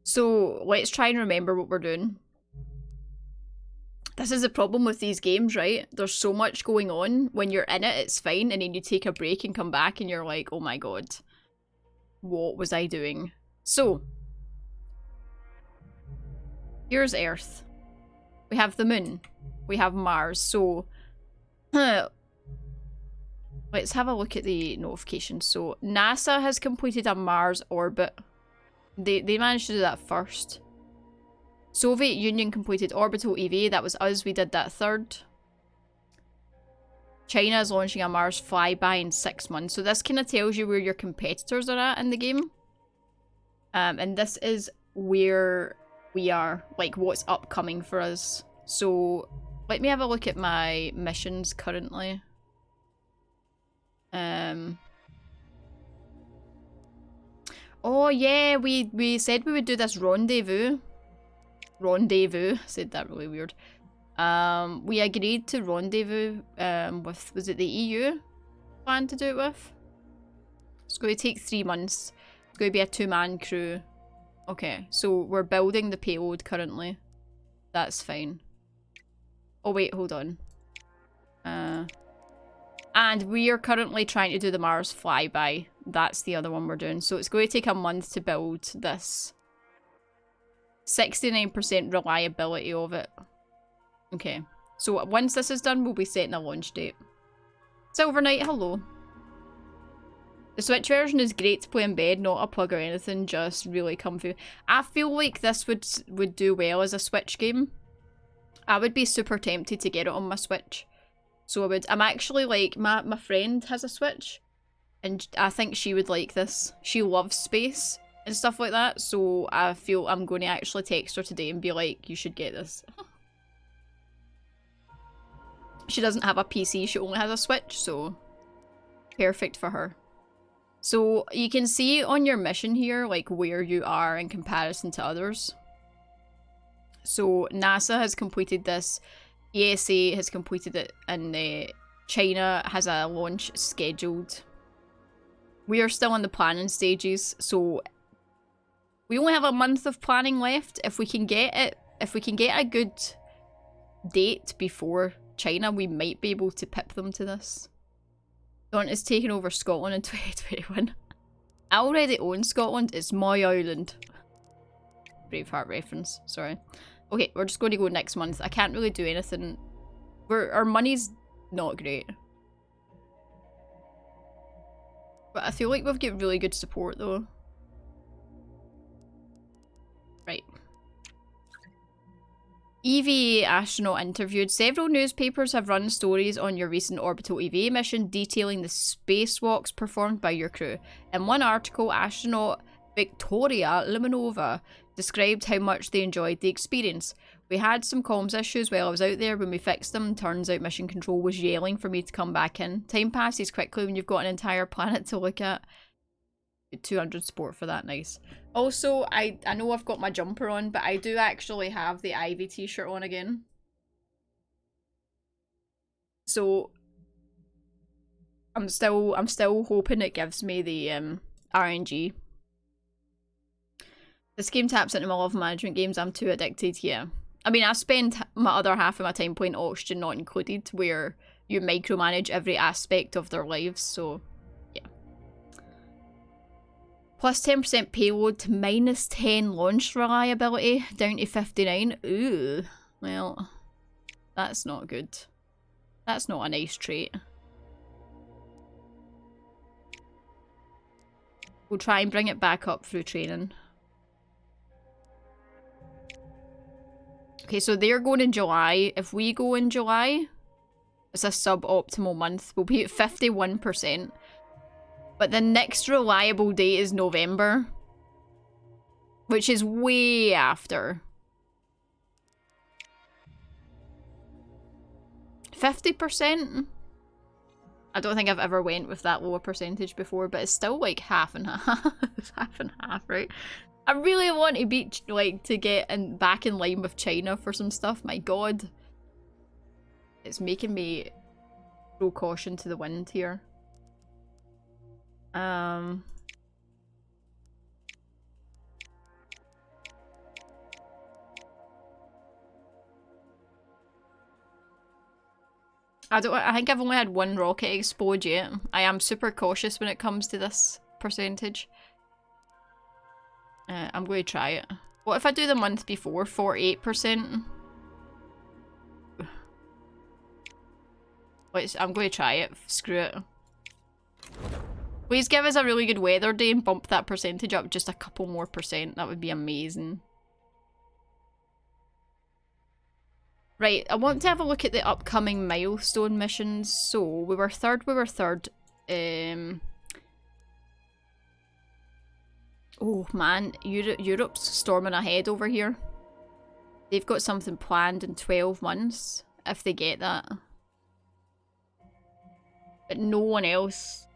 So let's try and remember what we're doing. This is the problem with these games, right? There's so much going on. When you're in it, it's fine, and then you take a break and come back and you're like, oh my god, what was I doing? So, here's Earth. We have the moon. We have Mars. So, let's have a look at the notifications. So, NASA has completed a Mars orbit. They managed to do that first. Soviet Union completed orbital EV. That was us. We did that third. China is launching a Mars flyby in 6 months. So this kind of tells you where your competitors are at in the game. And this is where we are, like what's upcoming for us. So let me have a look at my missions currently. Oh yeah, we said we would do this rendezvous. Said that really weird. We agreed to rendezvous with, was it the EU plan to do it with? It's going to take 3 months. It's going to be a 2-man crew. Okay, so we're building the payload currently. That's fine. Oh wait, hold on. And we are currently trying to do the Mars flyby. That's the other one we're doing. So it's going to take a month to build this. 69% reliability of it. Okay. So once this is done, we'll be setting a launch date. Silvernight, hello. The Switch version is great to play in bed, not a plug or anything, just really comfy. I feel like this would do well as a Switch game. I would be super tempted to get it on my Switch. So I would. I'm actually like, my friend has a Switch, and I think she would like this. She loves space and stuff like that, so I feel I'm going to actually text her today and be like, you should get this. She doesn't have a PC, she only has a Switch, so perfect for her. So you can see on your mission here, like where you are in comparison to others. So NASA has completed this, ESA has completed it, and China has a launch scheduled. We are still in the planning stages, so we only have a month of planning left. If we can get it, if we can get a good date before China, we might be able to pip them to this. Daunt is taking over Scotland in 2021. I already own Scotland, it's my island. Braveheart reference, sorry. Okay, we're just going to go next month. I can't really do anything. Our money's not great. But I feel like we've got really good support though. Right. EVA astronaut interviewed. Several newspapers have run stories on your recent orbital EVA mission detailing the spacewalks performed by your crew. In one article, astronaut Victoria Limonova described how much they enjoyed the experience. We had some comms issues while I was out there. When we fixed them, turns out mission control was yelling for me to come back in. Time passes quickly when you've got an entire planet to look at. 200 support for that, nice. Also, I know I've got my jumper on, but I do actually have the Ivy t-shirt on again. So I'm still hoping it gives me the RNG. This game taps into my love of management games. I'm too addicted, yeah. I mean, I spend my other half of my time playing Oxygen Not Included, where you micromanage every aspect of their lives, so yeah. Plus 10% payload to minus 10 launch reliability, down to 59. Ooh, well, that's not good. That's not a nice trait. We'll try and bring it back up through training. Okay, so they're going in July. If we go in July, it's a suboptimal month. We'll be at 51%. But the next reliable date is November, which is way after. 50%? I don't think I've ever went with that lower percentage before, but it's still like half and half. It's half and half, right? I really want to be, like, to get back in line with China for some stuff. My god. It's making me throw caution to the wind here. I think I've only had one rocket explode yet. I am super cautious when it comes to this percentage. I'm going to try it. What if I do the month before? 48%? I'm going to try it. Screw it. Please give us a really good weather day and bump that percentage up just a couple more percent. That would be amazing. Right, I want to have a look at the upcoming milestone missions. So, we were third. Oh man, Europe's storming ahead over here. They've got something planned in 12 months, if they get that. But no one else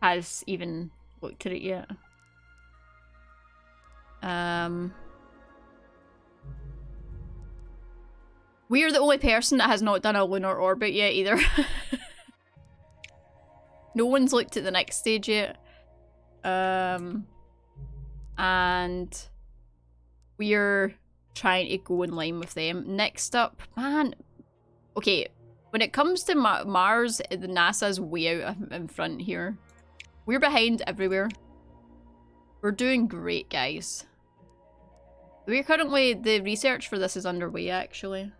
has even looked at it yet. We're the only person that has not done a lunar orbit yet either. No one's looked at the next stage yet. And we're trying to go in line with them. Next up, man. Okay, when it comes to Mars, the NASA's way out in front here. We're behind everywhere. We're doing great, guys. We're currently, the research for this is underway, actually.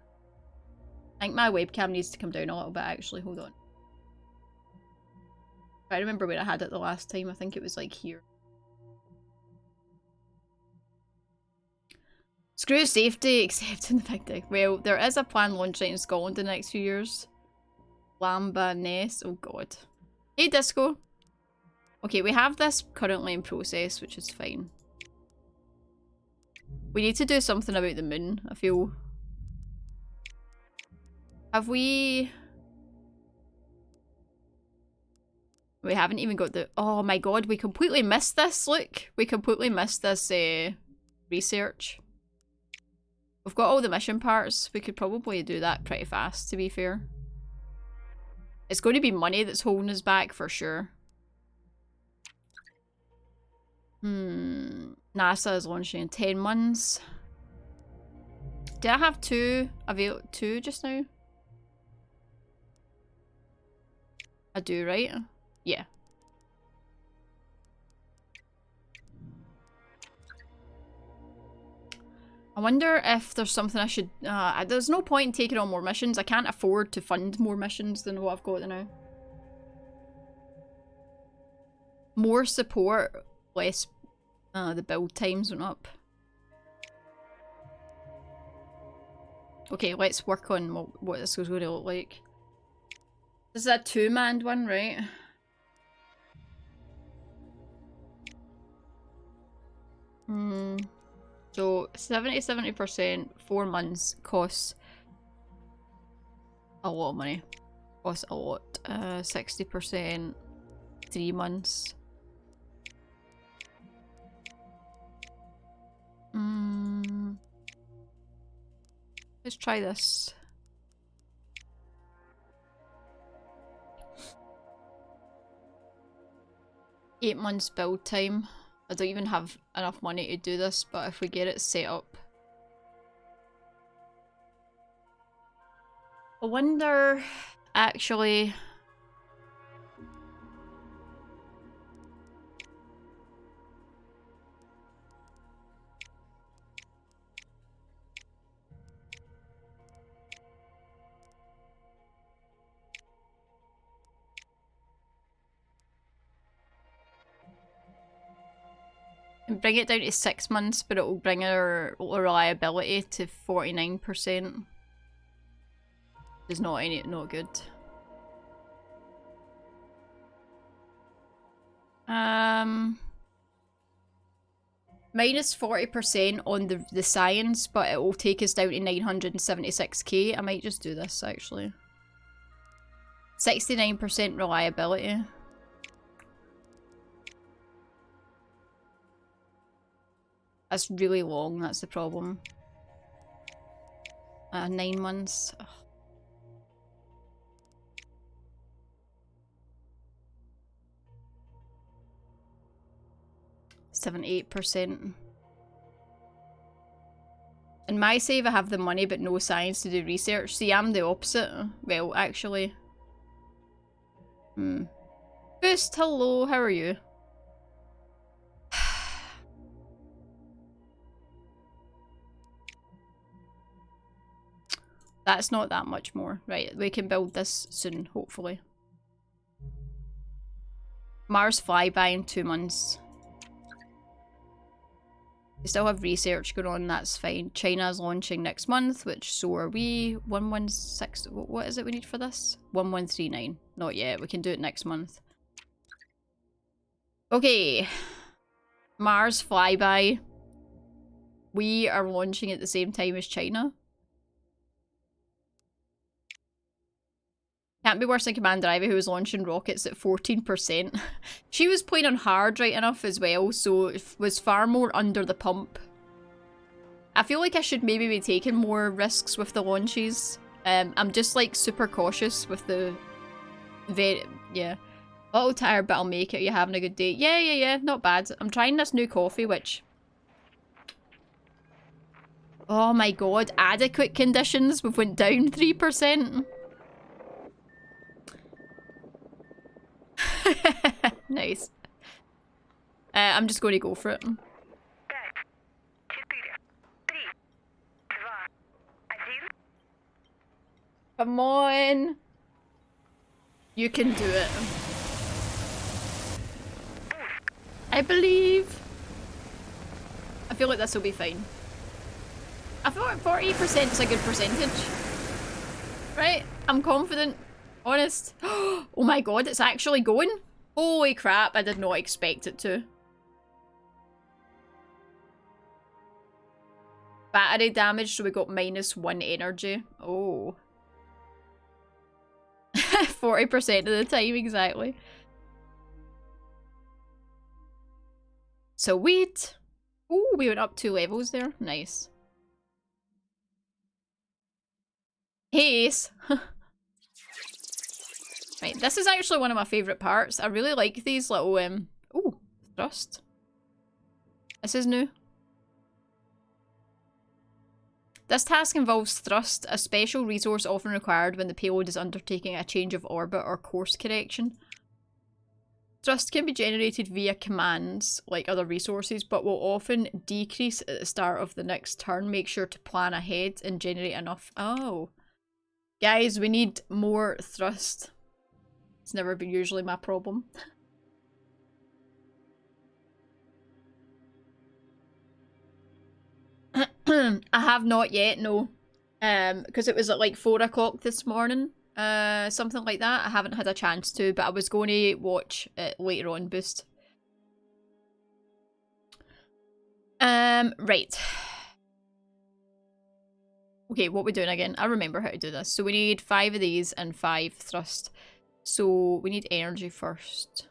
I think my webcam needs to come down a little bit, actually. Hold on. I remember where I had it the last time. I think it was like here. Screw safety, except in the big dig. Well, there is a planned launch site in Scotland in the next few years. Lamba Ness. Oh god. Hey, Disco. Okay, we have this currently in process, which is fine. We need to do something about the moon, I feel. Have we... We haven't even got the... Oh my god, we completely missed this, look. We completely missed this research. We've got all the mission parts. We could probably do that pretty fast, to be fair. It's going to be money that's holding us back, for sure. NASA is launching in 10 months. Do I have two just now? I do, right? Yeah. I wonder if there's something I should... there's no point in taking on more missions. I can't afford to fund more missions than what I've got now. More support, less... the build times went up. Okay, let's work on what this is going to look like. This is a two-manned one, right? So 70%, 4 months costs a lot of money. Costs a lot. 60%, 3 months. Let's try this. Eight months build time. I don't even have enough money to do this, but if we get it set up. I wonder, actually... Bring it down to 6 months, but it will bring our reliability to 49%. It's not good. Minus 40% on the science, but it will take us down to 976k. I might just do this actually. 69% reliability. That's really long, that's the problem. 9 months. Ugh. 78%. In my save, I have the money but no science to do research. See, I'm the opposite. Well, actually. Boost, hello, how are you? That's not that much more. Right, we can build this soon, hopefully. Mars flyby in 2 months. We still have research going on, that's fine. China's launching next month, which so are we. 116, what is it we need for this? 1139. Not yet, we can do it next month. Okay. Mars flyby. We are launching at the same time as China. Can't be worse than Commander Ivy, who was launching rockets at 14%. She was playing on hard right enough as well, so it was far more under the pump. I feel like I should maybe be taking more risks with the launches. I'm just like super cautious with the... yeah. A little tired, but I'll make it. You having a good day? Yeah, not bad. I'm trying this new coffee, which... Oh my god, adequate conditions. We've went down 3%. Nice. I'm just going to go for it. Come on. You can do it. I believe. I feel like this will be fine. I feel like 40% is a good percentage. Right? I'm confident. Honest. Oh my god, it's actually going. Holy crap, I did not expect it to. Battery damage, so we got -1 energy. Oh. 40% of the time, exactly. Sweet. Oh, we went up 2 levels there. Nice. Ace. Right, this is actually one of my favourite parts. I really like these little, ooh, thrust. This is new. This task involves thrust, a special resource often required when the payload is undertaking a change of orbit or course correction. Thrust can be generated via commands, like other resources, but will often decrease at the start of the next turn. Make sure to plan ahead and generate enough. Oh. Guys, we need more thrust. It's never been usually my problem. I have not yet, no. Because it was at like 4 o'clock this morning. Something like that. I haven't had a chance to, but I was going to watch it later on, Boost. Right. Okay, what are we doing again? I remember how to do this. So we need 5 of these and 5 thrust. So we need energy first.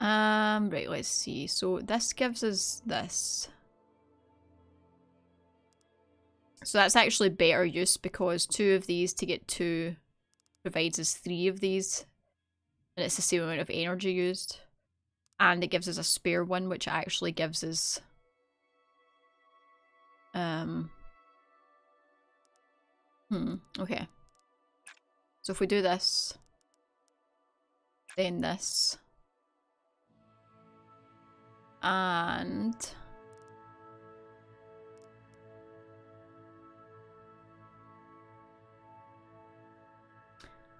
Right, let's see. So this gives us this. So that's actually better use because 2 of these to get 2 provides us 3 of these. And it's the same amount of energy used. And it gives us a spare one, which actually gives us... okay. So if we do this, then this, and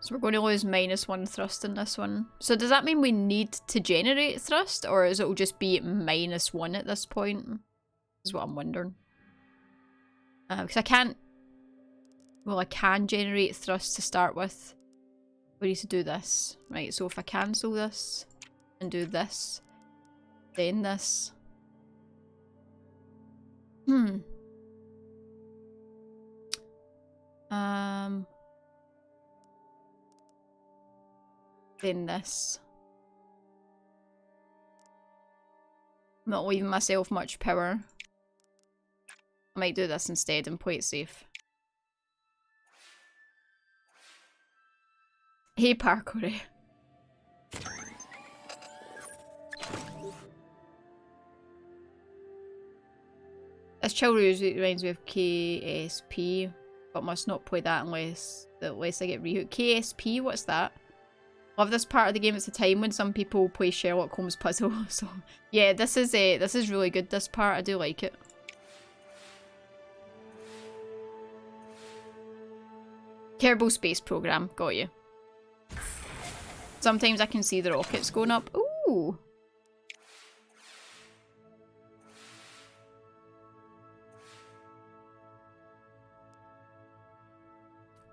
so we're going to lose -1 thrust in this one. So does that mean we need to generate thrust, or is it will just be -1 at this point? Is what I'm wondering. Because I can't... Well, I can generate thrust to start with. We need to do this. Right, so if I cancel this and do this, then this. Then this. I'm not leaving myself much power. I might do this instead and play it safe. Hey, parkour. This child reminds me of KSP, but must not play that unless I get rehooked. KSP, what's that? Love this part of the game. It's a time when some people play Sherlock Holmes puzzle. So yeah, this is really good. This part, I do like it. Kerbal Space Program, got you. Sometimes I can see the rockets going up. Ooh.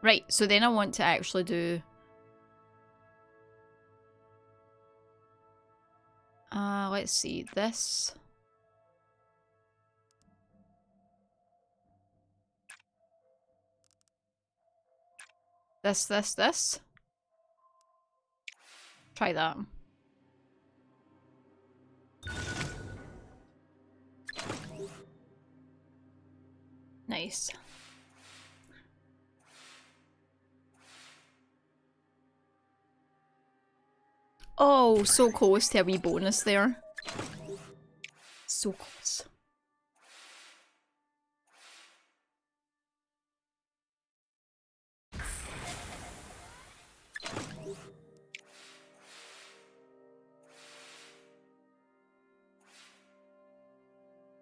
Right, so then I want to actually do... let's see, this. This. Try that. Nice. Oh, so close to a wee bonus there. So close.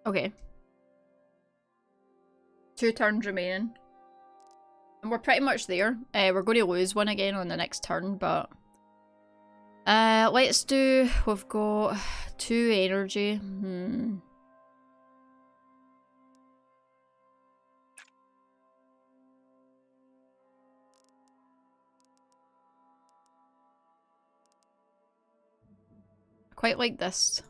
Okay. 2 turns remaining. And we're pretty much there. We're going to lose one again on the next turn, but... let's do... We've got 2 energy. I quite like this.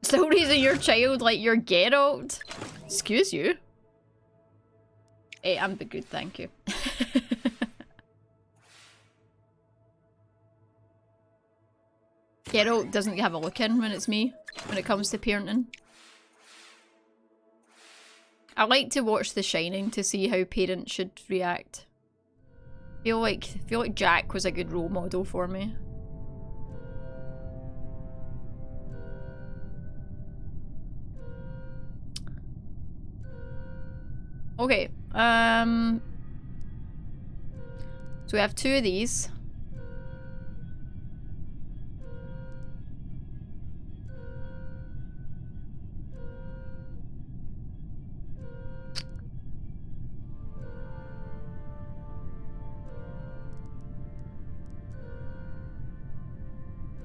Still raising your child like you're Geralt? Excuse you? Hey, I'm good, thank you. Geralt doesn't have a look in when it's me, when it comes to parenting. I like to watch The Shining to see how parents should react. I feel like Jack was a good role model for me. Okay, so we have 2 of these.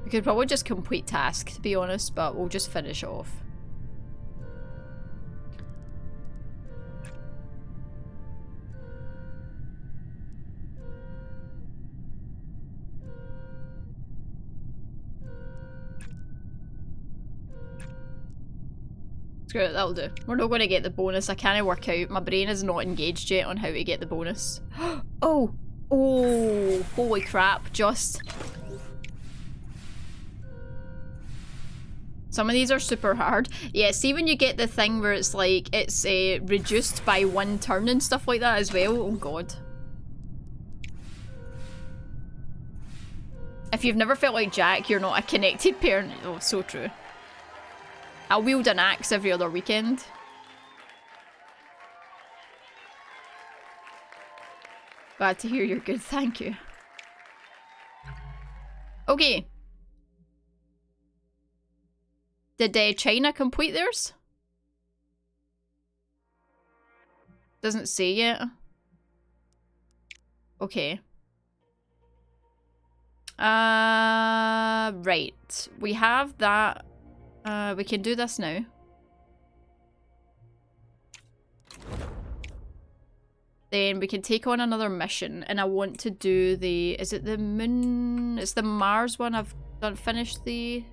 We could probably just complete task, to be honest, but we'll just finish off. Screw it, that'll do. We're not going to get the bonus. I can't work out. My brain is not engaged yet on how to get the bonus. Oh! Oh! Holy crap, just... Some of these are super hard. Yeah, see when you get the thing where it's like, it's reduced by 1 turn and stuff like that as well? Oh god. If you've never felt like Jack, you're not a connected parent. Oh, so true. I wield an axe every other weekend. Glad to hear you're good, thank you. Okay. Did China complete theirs? Doesn't say yet. Okay. Right. We have that. We can do this now. Then we can take on another mission, and I want to do the... Is it the moon? It's the Mars one. I've done finished the...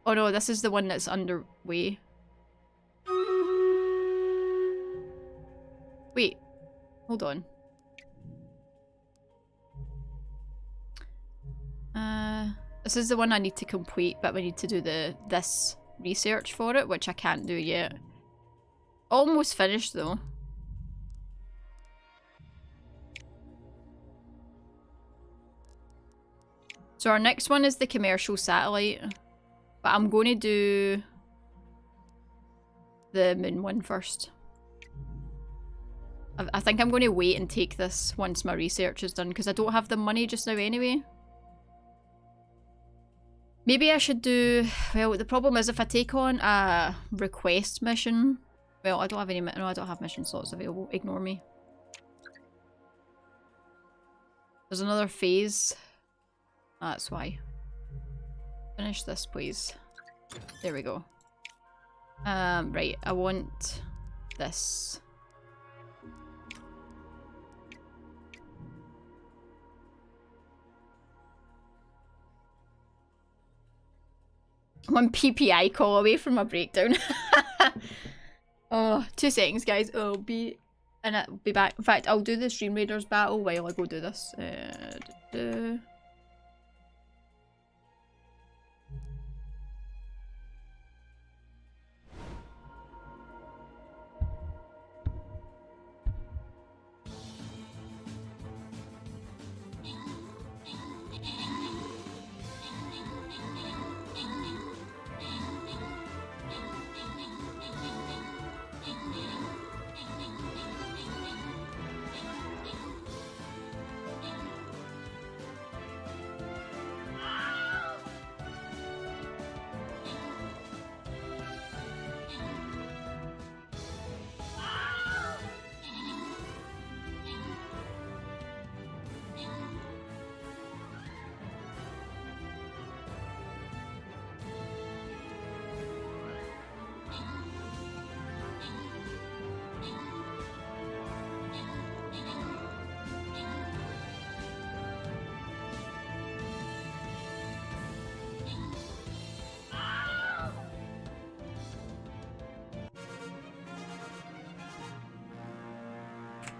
Oh no, this is the one that's underway. Wait, hold on. This is the one I need to complete, but we need to do this research for it, which I can't do yet. Almost finished though. So our next one is the commercial satellite. But I'm going to do the moon one first. I think I'm going to wait and take this once my research is done, because I don't have the money just now anyway. Maybe I should do... Well, the problem is if I take on a request mission... Well, I don't have any... No, I don't have mission slots available. Ignore me. There's another phase. That's why. Finish this, please. There we go. Right, I want this. One PPI call away from a breakdown. Oh, 2 seconds, guys. I'll be back. In fact, I'll do the Stream Raiders battle while I go do this.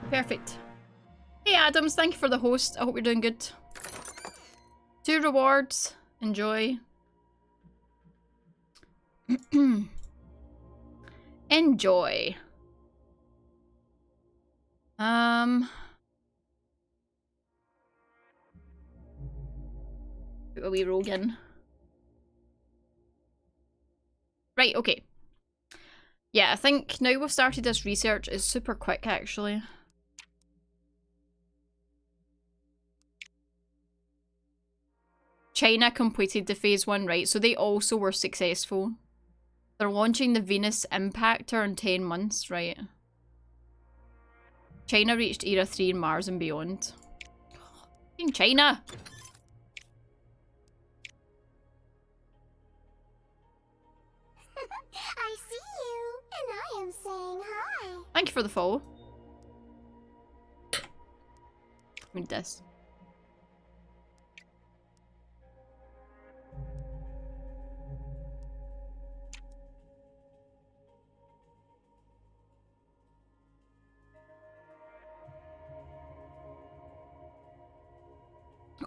Perfect. Hey Adams, thank you for the host. I hope you're doing good. 2 rewards. Enjoy. Enjoy. Put a wee rogue in. Right, okay. Yeah, I think now we've started this research is super quick actually. China completed the phase 1, right? So they also were successful. They're launching the Venus Impactor in 10 months, right? China reached Era 3 in Mars and beyond. In China! I see you, and I am saying hi. Thank you for the follow. I need this.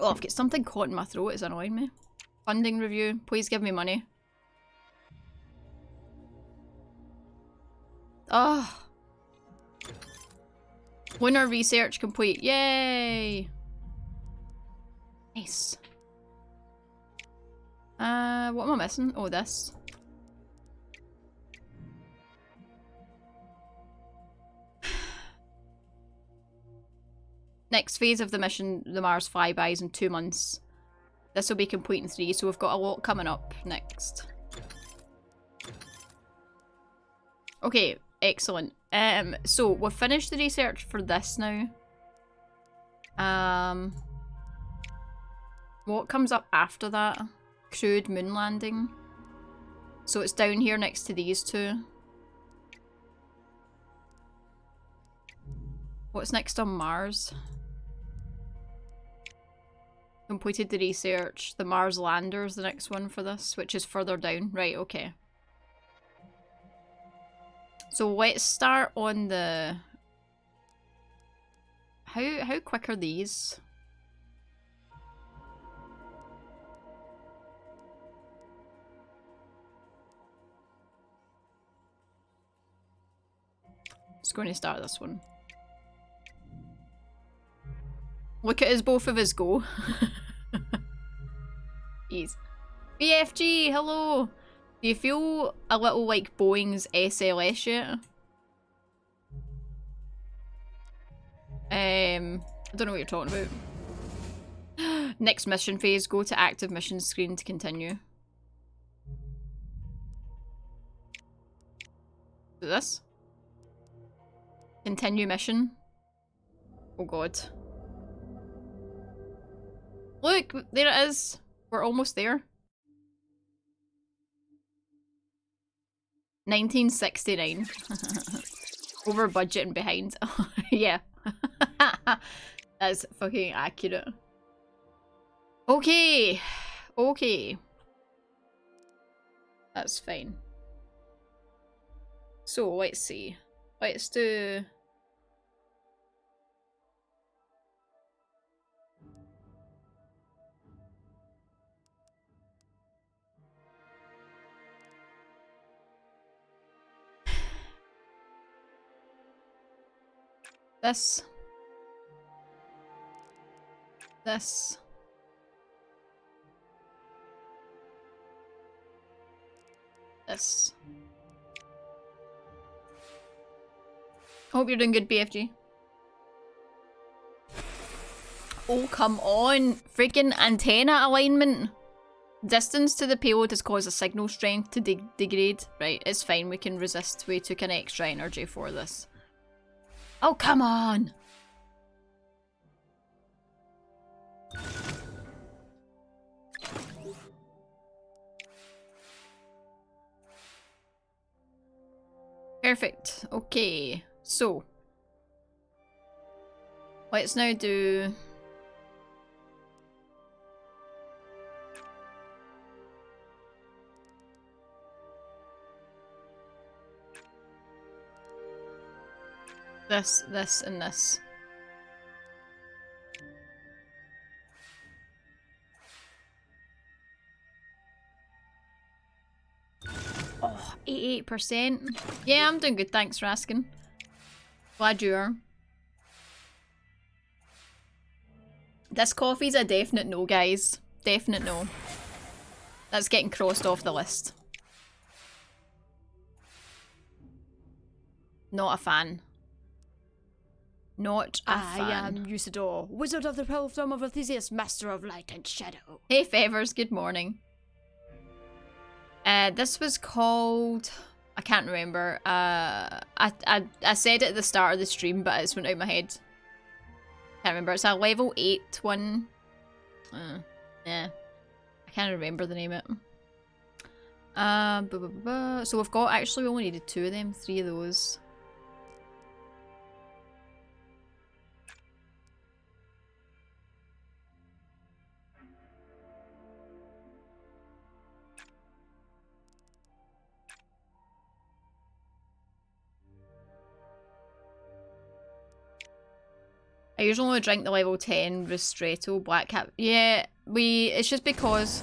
Oh, I've got something caught in my throat. It's annoying me. Funding review. Please give me money. Oh. Lunar research complete. Yay! Nice. What am I missing? Oh, this. Next phase of the mission, the Mars flybys in 2 months. This will be complete in 3, so we've got a lot coming up next. Okay, excellent. So we've finished the research for this now. What comes up after that? Crewed moon landing. So it's down here next to these 2. What's next on Mars? Completed the research. The Mars lander is the next one for this, which is further down. Right, okay. So let's start on the... How quick are these? Just going to start this one. Look at us, both of us go. Jeez. BFG, hello! Do you feel a little like Boeing's SLS yet? I don't know what you're talking about. Next mission phase, go to active mission screen to continue. This? Continue mission. Oh god. Look, there it is. We're almost there. 1969. Over budget and behind. Yeah. That's fucking accurate. Okay. Okay. That's fine. So, let's see. Let's do... This. This. This. Hope you're doing good, BFG. Oh, come on. Freaking antenna alignment. Distance to the payload has caused a signal strength to degrade. Right, it's fine. We can resist. We took an extra energy for this. Oh, come on. Perfect. Okay. So. Let's now do... this, this, and this. Oh, 88%. Yeah, I'm doing good, thanks for asking. Glad you are. This coffee's a definite no, guys. Definite no. That's getting crossed off the list. Not a fan. Not a fan. I am Usador, Wizard of the Pearlstone of Theseus, Master of Light and Shadow. Hey Fevers, good morning. This was called... I can't remember. I said it at the start of the stream, but it's went out of my head. Can't remember. It's a level 8 one. Yeah. I can't remember the name of it. So we've got... Actually, we only needed 2 of them. 3 of those. I usually only drink the level 10 Ristretto Black Cap. Yeah, it's just because...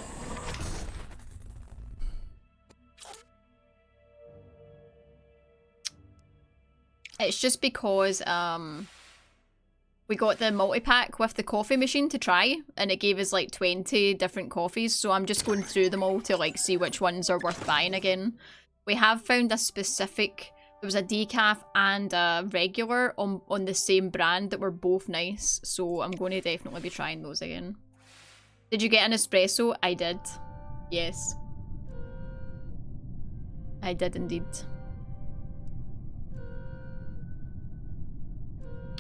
It's just because, we got the multi-pack with the coffee machine to try, and it gave us like 20 different coffees, so I'm just going through them all to like see which ones are worth buying again. We have found a specific... There was a decaf and a regular on the same brand that were both nice, so I'm going to definitely be trying those again. Did you get an espresso? I did. Yes. I did indeed.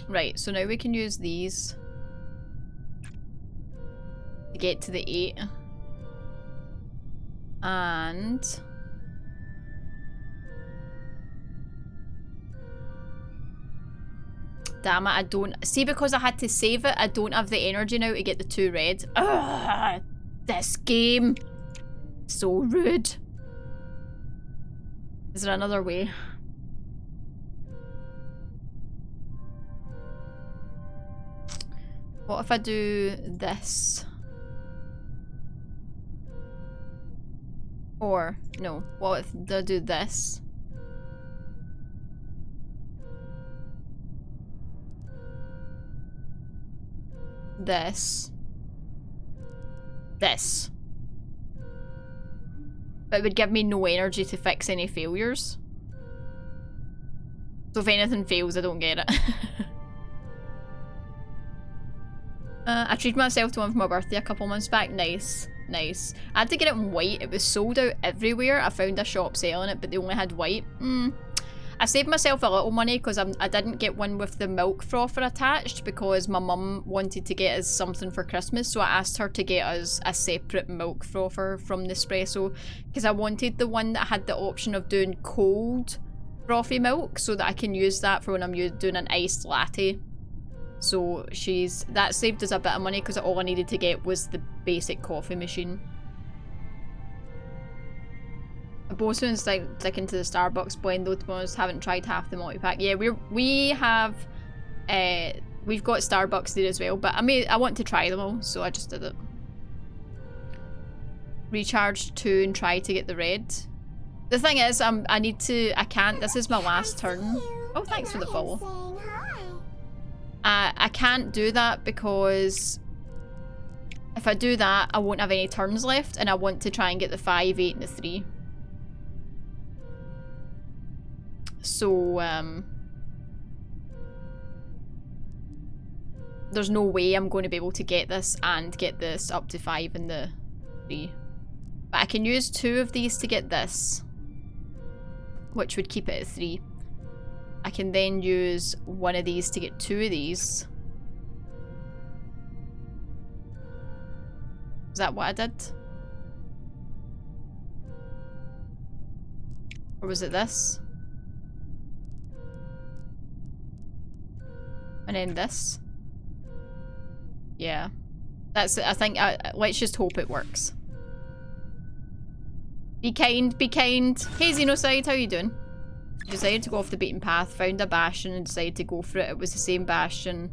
Right, so now we can use these to get to the 8. And... Damn it, I don't... See, because I had to save it, I don't have the energy now to get the 2 red. Ugh, this game. So rude. Is there another way? What if I do this? Or, no, what if I do this? This. But it would give me no energy to fix any failures. So if anything fails, I don't get it. I treated myself to one for my birthday a couple months back. Nice. Nice. I had to get it in white. It was sold out everywhere. I found a shop selling it, but they only had white. I saved myself a little money because I didn't get one with the milk frother attached because my mum wanted to get us something for Christmas, so I asked her to get us a separate milk frother from Nespresso because I wanted the one that had the option of doing cold frothy milk so that I can use that for when I'm doing an iced latte. So that saved us a bit of money because all I needed to get was the basic coffee machine. Both soon sticking to the Starbucks blend though, to be honest, haven't tried half the multi-pack. Yeah, we've got Starbucks there as well, but I want to try them all, so I just did it. Recharge 2 and try to get the red. The thing is, I can't, this is my last turn. Oh, thanks for the follow. I can't do that because if I do that, I won't have any turns left, and I want to try and get the 5, 8, and the 3. So, there's no way I'm going to be able to get this and get this up to 5 and the 3. But I can use 2 of these to get this, which would keep it at 3. I can then use 1 of these to get 2 of these. Is that what I did? Or was it this? And then this? Yeah. That's it. I think, let's just hope it works. Be kind, be kind. Hey Xenocide, how you doing? Decided to go off the beaten path, found a bastion and decided to go for it. It was the same bastion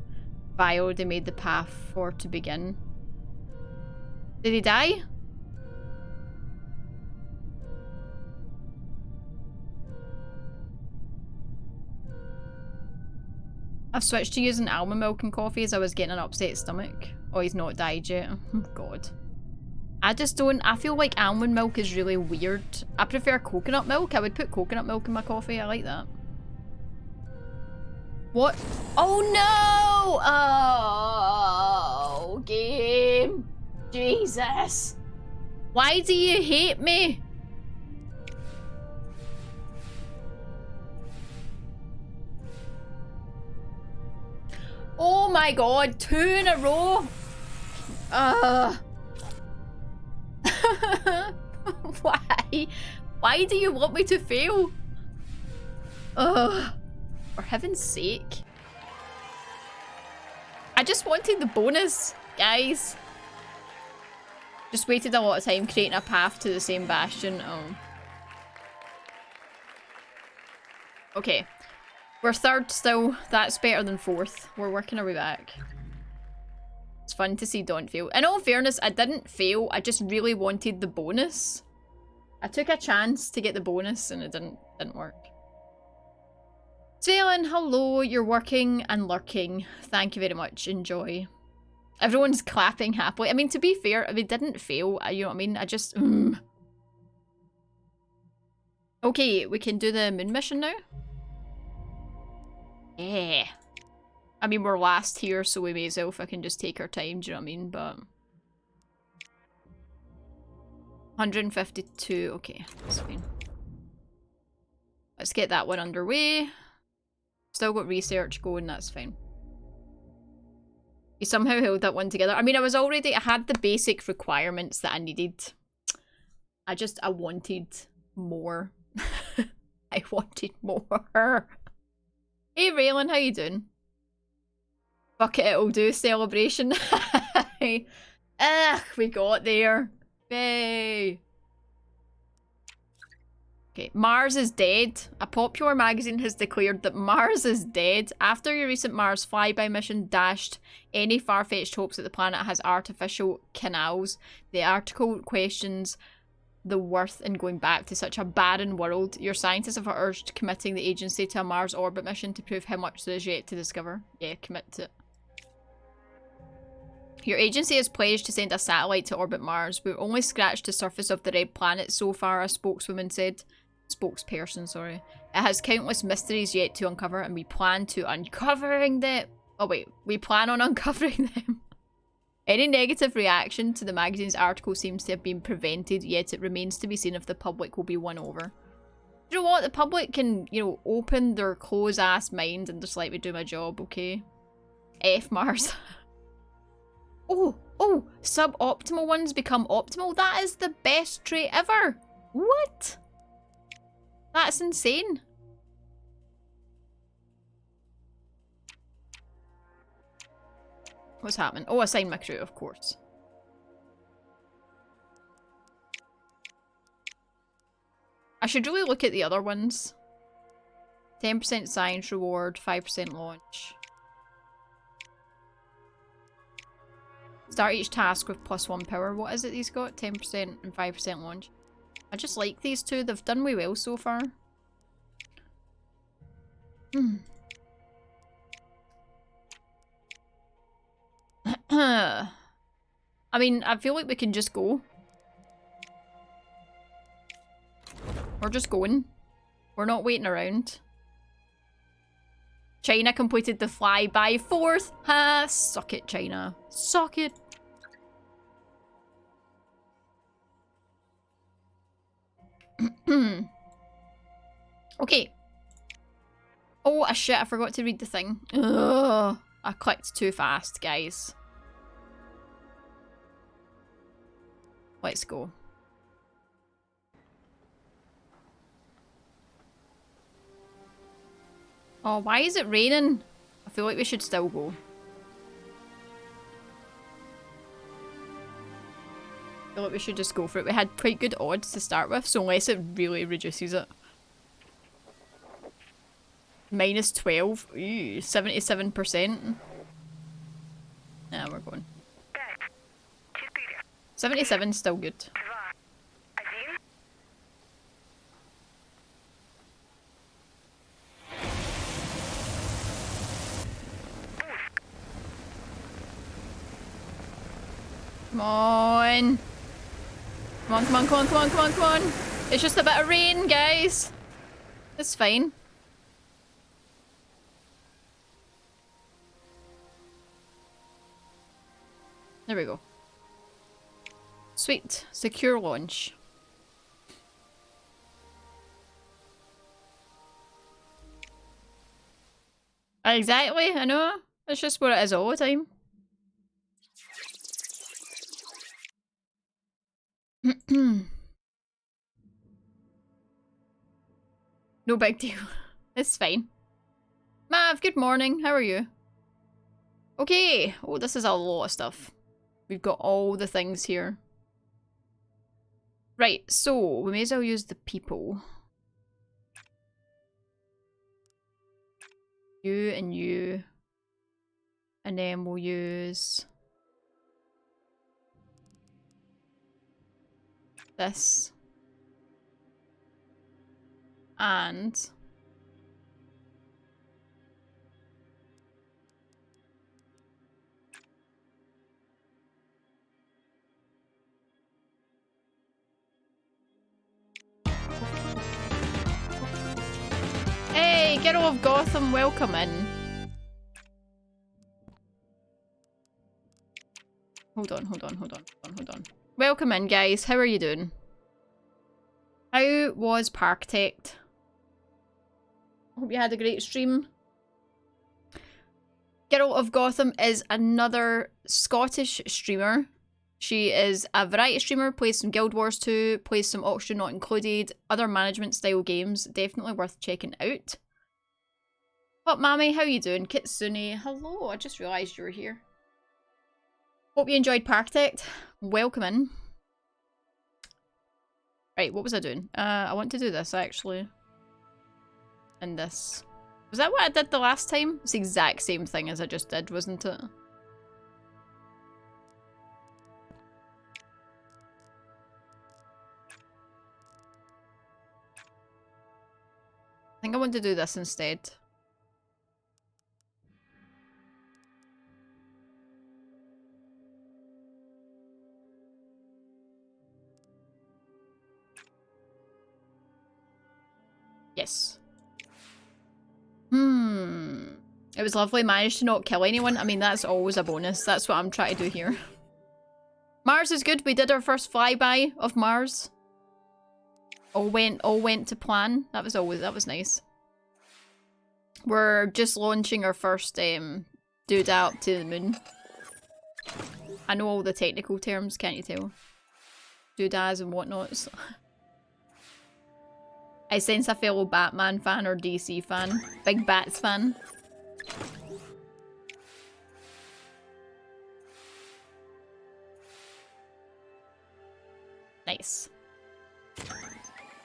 I already made the path for to begin. Did he die? I've switched to using almond milk and coffee as I was getting an upset stomach. Oh, he's not died yet. Oh, God. I feel like almond milk is really weird. I prefer coconut milk. I would put coconut milk in my coffee. I like that. What? Oh no! Oh, game. Jesus. Why do you hate me? Oh my God, 2 in a row. Why? Why do you want me to fail? For heaven's sake. I just wanted the bonus, guys. Just waited a lot of time creating a path to the same bastion. Oh. Okay. We're 3rd still. That's better than 4th. We're working our way back. It's fun to see Daunt fail. In all fairness, I didn't fail. I just really wanted the bonus. I took a chance to get the bonus and it didn't work. Jalen, hello. You're working and lurking. Thank you very much. Enjoy. Everyone's clapping happily. I mean, to be fair, we didn't fail. You know what I mean? I just... Okay, we can do the moon mission now. Yeah. I mean, we're last here, so we may as well fucking just take our time, do you know what I mean? But... 152, okay, that's fine. Let's get that one underway. Still got research going, that's fine. We somehow held that one together. I mean, I had the basic requirements that I needed. I wanted more. I wanted more. Hey Raylan, how you doing? Fuck it, it'll do celebration. Ugh, we got there. Yay. Okay, Mars is dead. A popular magazine has declared that Mars is dead after your recent Mars flyby mission dashed any far-fetched hopes that the planet has artificial canals. The article questions the worth in going back to such a barren world. Your scientists have urged committing the agency to a Mars orbit mission to prove how much there is yet to discover. Yeah, commit to it. Your agency has pledged to send a satellite to orbit Mars. We've only scratched the surface of the red planet so far, a spokeswoman said. Spokesperson, sorry. It has countless mysteries yet to uncover, and we plan to uncovering them. Oh wait, we plan on uncovering them. Any negative reaction to the magazine's article seems to have been prevented, yet it remains to be seen if the public will be won over. You know what? The public can, you know, open their close-ass mind and just let me do my job, okay? F Mars. Oh, suboptimal ones become optimal. That is the best trait ever. What? That's insane. What's happening? Oh, assign my crew, of course. I should really look at the other ones. 10% science reward, 5% launch. Start each task with +1 power. What is it he's got? 10% and 5% launch. I just like these two. They've done way well so far. I mean, I feel like we can just go. We're just going. We're not waiting around. China completed the flyby 4th. Ha! Suck it, China. Suck it. Okay. Oh, shit, I forgot to read the thing. Ugh, I clicked too fast, guys. Let's go. Oh, why is it raining? I feel like we should still go. I feel like we should just go for it. We had quite good odds to start with, so unless it really reduces it. -12. Ew, 77%. Nah, we're going. 77's still good. Come on. Come on, come on, come on, come on, come on, come on. It's just a bit of rain, guys. It's fine. There we go. Sweet. Secure launch. Exactly, I know. It's just what it is all the time. No big deal. It's fine. Mav, good morning. How are you? Okay. Oh, this is a lot of stuff. We've got all the things here. Right, so we may as well use the people. You and you. And then we'll use this. And hey, Girl of Gotham, welcome in. Hold on. Welcome in, guys. How are you doing? How was Parktect? Hope you had a great stream. Girl of Gotham is another Scottish streamer. She is a variety streamer, plays some Guild Wars 2, plays some Oxygen Not Included, other management style games. Definitely worth checking out. What, Mammy? How you doing? Kitsune, hello. I just realised you were here. Hope you enjoyed Parktect. Welcome in. Right, what was I doing? I want to do this, actually. And this. Was that what I did the last time? It's the exact same thing as I just did, wasn't it? I think I want to do this instead. Yes. It was lovely. Managed to not kill anyone. I mean, that's always a bonus. That's what I'm trying to do here. Mars is good. We did our first flyby of Mars. All went to plan. That was nice. We're just launching our first doodah to the moon. I know all the technical terms, can't you tell? Doodahs and whatnots. I sense a fellow Batman fan or DC fan. Big Bats fan. Nice.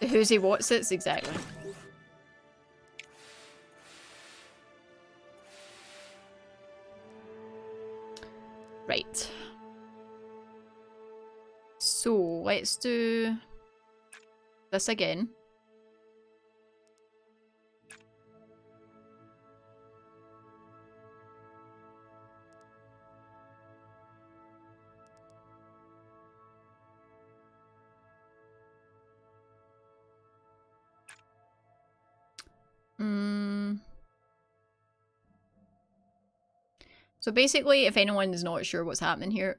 The who's he what's it's exactly. Right. So let's do this again. So basically, if anyone is not sure what's happening here,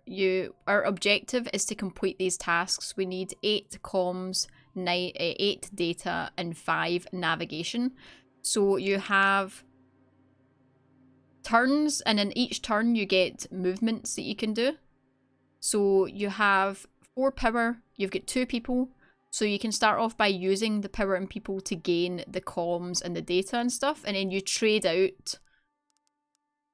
our objective is to complete these tasks. We need 8 comms, 8 data, and 5 navigation. So you have turns, and in each turn you get movements that you can do. So you have 4 power, you've got 2 people. So you can start off by using the power and people to gain the comms and the data and stuff, and then you trade out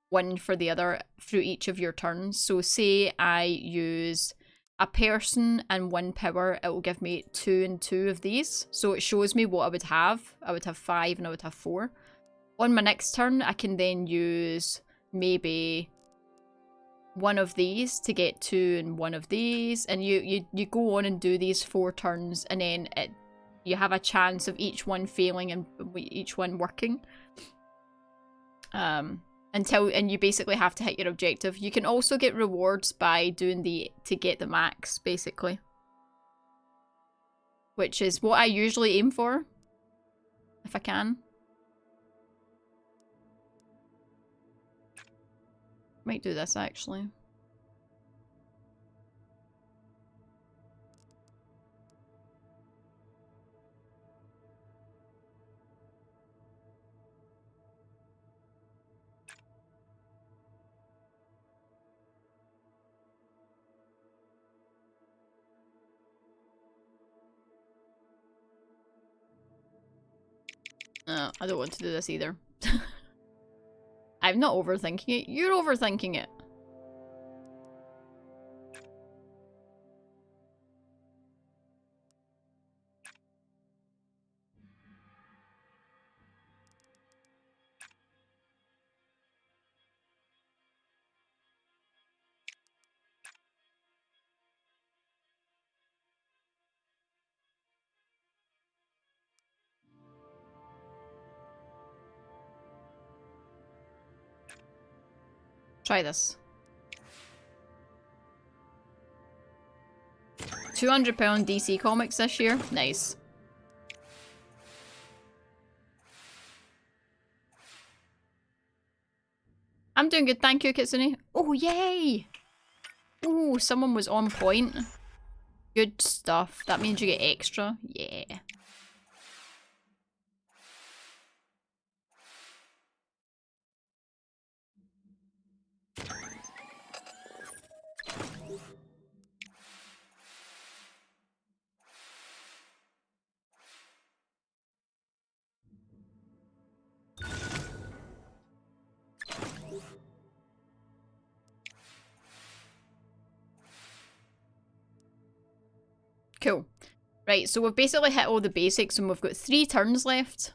one for the other through each of your turns. So say I use a person and 1 power, it will give me 2 and 2 of these. So it shows me what I would have. I would have 5 and I would have 4. On my next turn, I can then use maybe 1 of these to get 2 and 1 of these. And you go on and do these 4 turns, and then you have a chance of each one failing and each one working. And you basically have to hit your objective. You can also get rewards by doing to get the max, basically. Which is what I usually aim for, if I can. Might do this, actually. I don't want to do this either. I'm not overthinking it. You're overthinking it. Try this. £200 DC Comics this year. Nice. I'm doing good, thank you, Kitsune. Oh, yay! Oh, someone was on point. Good stuff. That means you get extra. Yeah. Cool. Right, so we've basically hit all the basics and we've got 3 turns left.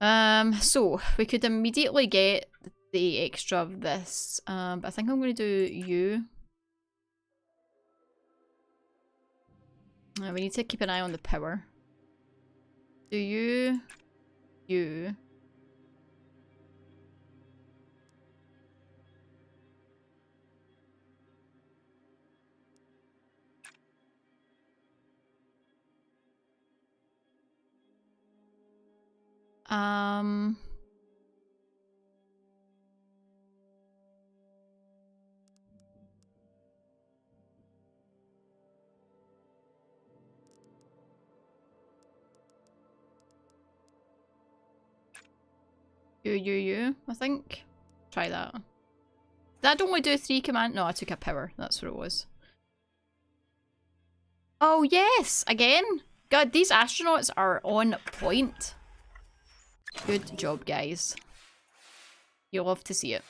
So we could immediately get the extra of this. But I think I'm going to do you. We need to keep an eye on the power. Do you. Um... I think. Try that. Did that only do 3 command? No, I took a power. That's what it was. Oh, yes! Again! God, these astronauts are on point. Good job, guys. You'll love to see it.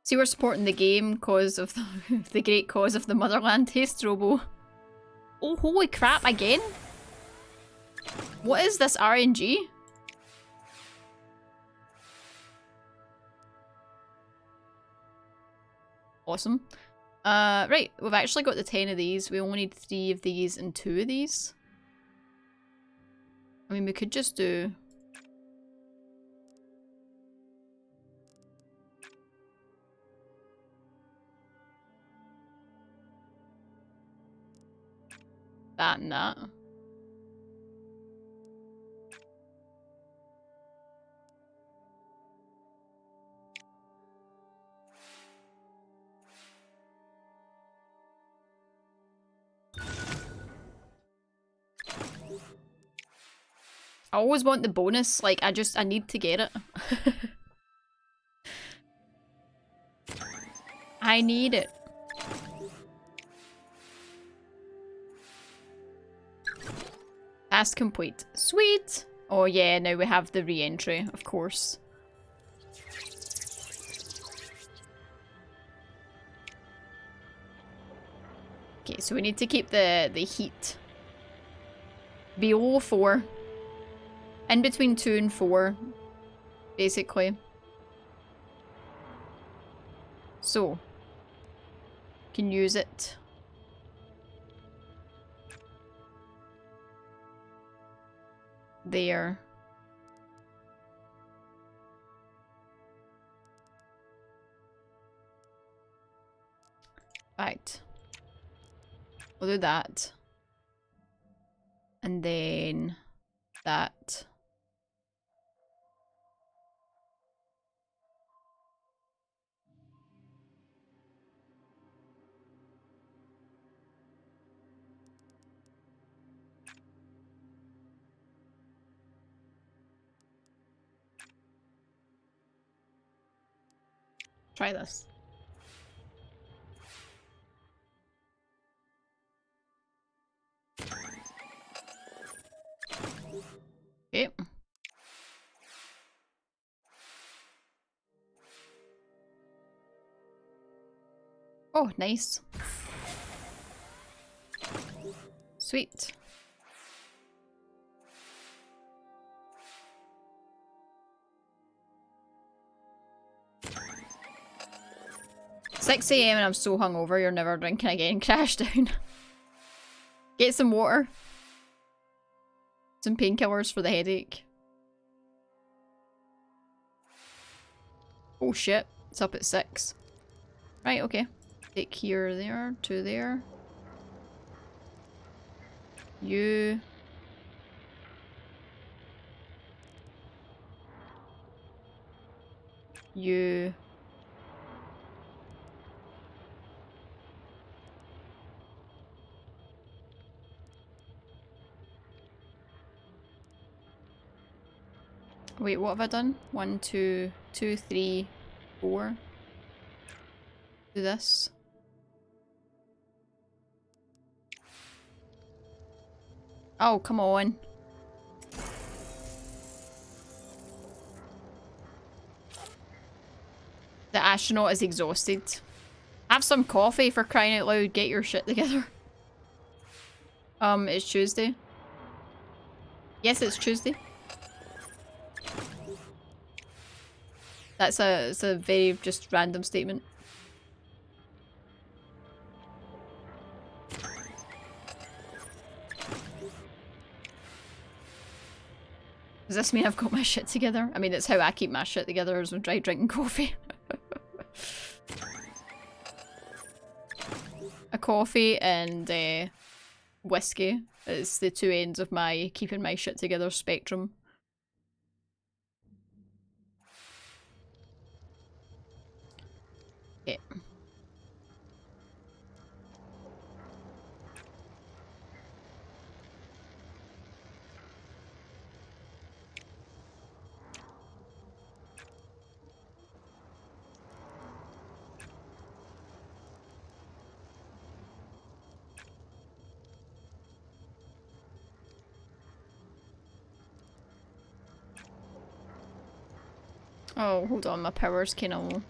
See, we're supporting the game cause of the great cause of the motherland. Taste Robo. Oh, holy crap, again? What is this RNG? Awesome. Right, we've actually got the 10 of these. We only need 3 of these and 2 of these. I mean, we could just do... that and that. I always want the bonus, like, I need to get it. I need it. Task complete. Sweet! Oh yeah, now we have the re-entry, of course. Okay, so we need to keep the heat below 4. In between 2 and 4, basically. So, can use it. There. Right. We'll do that. And then that. Try this. Okay. Oh, nice. Sweet. "6 AM and I'm so hungover, you're never drinking again." Crash down. Get some water. Some painkillers for the headache. Oh shit, it's up at 6. Right, okay. Take here, there, 2 there. You. You. Wait, what have I done? 1, 2, 2, 3, 4. Do this. Oh, come on. The astronaut is exhausted. Have some coffee, for crying out loud. Get your shit together. It's Tuesday. Yes, it's Tuesday. It's a very just random statement. Does this mean I've got my shit together? I mean, it's how I keep my shit together, is when I try drinking coffee. coffee and whiskey is the two ends of my keeping my shit together spectrum. Okay. Oh, hold on, my power's kinda low.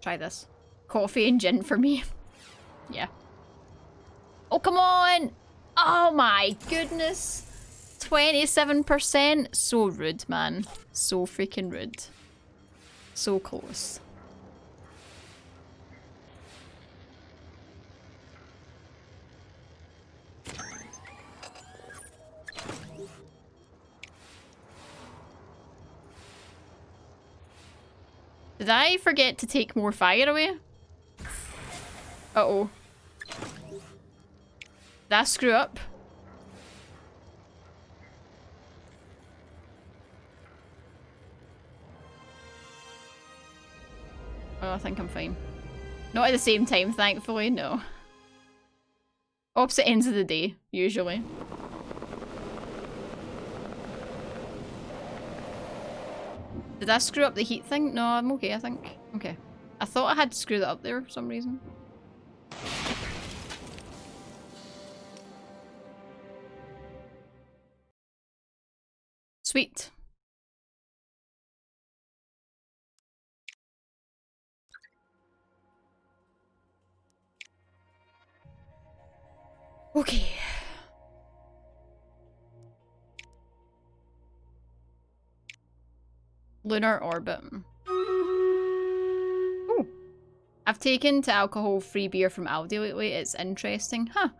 Try this. Coffee and gin for me. Yeah. Oh, come on! Oh my goodness! 27%? So rude, man. So freaking rude. So close. Did I forget to take more fire away? Uh-oh. Did I screw up? Oh, I think I'm fine. Not at the same time, thankfully, no. Opposite ends of the day, usually. Did I screw up the heat thing? No, I'm okay, I think. Okay. I thought I had screwed it up there for some reason. Sweet. Okay. Lunar orbit. Ooh. I've taken to alcohol-free beer from Aldi lately. It's interesting. Huh.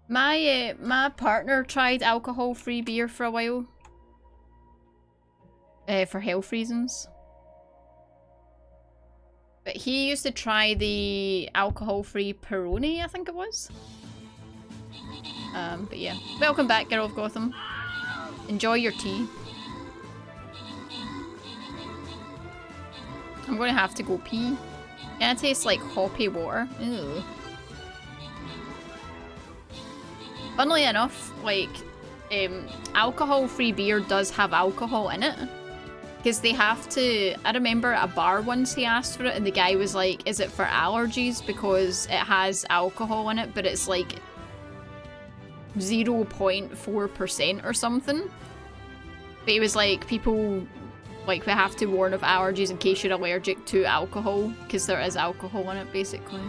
My partner tried alcohol-free beer for a while. For health reasons. But he used to try the alcohol-free Peroni, I think it was. But yeah. Welcome back, Girl of Gotham. Enjoy your tea. I'm gonna have to go pee. Yeah, it tastes like hoppy water. Ew. Funnily enough, like, alcohol-free beer does have alcohol in it. Because they have to... I remember at a bar once he asked for it and the guy was like, is it for allergies? Because it has alcohol in it, but it's like 0.4% or something. But he was like, people... Like, we have to warn of allergies in case you're allergic to alcohol. Because there is alcohol in it, basically.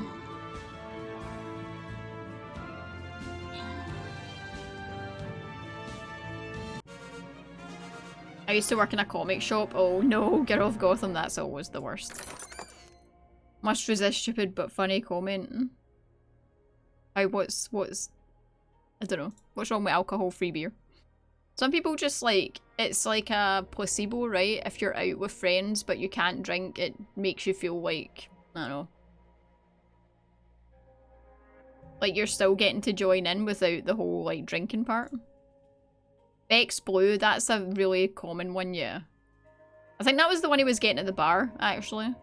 I used to work in a comic shop. Oh no, Girl of Gotham, that's always the worst. Must resist stupid but funny comment. What's... I don't know. What's wrong with alcohol-free beer? Some people just like... It's like a placebo, right? If you're out with friends but you can't drink, it makes you feel like... I don't know. Like you're still getting to join in without the whole, like, drinking part. Beck's Blue, that's a really common one, yeah. I think that was the one he was getting at the bar, actually.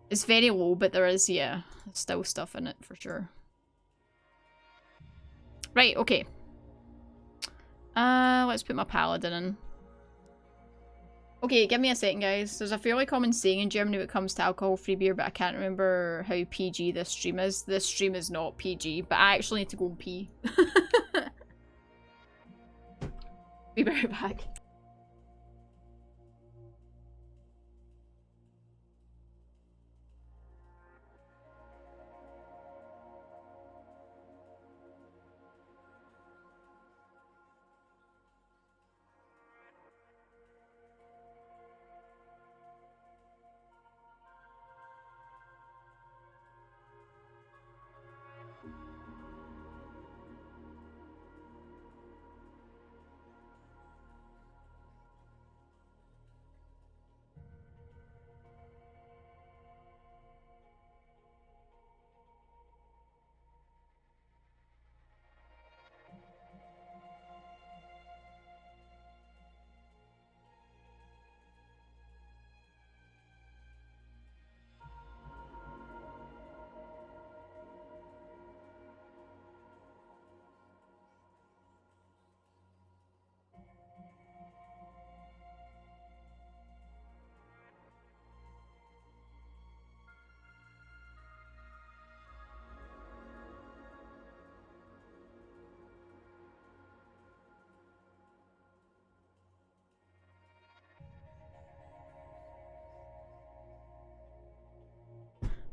It's very low, but there is, yeah, still stuff in it for sure. Right, okay. Let's put my paladin in. Okay, give me a second, guys. There's a fairly common saying in Germany when it comes to alcohol-free beer, but I can't remember how PG this stream is. This stream is not PG, but I actually need to go and pee. Be right back.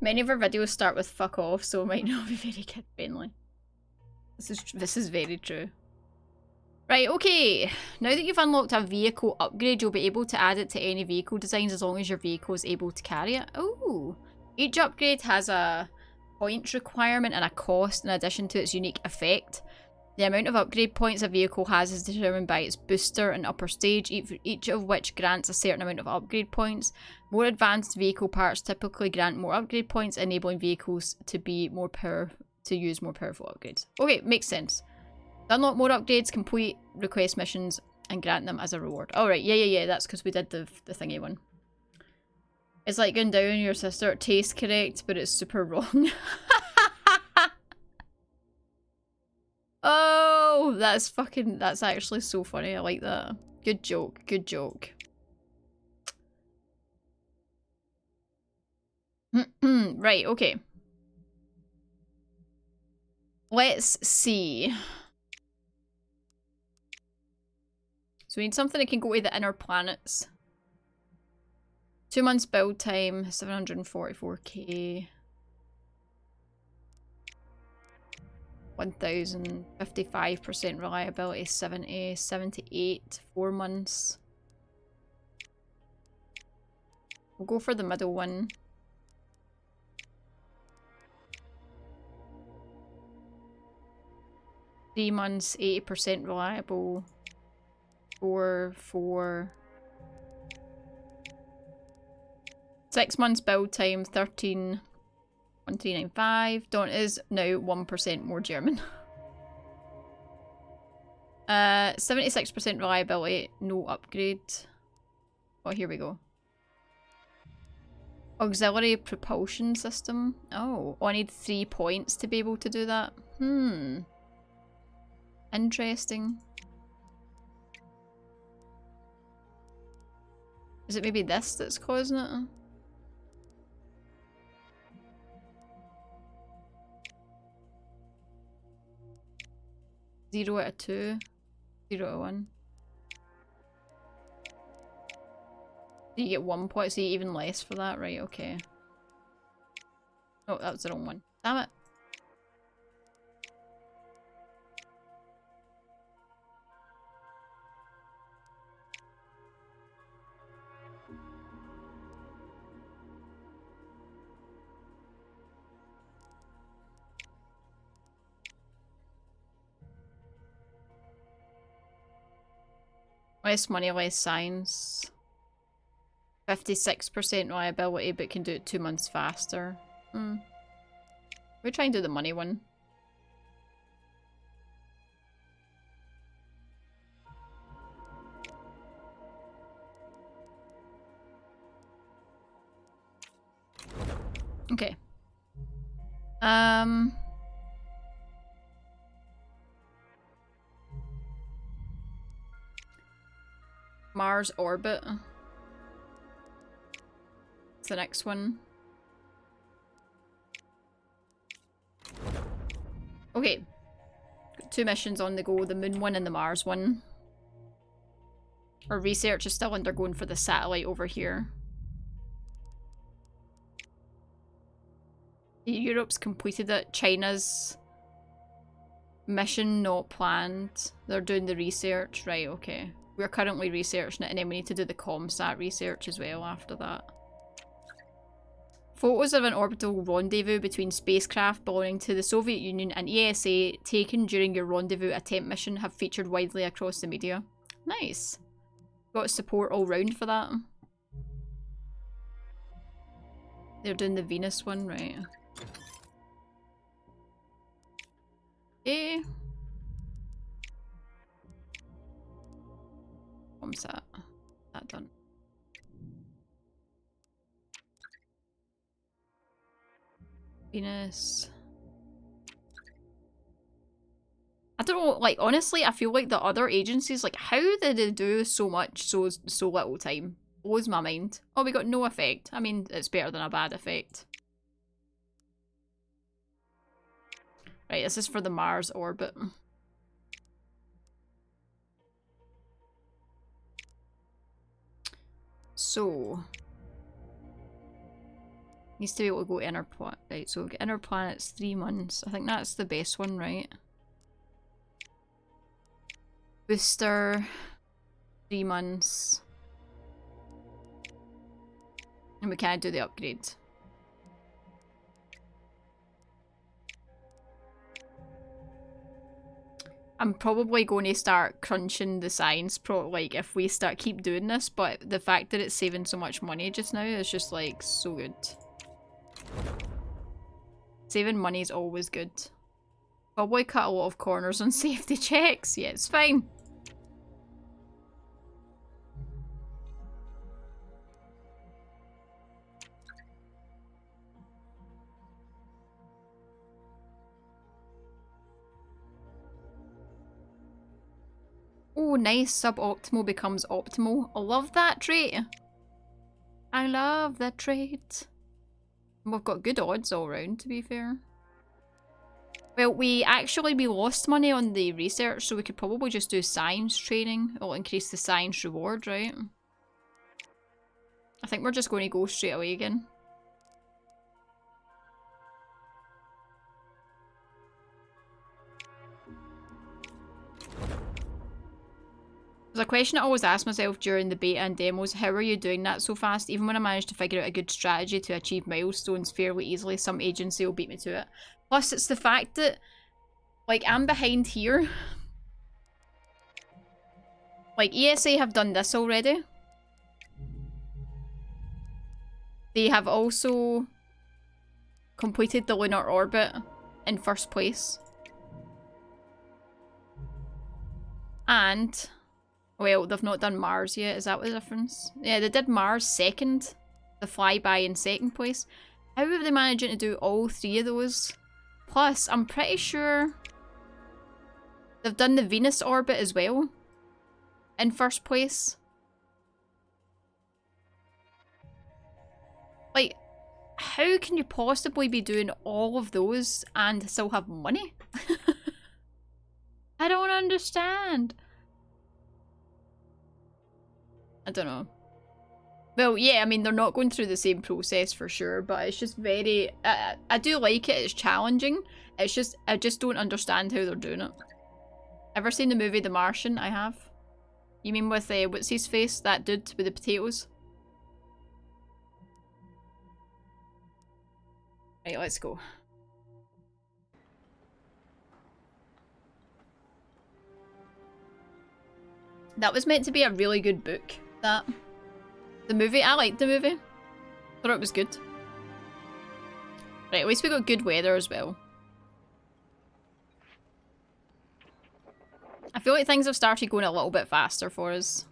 Many of our videos start with fuck off, so it might not be very kid friendly. This is very true. Right, okay. Now that you've unlocked a vehicle upgrade, you'll be able to add it to any vehicle designs as long as your vehicle is able to carry it. Oh. Each upgrade has a points requirement and a cost in addition to its unique effect. The amount of upgrade points a vehicle has is determined by its booster and upper stage, each of which grants a certain amount of upgrade points. More advanced vehicle parts typically grant more upgrade points, enabling vehicles to use more powerful upgrades. Okay, makes sense. To unlock more upgrades, complete request missions and grant them as a reward. Alright, yeah, that's because we did the thingy one. It's like going down on your sister. It tastes correct, but it's super wrong. Oh, that's actually so funny. I like that. Good joke, good joke. Right, okay. Let's see. So we need something that can go to the inner planets. 2 months build time, 744k. 1055% reliability, 70, 78, 4 months. We'll go for the middle one. Three months, 80% reliable. 4. 6 months build time, 13. 1395. Daunt is now 1% more German. 76% reliability, no upgrade. Oh, here we go. Auxiliary propulsion system. Oh, I need 3 points to be able to do that. Interesting. Is it maybe this that's causing it? 0 out of 2. 0 out of 1. So you get 1 point, so you get even less for that, right? Okay. Oh, that was the wrong one. Damn it. Less money, less science. 56% reliability, but can do it 2 months faster. We try and do the money one. Okay. Mars orbit. It's the next one. Okay. Got 2 missions on the go, the moon one and the Mars one. Our research is still undergoing for the satellite over here. Europe's completed it. China's mission not planned. They're doing the research. Right, okay. We're currently researching it and then we need to do the ComSat research as well after that. Photos of an orbital rendezvous between spacecraft belonging to the Soviet Union and ESA taken during your rendezvous attempt mission have featured widely across the media. Nice. Got support all round for that. They're doing the Venus one, right. Okay. ComSat. That done. Venus. I don't know, like, honestly, I feel like the other agencies, like, how did they do so much so little time? Blows my mind. Oh, we got no effect. I mean, it's better than a bad effect. Right, this is for the Mars orbit. So... Needs to be able to go inner planet. Right, so inner planet's 3 months. I think that's the best one, right? Booster, 3 months. And we can't do the upgrade. I'm probably going to start crunching the science like if we keep doing this, but the fact that it's saving so much money just now is just like so good. Saving money is always good. Probably cut a lot of corners on safety checks. Yeah, it's fine. Oh, nice. Suboptimal becomes optimal. I love that trait. I love that trait. We've got good odds all round, to be fair. Well, we lost money on the research, so we could probably just do science training. It'll increase the science reward, right? I think we're just going to go straight away again. There's a question I always ask myself during the beta and demos: how are you doing that so fast? Even when I manage to figure out a good strategy to achieve milestones fairly easily, some agency will beat me to it. Plus, it's the fact that, like, I'm behind here. Like, ESA have done this already. They have also completed the lunar orbit in first place. And, well, they've not done Mars yet. Is that the difference? Yeah, they did Mars second. The flyby in second place. How are they managing to do all 3 of those? Plus, I'm pretty sure they've done the Venus orbit as well in first place. Like, how can you possibly be doing all of those and still have money? I don't understand. I don't know. Well, yeah, I mean, they're not going through the same process for sure, but it's just very... I do like it. It's challenging. It's just... I just don't understand how they're doing it. Ever seen the movie The Martian? I have. You mean with, what's his face? That dude with the potatoes? Right, let's go. That was meant to be a really good book, that. The movie, I liked the movie. Thought it was good. Right, at least we got good weather as well. I feel like things have started going a little bit faster for us.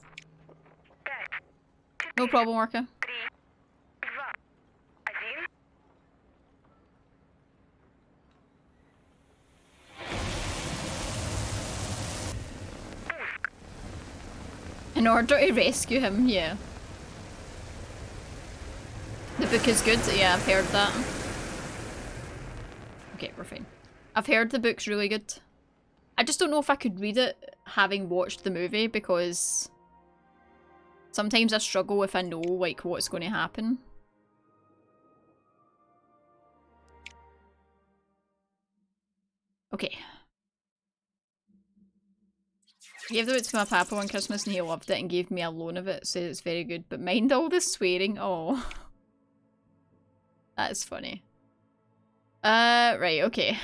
No problem, Orca. In order to rescue him, yeah. The book is good, yeah, I've heard that. Okay, we're fine. I've heard the book's really good. I just don't know if I could read it having watched the movie, because sometimes I struggle if I know, like, what's going to happen. Okay. I gave it to my papa on Christmas and he loved it and gave me a loan of it, said it's very good, but mind all the swearing. Oh. That's funny. Right, okay.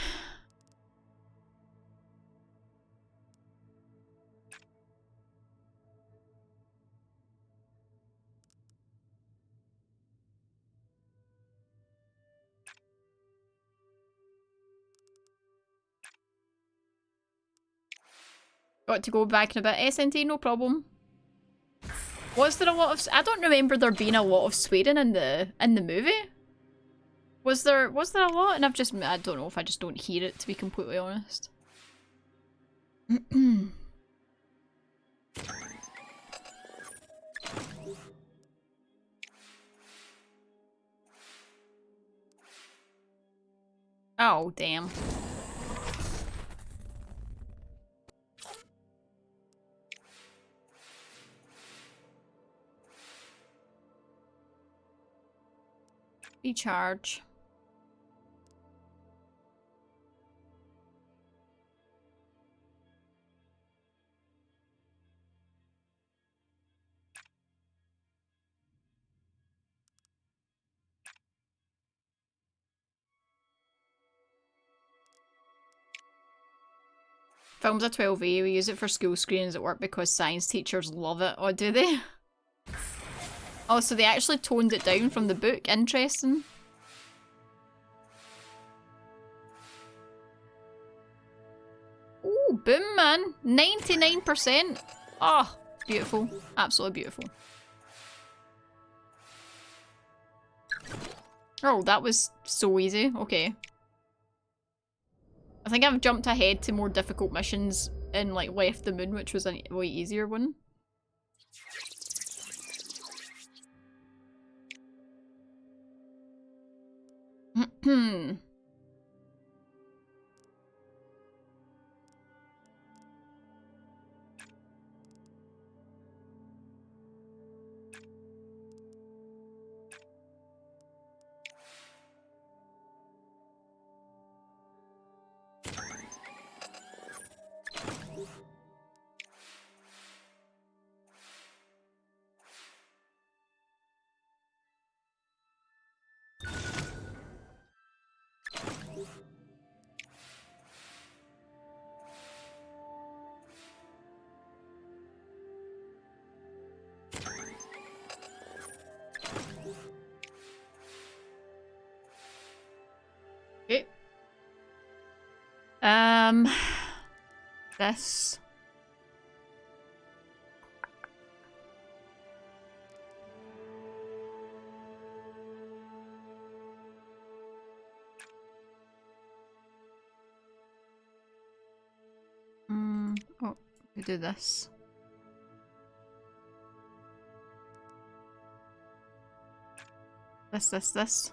Got to go back in a bit. SNT, no problem. Was there a lot of... I don't remember there being a lot of swearing in the movie. Was there a lot? And I don't know if I just don't hear it, to be completely honest. Oh, damn. Recharge. Film's a 12A, we use it for school screenings at work because science teachers love it. Oh, do they? Oh, so they actually toned it down from the book. Interesting. Ooh, boom, man. 99%. Oh, beautiful. Absolutely beautiful. Oh, that was so easy. Okay. I think I've jumped ahead to more difficult missions and like left the moon, which was a way easier one. Okay. This. Oh, we do this. This.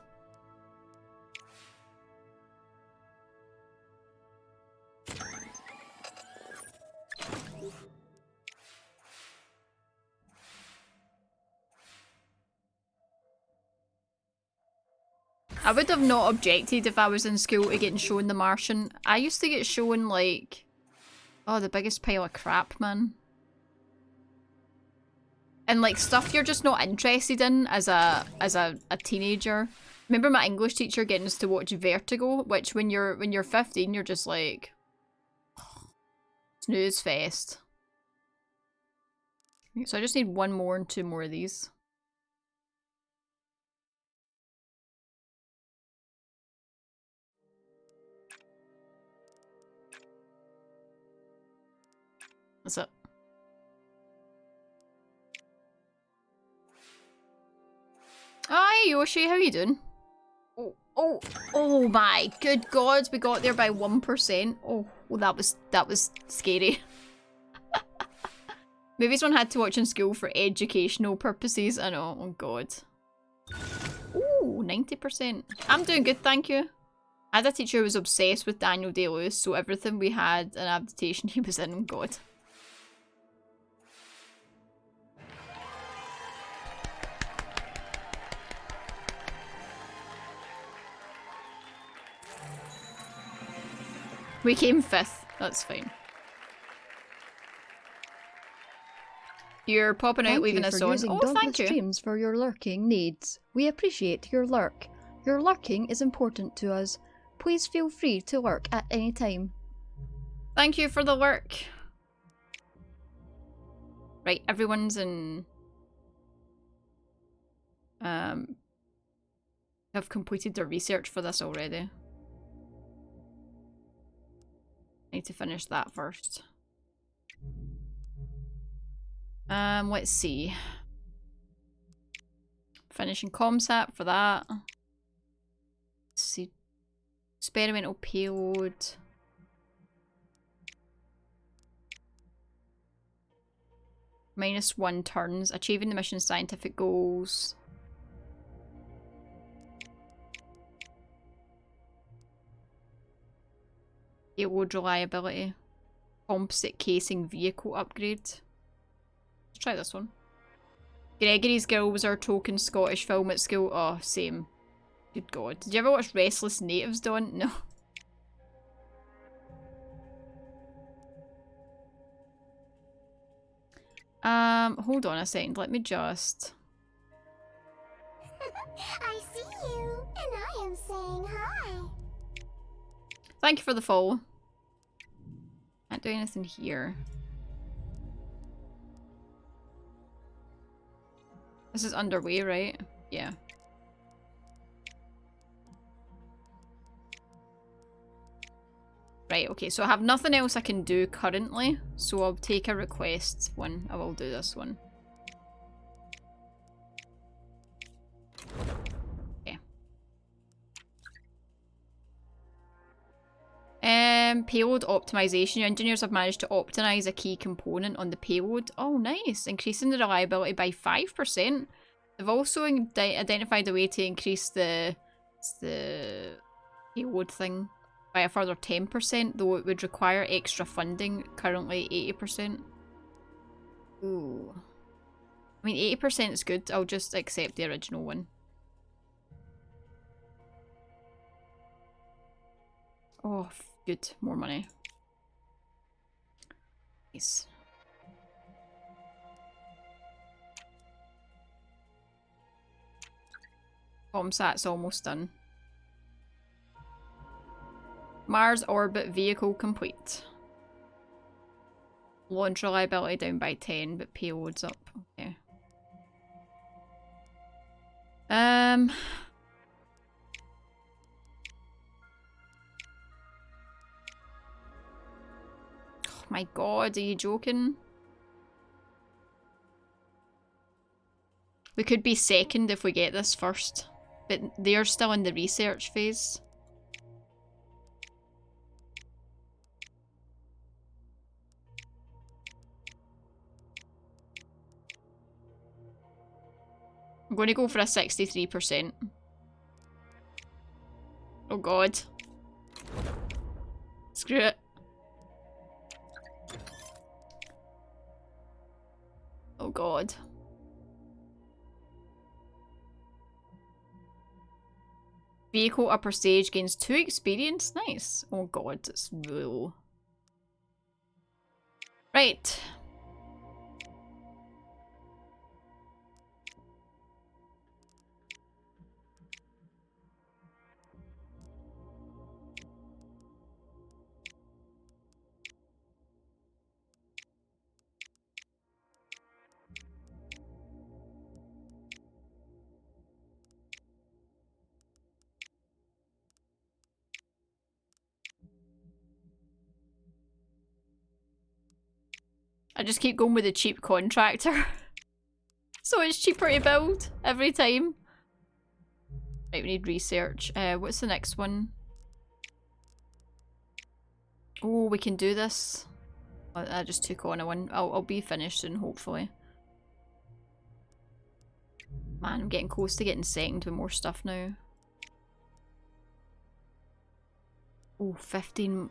I would have not objected if I was in school to getting shown The Martian. I used to get shown like, oh, the biggest pile of crap, man. And like stuff you're just not interested in as a teenager. Remember my English teacher getting us to watch Vertigo, which when you're 15, you're just like snooze fest. So I just need one more and two more of these. That's it. Hi Yoshi, how you doing? Oh my good god, we got there by 1%. Oh, well, that was scary. Movies one had to watch in school for educational purposes. I know, oh god. Ooh, 90%. I'm doing good, thank you. I had a teacher who was obsessed with Daniel Day-Lewis, so everything we had an adaptation he was in, god. We came 5th, that's fine. You're popping out, leaving us on. Oh, thank you. Streams for your lurking needs. We appreciate your lurk. Your lurking is important to us. Please feel free to lurk at any time. Thank you for the lurk. Right, everyone's in... have completed their research for this already. I need to finish that first. Let's see. Finishing ComSat for that. Let's see. Experimental payload. -1 turns. Achieving the mission's scientific goals. Payload reliability. Composite casing vehicle upgrade. Let's try this one. Gregory's Girl was our token Scottish film at school. Oh, same. Good God. Did you ever watch Restless Natives, Daunt? No. Hold on a second. Let me just... I see you, and I am saying hi. Thank you for the follow. Can't do anything here. This is underway, right? Yeah. Right, okay, so I have nothing else I can do currently, so I'll take a request one. I will do this one. Okay. Payload optimization. Your engineers have managed to optimize a key component on the payload. Oh, nice. Increasing the reliability by 5%. They've also identified a way to increase the payload thing by a further 10%, though it would require extra funding, currently 80%. Ooh. I mean, 80% is good. I'll just accept the original one. Oh, good. More money. Nice. Comsat's almost done. Mars orbit vehicle complete. Launch reliability down by 10, but payload's up. Okay. Oh my God, are you joking? We could be second if we get this first, but they're still in the research phase. I'm going to go for a 63%. Oh God. Screw it. Oh God. Vehicle upper stage gains 2 experience. Nice. Oh God, it's really low. Right. I just keep going with the cheap contractor. So it's cheaper to build every time. Right, we need research. What's the next one? Oh, we can do this. I just took on a one. I'll be finished soon, hopefully. Man, I'm getting close to getting second with more stuff now. Oh, 15...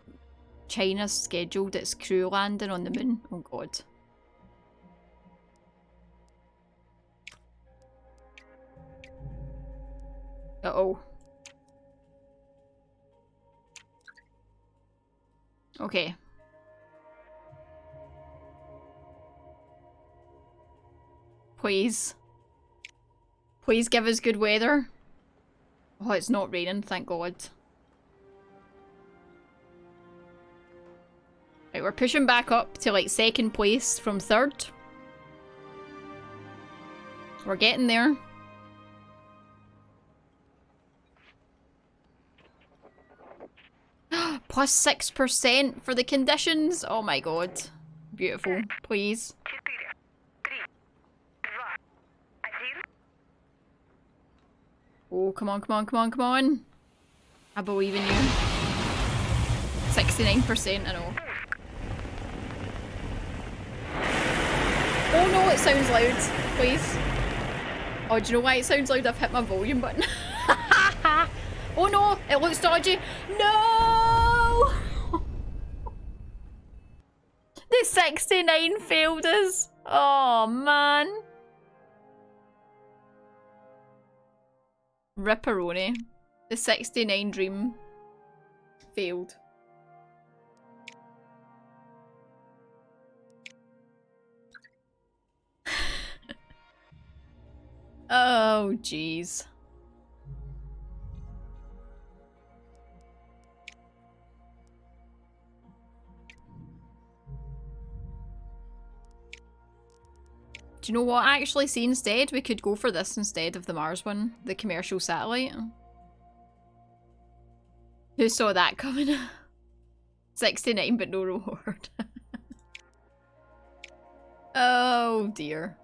China's scheduled its crew landing on the moon. Oh God. Uh-oh. Okay. Please. Please give us good weather. Oh, it's not raining, thank God. Right, we're pushing back up to like second place from third. We're getting there. Plus 6% for the conditions. Oh my God. Beautiful. Please. Oh, come on, come on, come on, come on. I believe in you. 69%, I know. Oh no, it sounds loud. Please. Oh, do you know why it sounds loud? I've hit my volume button. Oh no, it looks dodgy. No! The 69 failed us. Oh man. Ripperoni. The 69 dream failed. Oh, jeez. Do you know what? Actually, see, instead, we could go for this instead of the Mars one. The commercial satellite. Who saw that coming? 69, but no reward. Oh, dear.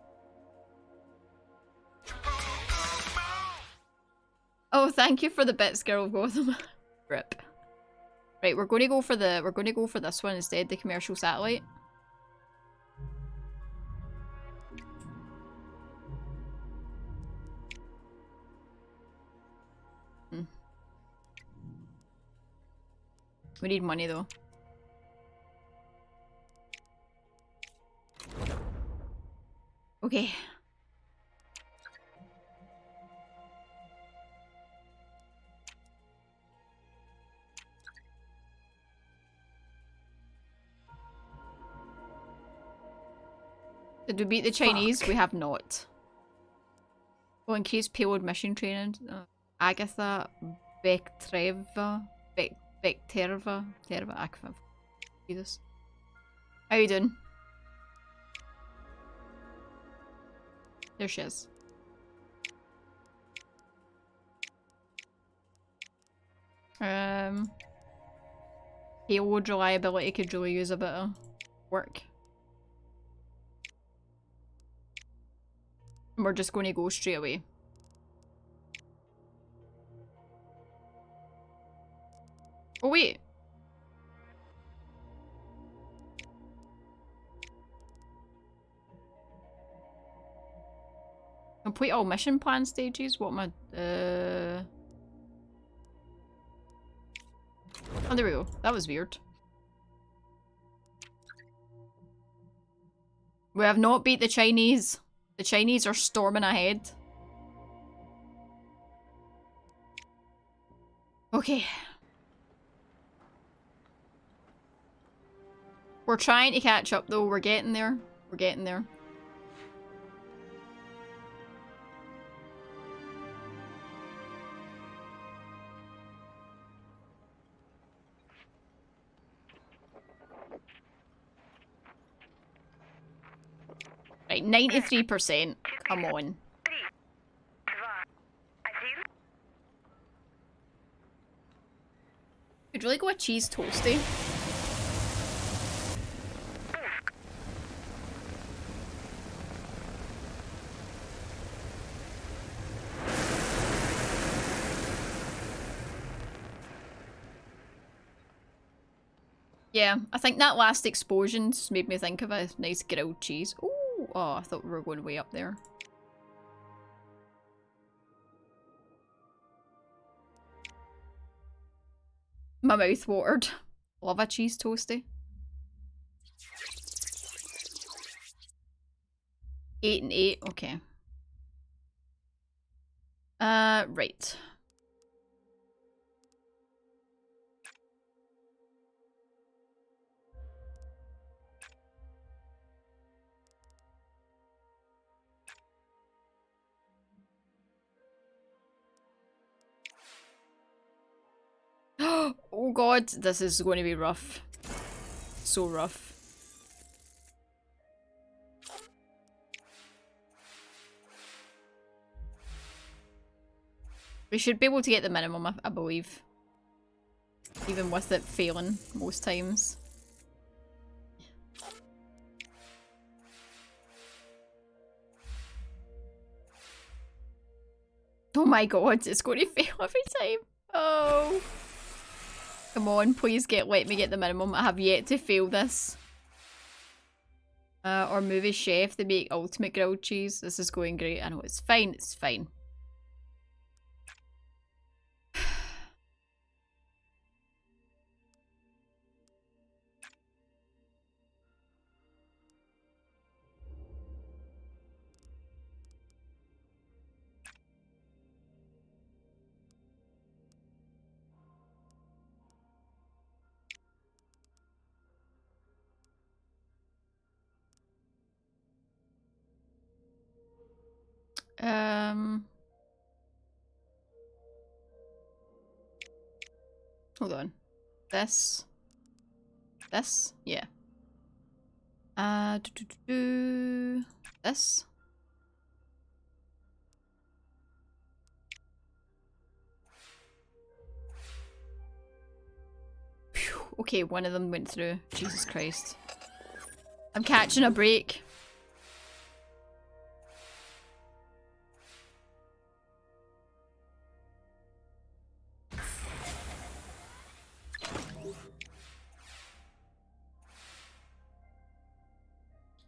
Oh, thank you for the bits, girl Gotham. Rip. Right, we're going to go for this one instead, the commercial satellite. We need money though. Okay. Did we beat the Chinese? We have not. Oh, increase payload mission training. Agatha Bektereva. I can't see this. How you doing? There she is. Payload reliability could really use a bit of work. And we're just going to go straight away. Oh wait. Complete all mission plan stages? What am I... Oh, there we go. That was weird. We have not beat the Chinese. The Chinese are storming ahead. Okay. We're trying to catch up though. We're getting there. We're getting there. Right, 93%. Come on. Could really go a cheese toasty. Yeah, I think that last explosion just made me think of a nice grilled cheese. Ooh, oh, I thought we were going way up there. My mouth watered. Love a cheese toasty. 8 and 8, okay. Right. Oh god, this is going to be rough. So rough. We should be able to get the minimum, I believe. Even with it failing most times. Oh my god, it's going to fail every time. Oh. Come on, please let me get the minimum. I have yet to fail this. Or movie chef, they make ultimate grilled cheese. This is going great. I know, it's fine, it's fine. Hold on. This. Yeah. This. Phew. Okay, one of them went through. Jesus Christ. I'm catching a break.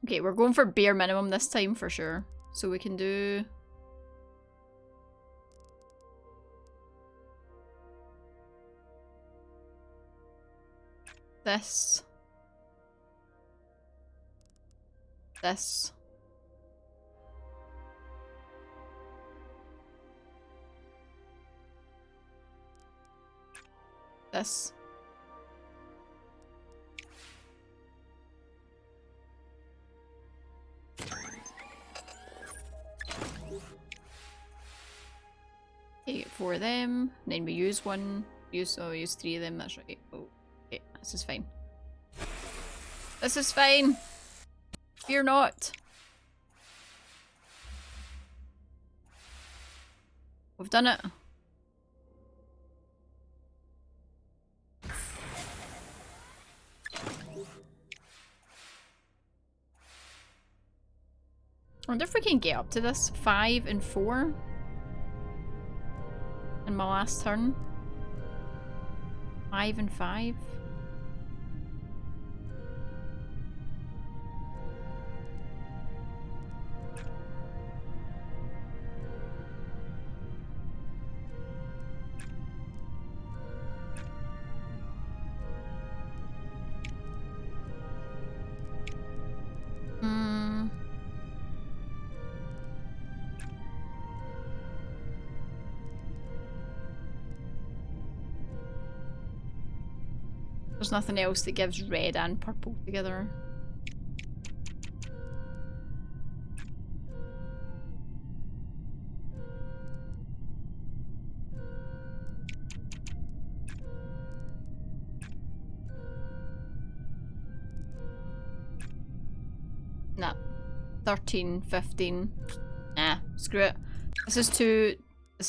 Okay, we're going for bare minimum this time for sure. So we can do... this. This. This. Okay, 4 of them. And then we use one. Use 3 of them, that's right. Oh, okay, this is fine. This is fine! Fear not! We've done it. I wonder if we can get up to this. 5 and 4. In my last turn. 5 and 5. There's nothing else that gives red and purple together. Nah. 13, 15. Nah, screw it. This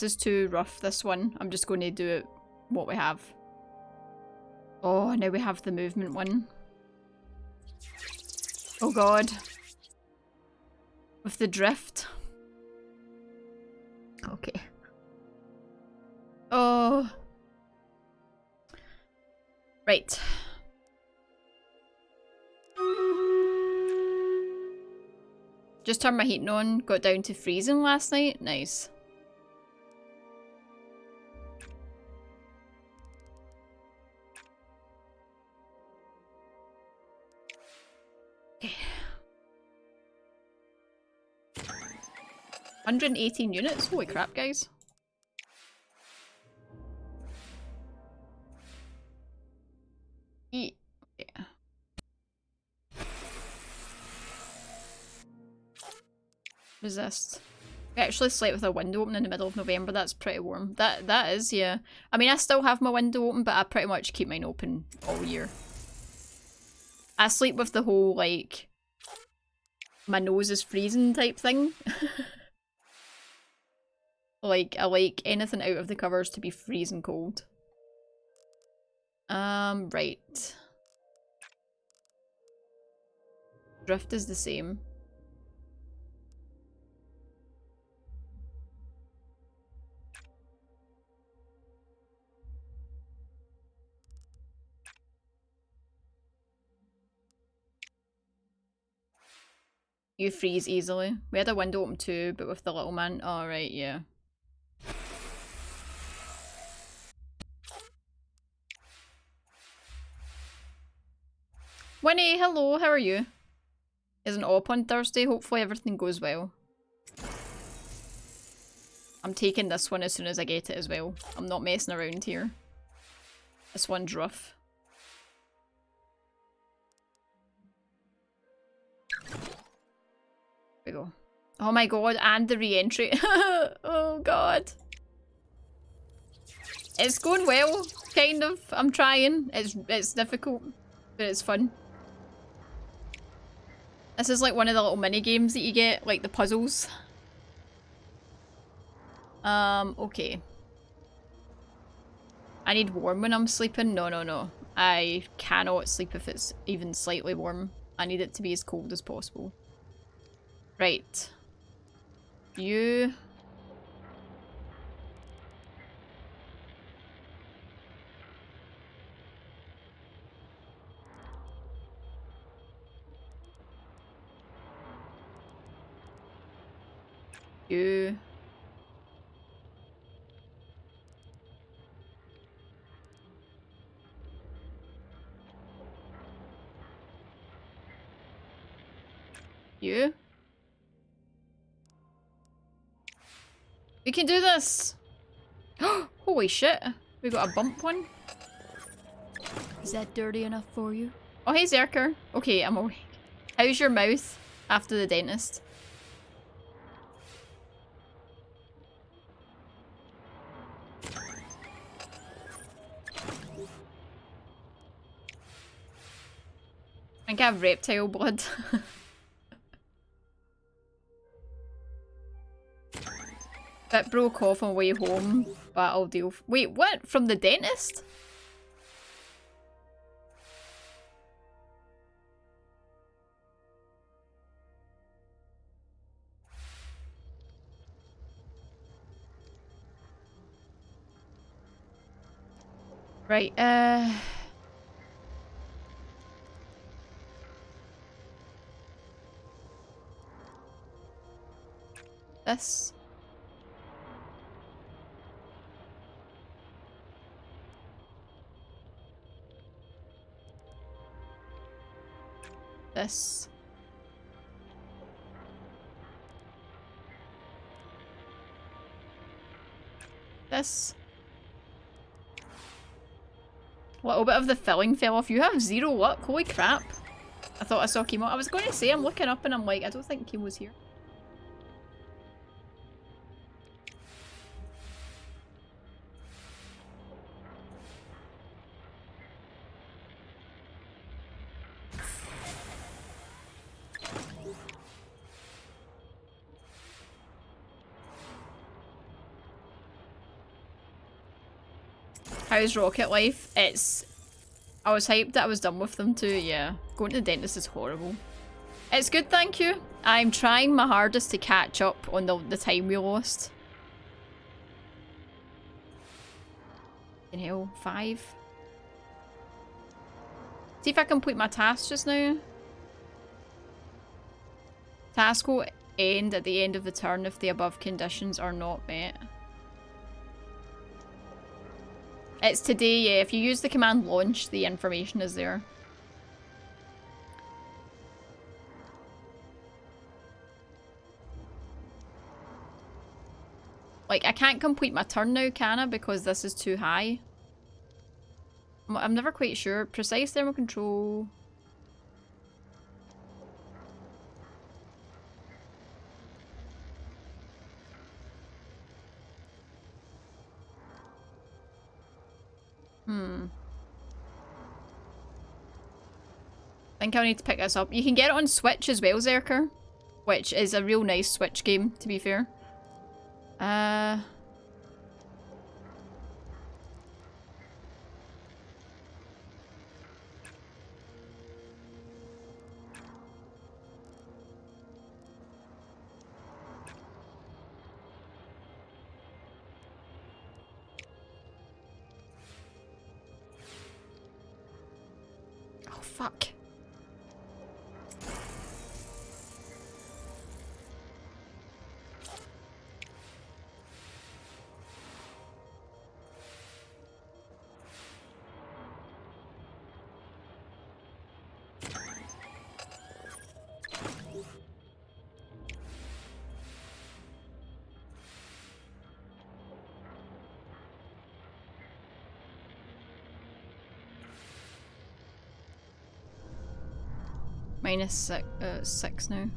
is too rough, this one. I'm just going to do it what we have. Oh, now we have the movement one. Oh god. With the drift. Okay. Oh. Right. Just turned my heating on, got down to freezing last night. Nice. Okay. 118 units? Holy crap, guys. Yeah. Resist. I actually slept with a window open in the middle of November. That's pretty warm. That is, yeah. I mean, I still have my window open, but I pretty much keep mine open all year. I sleep with the whole, like, my nose is freezing type thing. Like, I like anything out of the covers to be freezing cold. Right. Drift is the same. You freeze easily. We had a window open too, but with the little man. Oh, right, yeah. Winnie, hello, how are you? Isn't op on Thursday? Hopefully everything goes well. I'm taking this one as soon as I get it as well. I'm not messing around here. This one's rough. There we go. Oh my god, and the re-entry. Oh god. It's going well, kind of. I'm trying. It's difficult, but it's fun. This is like one of the little mini games that you get, like the puzzles. Okay. I need warm when I'm sleeping. No, no, no. I cannot sleep if it's even slightly warm. I need it to be as cold as possible. Right. You... You... You? We can do this! Holy shit. We got a bump one. Is that dirty enough for you? Oh, hey Zerker. Okay, I'm awake. How's your mouth after the dentist? I think I have reptile blood. Bit broke off on way home, but I'll deal. Wait, what? From the dentist? Right, this. This. This. A little bit of the filling fell off. You have 0 luck. Holy crap. I thought I saw Chemo. I was going to say, I'm looking up and I'm like, I don't think Chemo's here. How's Rocket Life? I was hyped that I was done with them too, yeah. Going to the dentist is horrible. It's good, thank you. I'm trying my hardest to catch up on the time we lost. In hell, 5. See if I complete my task just now. Task will end at the end of the turn if the above conditions are not met. It's today, yeah. If you use the command launch, the information is there. Like, I can't complete my turn now, can I? Because this is too high. I'm never quite sure. Precise thermal control. I think I'll need to pick this up. You can get it on Switch as well, Zerker. Which is a real nice Switch game, to be fair. Oh, fuck. -6 now.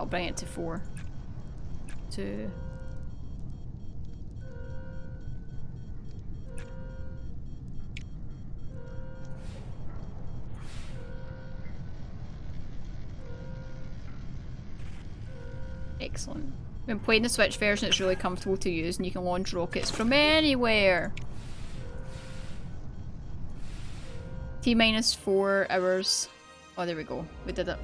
That'll bring it to 4. 2. Excellent. When playing the Switch version, it's really comfortable to use and you can launch rockets from anywhere. T-minus 4 hours. Oh, there we go. We did it.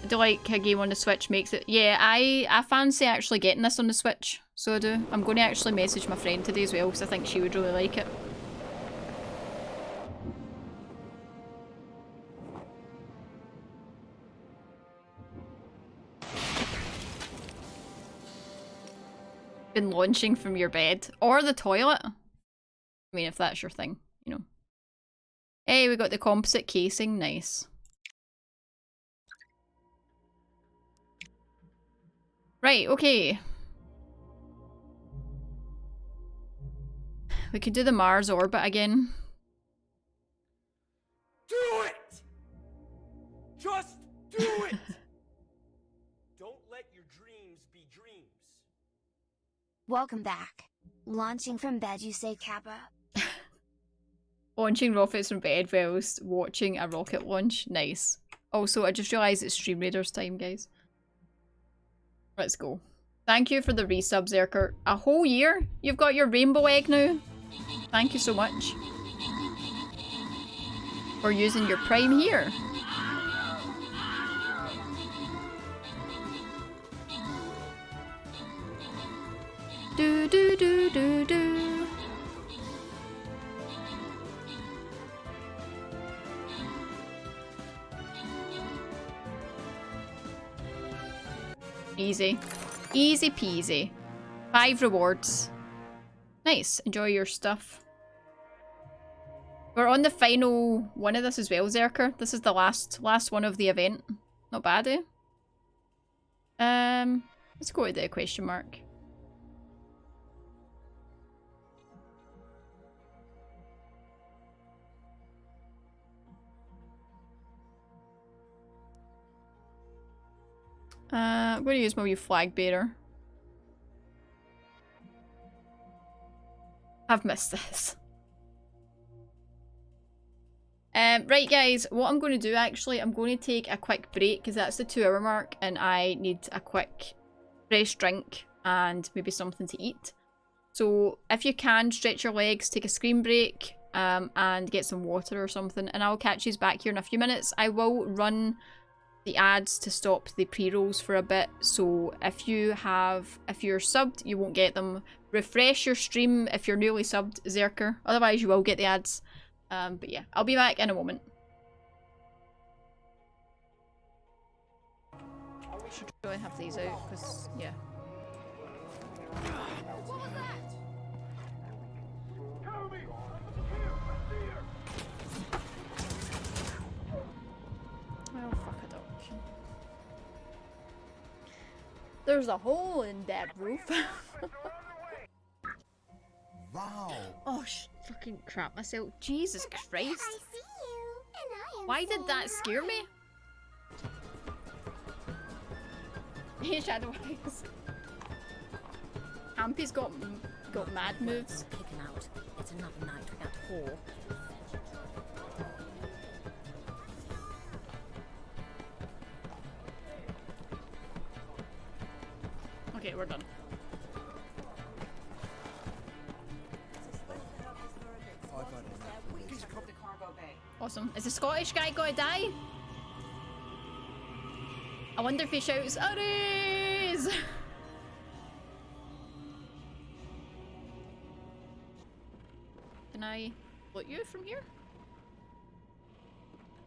I do like a game on the Switch makes it. Yeah, I fancy actually getting this on the Switch. So I do. I'm going to actually message my friend today as well because I think she would really like it. Been launching from your bed or the toilet. I mean, if that's your thing, you know. Hey, we got the composite casing. Nice. Right, okay. We could do the Mars orbit again. Do it! Just do it! Don't let your dreams be dreams. Welcome back. Launching from bed, you say, Kappa? Launching rockets from bed whilst watching a rocket launch. Nice. Also, I just realised it's Stream Raiders time, guys. Let's go. Thank you for the resub, Zerker. A whole year? You've got your rainbow egg now? Thank you so much. For using your Prime here. Do do do do do. Easy. Easy peasy. 5 rewards. Nice. Enjoy your stuff. We're on the final one of this as well, Zerker. This is the last one of the event. Not bad, eh? Let's go to the question mark. I'm going to use my wee flag bearer. I've missed this. Right guys, what I'm going to do actually, I'm going to take a quick break because that's the 2-hour mark and I need a quick fresh drink and maybe something to eat. So if you can, stretch your legs, take a screen break and get some water or something, and I'll catch you back here in a few minutes. I will run the ads to stop the pre-rolls for a bit, so if you're subbed, you won't get them. Refresh your stream if you're newly subbed, Zerker, otherwise you will get the ads. But yeah, I'll be back in a moment. Should really have these out, because, yeah. Well, fuck a duck. There's a hole in that roof. Wow. Oh, fucking crap myself. Jesus Christ. I see you, and I am Why did saying that scare hi. me? Hey, Shadow Eyes. Ampy's got mad moves. Kicking out. It's another night without whore. Okay, we're done. Awesome. Is the Scottish guy gonna die? I wonder if he shouts, Ares! Can I loot you from here?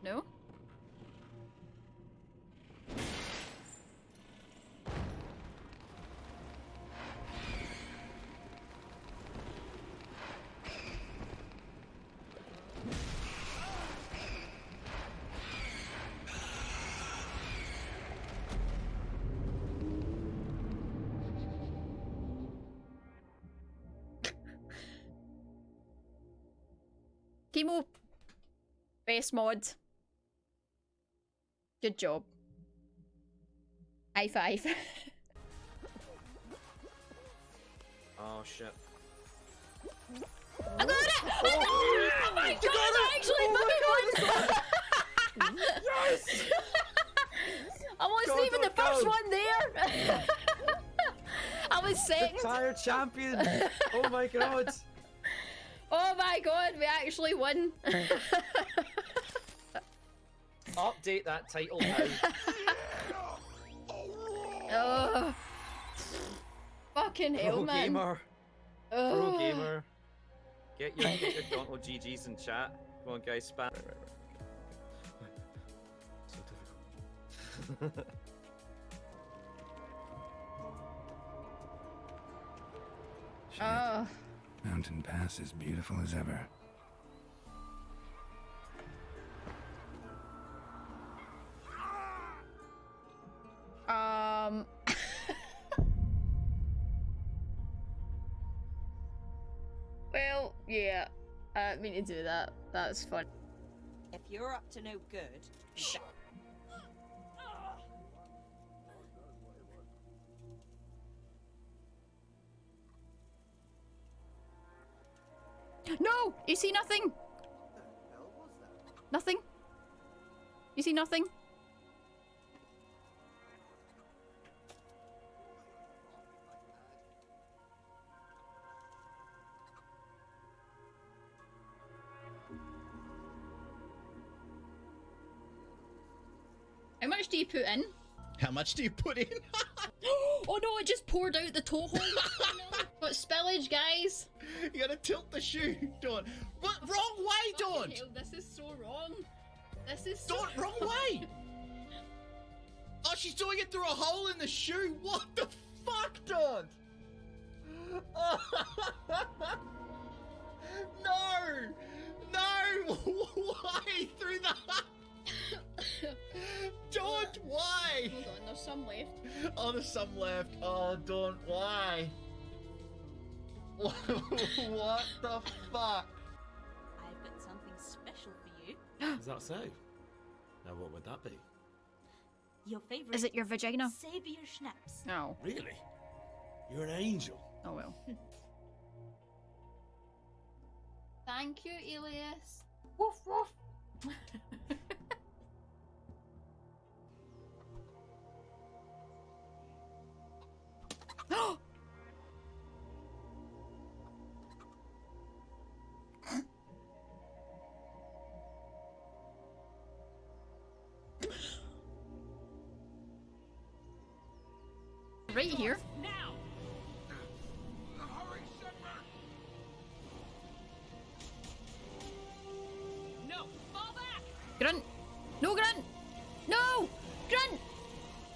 No? Timo, best mod. Good job. High five. Oh shit. I got it! Oh my god, I actually fucking won! Yes! I wasn't Go, even go, the first go. one there! I was second! Retired champion! Oh my god! Oh my god, we actually won! Update that title now. Oh. Fucking hell, Pro man. gamer. Pro Oh. gamer. Get your Dauntless GGs in chat. Come on guys, spam. So difficult. Oh. Mountain Pass is beautiful as ever. Well, yeah. I didn't mean to do that. That's fun. If you're up to no good, No! You see nothing? Nothing? You see nothing? How much do you put in? How much do you put in? Oh no, it just poured out the toe hole. Got spillage, guys. You gotta tilt the shoe, Dawn. What? Wrong way, Dawn! Fucking hell, this is so wrong. This is so Dawn, wrong way! Oh, she's doing it through a hole in the shoe. What the fuck, Dawn? No! No! Why? Through the... Don't, why? Hold on, there's some left. Oh, there's some left. Oh, don't, why? What the fuck? I've got something special for you. Is that so? Now what would that be? Your favorite. Is it your vagina? Savior Schnapps. No. Really? You're an angel. Oh well. Thank you, Elias. Woof woof. Right here. Now! No! Fall back! Grunt! No, Grunt! No! Grunt!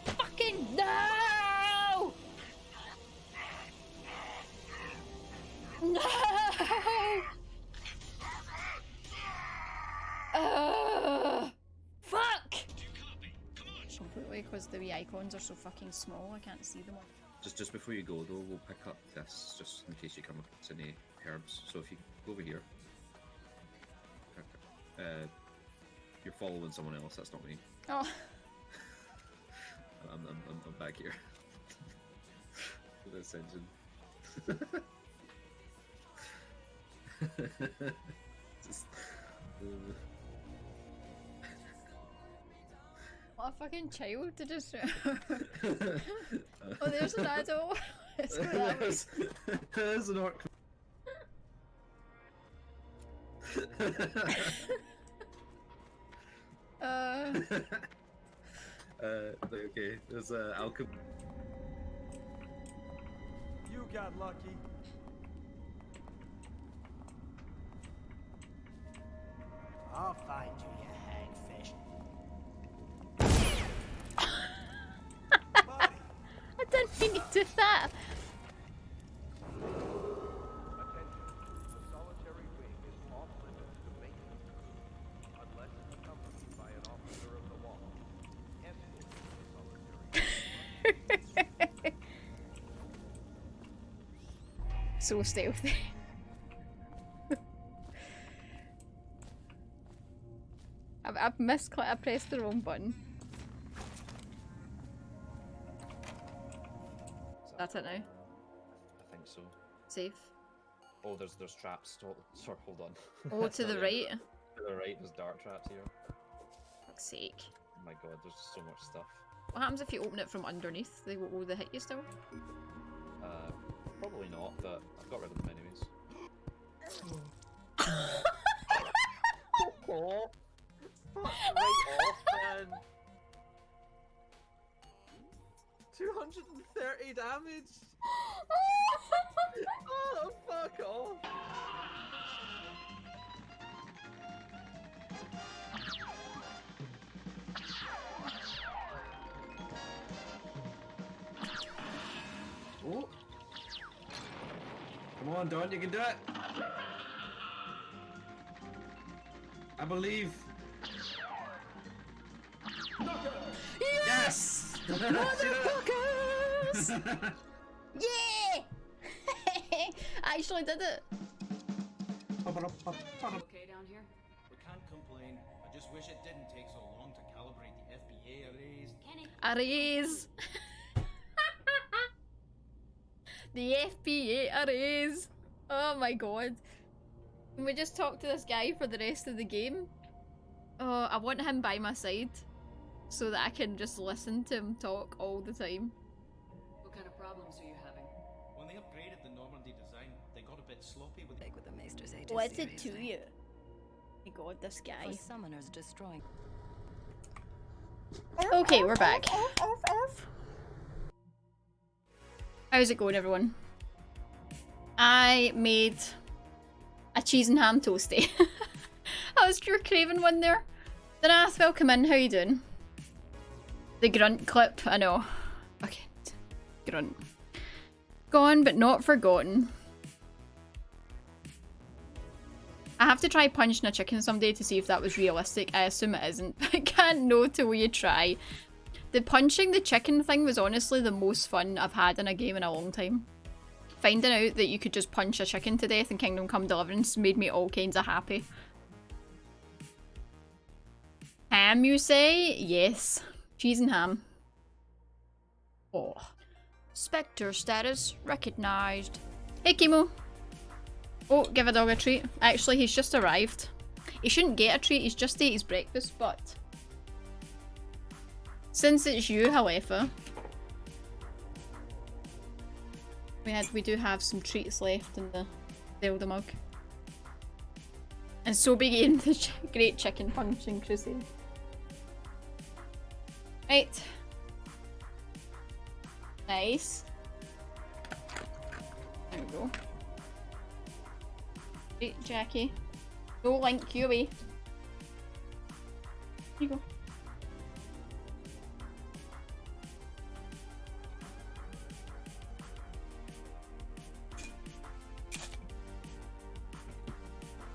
Fucking no! No! Fuck! Completely, because the wee icons are so fucking small, I can't see them all. Just before you go though, we'll pick up this just in case you come across any herbs. So if you go over here, you're following someone else. That's not me. Oh. I'm back here. With this engine. Just, What a fucking child to just. Oh, there's an adult. Let's go that way. There's an orc. Okay, there's alchemy. You got lucky. I'll find you, you hagfish. Buddy! I didn't mean to do that. So stealthy. I've pressed the wrong button. That's it now. I think so. Safe. Oh, there's traps. Sorry, hold on. Oh, That's to not the it. right. To the right, there's dart traps here. Fuck's sake. Oh my god, there's so much stuff. What happens if you open it from underneath? Will they hit you still? Probably not, but I've got rid of them anyways. Oh, fuck right off, man. 230 damage. Oh, fuck off. Oh. Come on, Daunt, you can do it. I believe. Yes! Motherfuckers! Yeah! I actually did it. Okay down here? We can't complain. I just wish it didn't take so long to calibrate the FBA arrays. Kenny. Arrays. The FBA arrays. Oh my god. Can we just talk to this guy for the rest of the game? Oh, I want him by my side so that I can just listen to him talk all the time. What kind of problems are you having? When they upgraded the Normandy design, they got a bit sloppy with With the Maester's Aegis What's it to seriously. you? My god, this guy. For summoners destroying. Okay, we're back. How's it going, everyone? I made a cheese and ham toasty. That was your craving one there. Danath, welcome in. How you doing? The grunt clip, I know. Okay, grunt. Gone but not forgotten. I have to try punching a chicken someday to see if that was realistic. I assume it isn't. I can't know till you try. The punching the chicken thing was honestly the most fun I've had in a game in a long time. Finding out that you could just punch a chicken to death in Kingdom Come Deliverance made me all kinds of happy. Ham, you say? Yes. Cheese and ham. Oh. Spectre status recognized. Hey, Chemo. Oh, give a dog a treat. Actually, he's just arrived. He shouldn't get a treat, he's just ate his breakfast, but... since it's you, Halefa, we do have some treats left in the Zelda mug. And so began the Great Chicken Punching Crusade. Right. Nice. There we go. Right, Jackie. No, Link, you away. Here you go.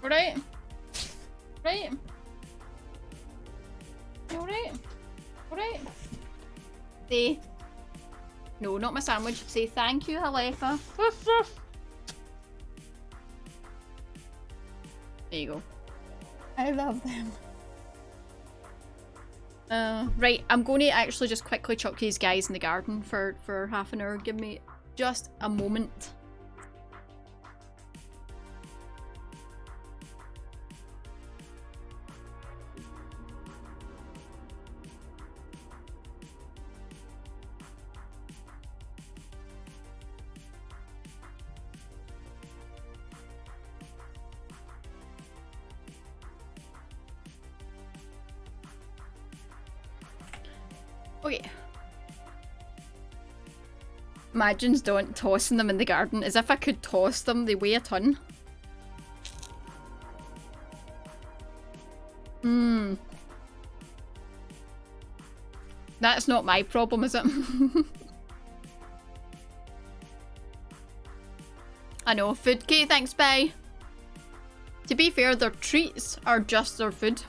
Alright. Right. Alright. Alright. Say. No, not my sandwich. Say thank you, Halefa. There you go. I love them. Right, I'm going to actually just quickly chuck these guys in the garden for half an hour. Give me just a moment. Okay. Imagine Daunt tossing them in the garden. As if I could toss them, they weigh a ton. That's not my problem, is it? I know, food. Okay, thanks, bye. To be fair, their treats are just their food.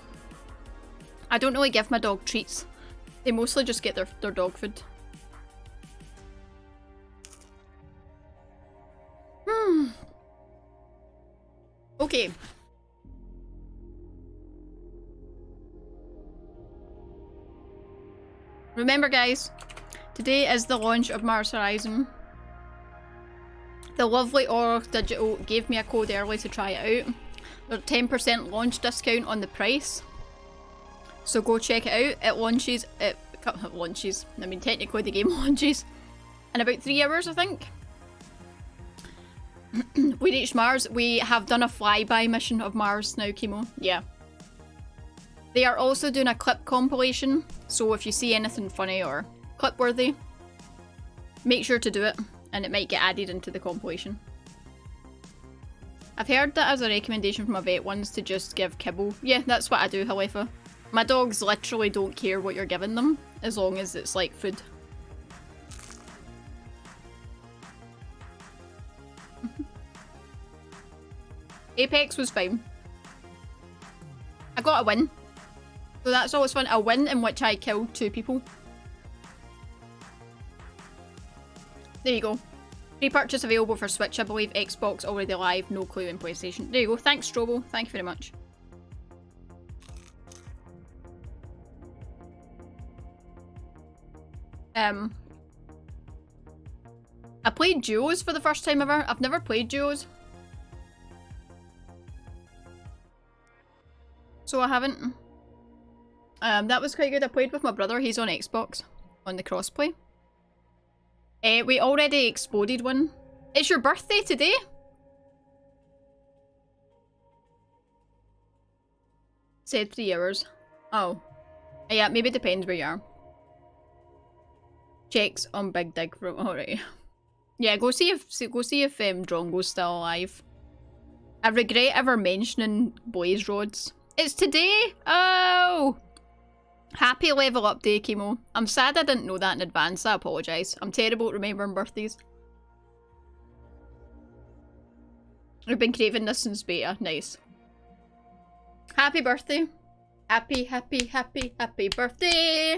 I don't really give my dog treats. They mostly just get their dog food. Okay. Remember, guys, today is the launch of Mars Horizon. The lovely Aurora Digital gave me a code early to try it out. There's a 10% launch discount on the price. So go check it out. It launches, I mean technically the game launches in about 3 hours, I think. We reached Mars. We have done a flyby mission of Mars now, Chemo. Yeah. They are also doing a clip compilation, so if you see anything funny or clip-worthy, make sure to do it, and it might get added into the compilation. I've heard that as a recommendation from a vet once to just give kibble. Yeah, that's what I do, Halifa. My dogs literally don't care what you're giving them, as long as it's like food. Apex was fine. I got a win. So that's always fun. A win in which I killed 2 people. There you go. Pre-purchase available for Switch, I believe. Xbox already live. No clue in PlayStation. There you go. Thanks, Strobo. Thank you very much. I played duos for the first time ever. I've never played duos. So I haven't. That was quite good. I played with my brother. He's on Xbox. On the crossplay. We already exploded one. It's your birthday today? Said 3 hours. Oh. Yeah, maybe it depends where you are. Checks on Big Dig from alright. Yeah, go see if Drongo's still alive. I regret ever mentioning Blaze Rods. It's today? Oh! Happy level up day, Chemo. I'm sad I didn't know that in advance. I apologise. I'm terrible at remembering birthdays. I've been craving this since beta. Nice. Happy birthday. Happy birthday!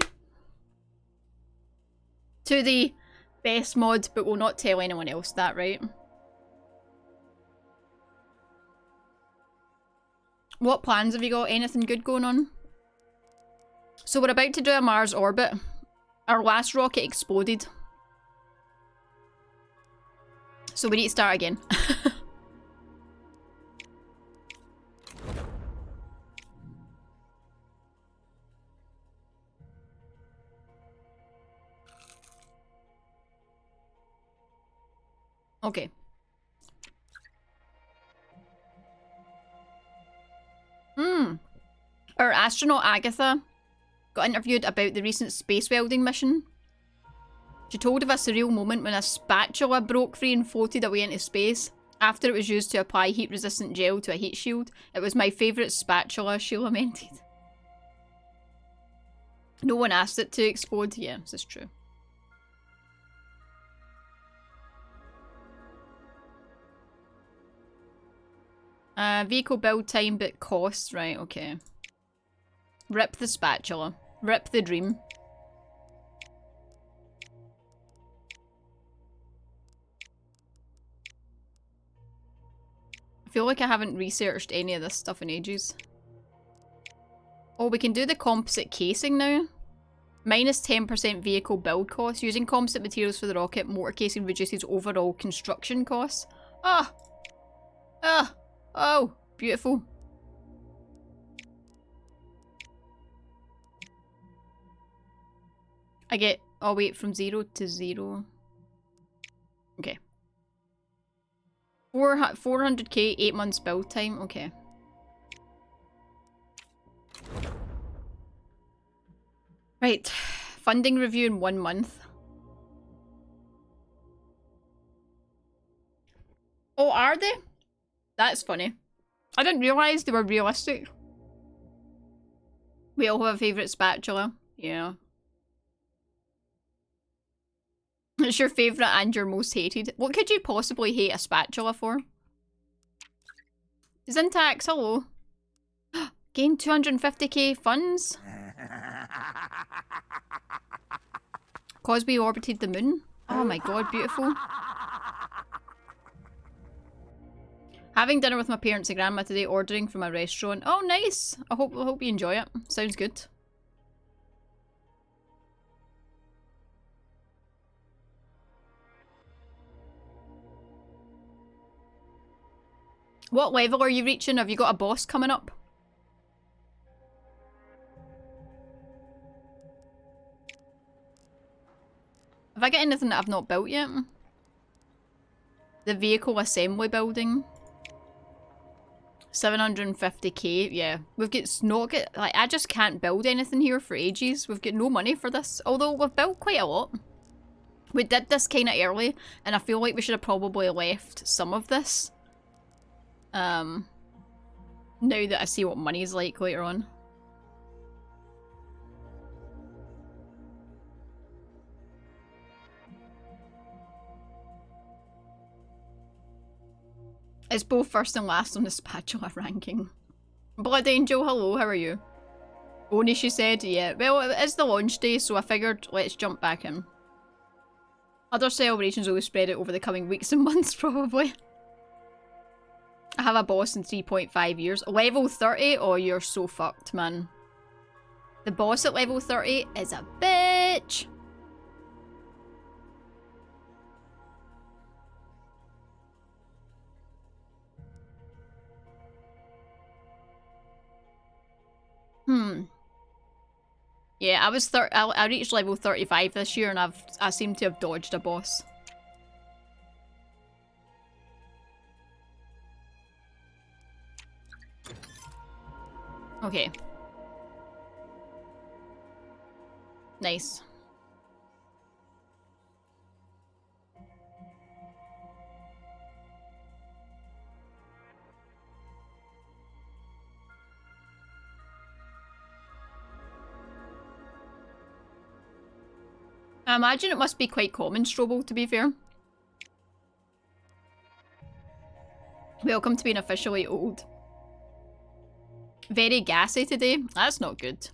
To the best mod, but will not tell anyone else that, right? What plans have you got? Anything good going on? So we're about to do a Mars orbit. Our last rocket exploded. So we need to start again. Okay. Our astronaut Agatha got interviewed about the recent space welding mission. She told of a surreal moment when a spatula broke free and floated away into space after it was used to apply heat-resistant gel to a heat shield. It was my favourite spatula, she lamented. No one asked it to explode. Yeah, this is true. Vehicle build time but cost. Right, okay. Rip the spatula. Rip the dream. I feel like I haven't researched any of this stuff in ages. Oh, we can do the composite casing now. Minus 10% vehicle build cost. Using composite materials for the rocket, motor casing reduces overall construction costs. Ah! Ah! Oh! Beautiful. I get, oh wait, from 0 to 0. Okay. 400k, 8 months build time, okay. Right, funding review in 1 month. Oh, are they? That's funny. I didn't realise they were realistic. We all have a favourite spatula. Yeah. It's your favourite and your most hated. What could you possibly hate a spatula for? Syntax, hello. Gain 250k funds? Cause we orbited the moon? Oh my god, beautiful. Having dinner with my parents and grandma today, ordering from a restaurant. Oh nice! I hope you enjoy it. Sounds good. What level are you reaching? Have you got a boss coming up? Have I got anything that I've not built yet? The vehicle assembly building. 750k, yeah. We've got not get like I just can't build anything here for ages. We've got no money for this. Although we've built quite a lot. We did this kind of early, and I feel like we should have probably left some of this. Now that I see what money's like later on. It's both first and last on the spatula ranking. Blood Angel, hello, how are you? Oni, she said, yeah. Well, it's the launch day, so I figured let's jump back in. Other celebrations will be spread out over the coming weeks and months, probably. I have a boss in 3.5 years. Level 30? Oh, you're so fucked, man. The boss at level 30 is a bitch! Yeah, I reached level 35 this year, and I seem to have dodged a boss. Okay. Nice. I imagine it must be quite common, Strobel, to be fair. Welcome to being officially old. Very gassy today. That's not good.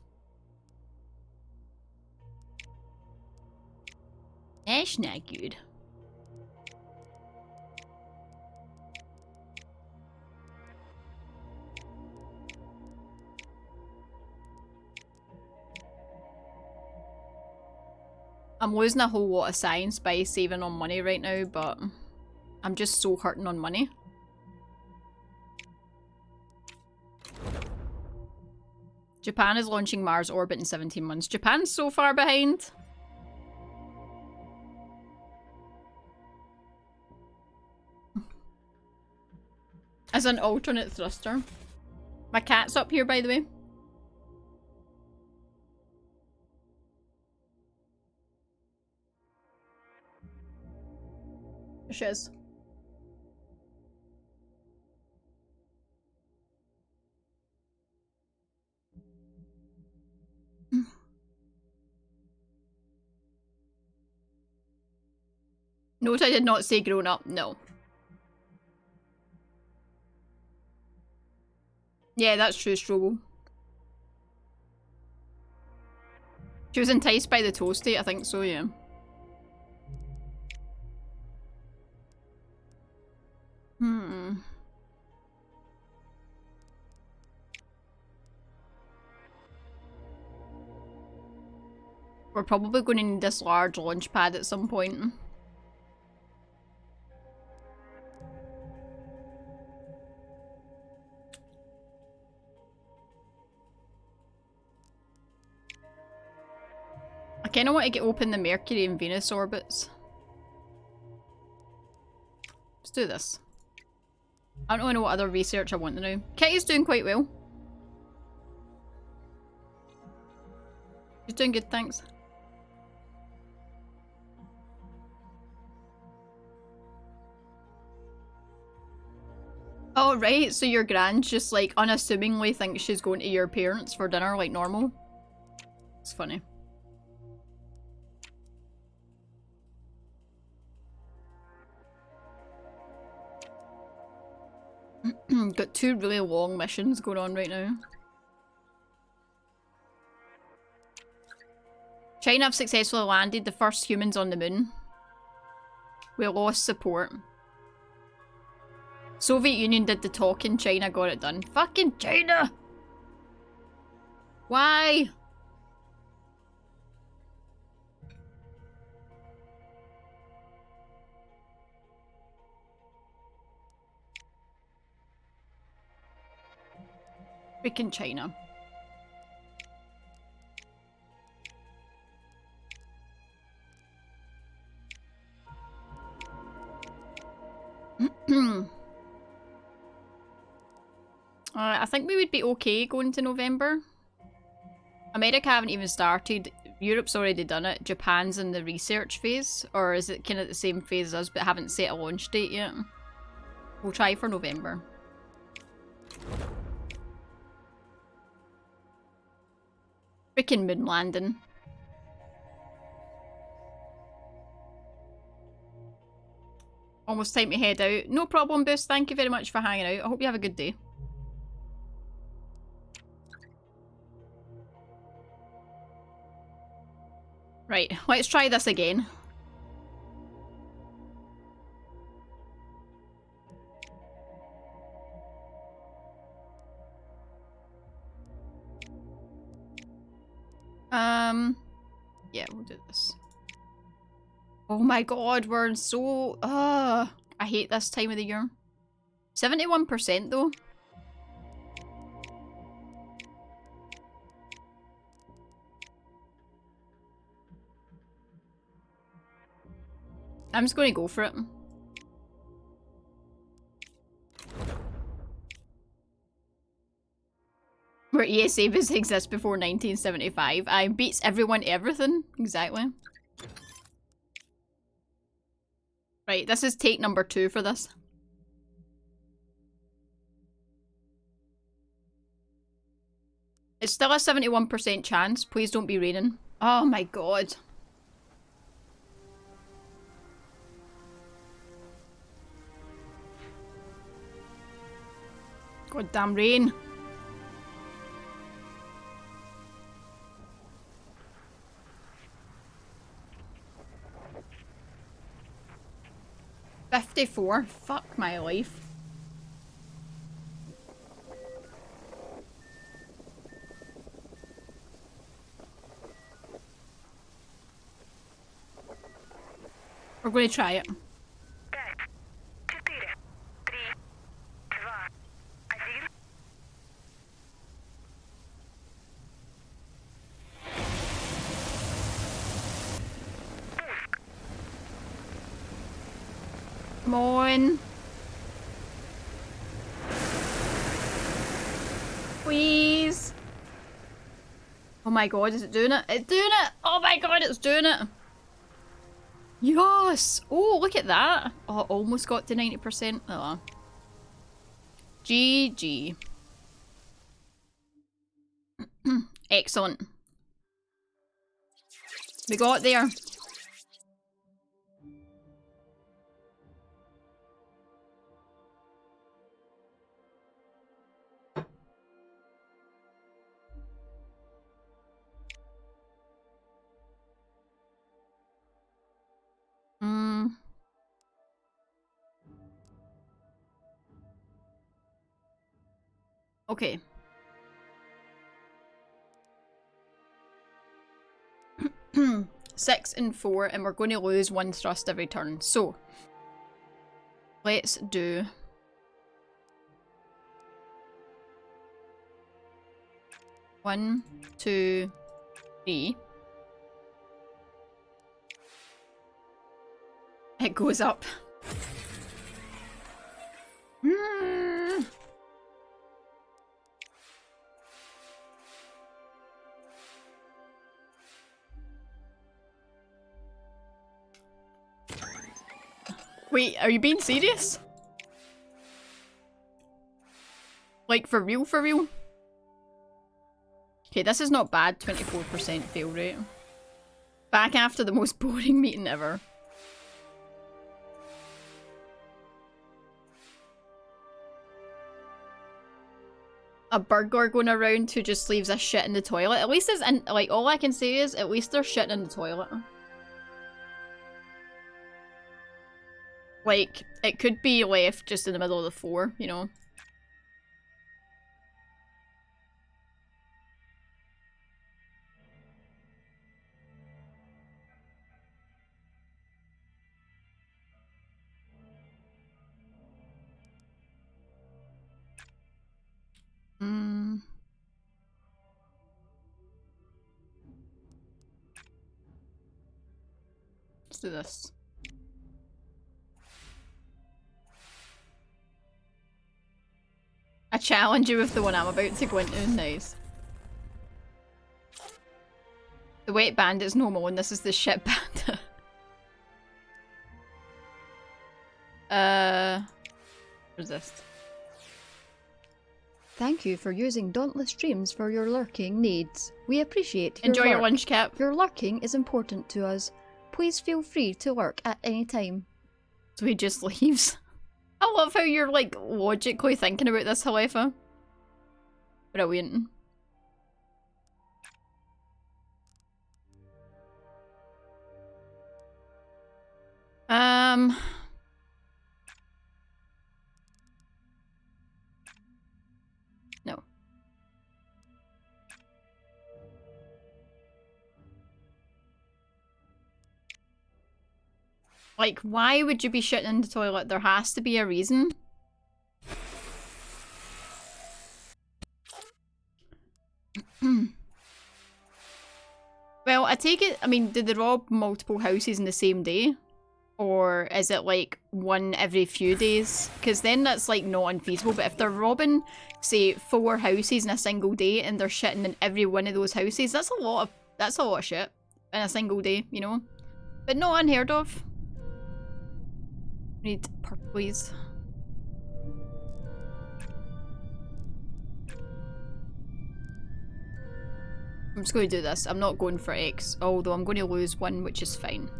That's not good. I'm losing a whole lot of science by saving on money right now, but I'm just so hurting on money. Japan is launching Mars orbit in 17 months. Japan's so far behind. As an alternate thruster. My cat's up here, by the way. She is. Note I did not say grown up, no. Yeah, that's true, Strobel. She was enticed by the toasty, I think so, yeah. We're probably going to need this large launch pad at some point. I kind of want to get open the Mercury and Venus orbits. Let's do this. I don't really know what other research I want to do. Kitty's doing quite well. She's doing good, thanks. Oh, right, so your grand just like unassumingly thinks she's going to your parents for dinner like normal. It's funny. Got two really long missions going on right now. China have successfully landed the first humans on the moon. We lost support. Soviet Union did the talking, China got it done. Fucking China! Why? Freaking China. I think we would be okay going to November. America haven't even started. Europe's already done it. Japan's in the research phase. Or is it kind of the same phase as us but haven't set a launch date yet? We'll try for November. Freaking moon landing. Almost time to head out. No problem, Boost. Thank you very much for hanging out. I hope you have a good day. Right, let's try this again. Yeah, we'll do this. Oh my god, we're so... I hate this time of the year. 71% though. I'm just going to go for it. Where ESA was exist before 1975. I beats everyone everything. Exactly. Right, this is take number 2 for this. It's still a 71% chance. Please don't be raining. Oh my god. Goddamn rain. $54. Fuck my life. We're going to try it. Come on. Please. Oh my god, is it doing it? It's doing it! Oh my god, it's doing it! Yes! Oh, look at that! Oh, almost got to 90%. Oh. GG. Excellent. We got there. Okay. Six and 4, and we're going to lose 1 thrust every turn. So, let's do... One, 2, 3. It goes up. Wait, are you being serious? Like, for real, for real? Okay, this is not bad, 24% fail rate. Back after the most boring meeting ever. A burglar going around who just leaves a shit in the toilet. At least it's in, like, all I can say is, at least they're shitting in the toilet. Like, it could be left just in the middle of the floor, you know? Let's do this. I challenge you with the one I'm about to go into. Nice. The wet bandit's normal and this is the shit bandit. Resist. Thank you for using Dauntless streams for your lurking needs. We appreciate your Enjoy your lurk. lunch, Cap. Your lurking is important to us. Please feel free to lurk at any time. So he just leaves. I love how you're like logically thinking about this, Halefa. Brilliant. No. Like, why would you be shitting in the toilet? There has to be a reason. Well, I take it, I mean, did they rob multiple houses in the same day? Or is it like one every few days? Because then that's like not unfeasible. But if they're robbing, say, 4 houses in a single day and they're shitting in every one of those houses, that's a lot of shit in a single day, you know? But not unheard of. Need purple, please. I'm just going to do this. I'm not going for X, although I'm going to lose 1, which is fine.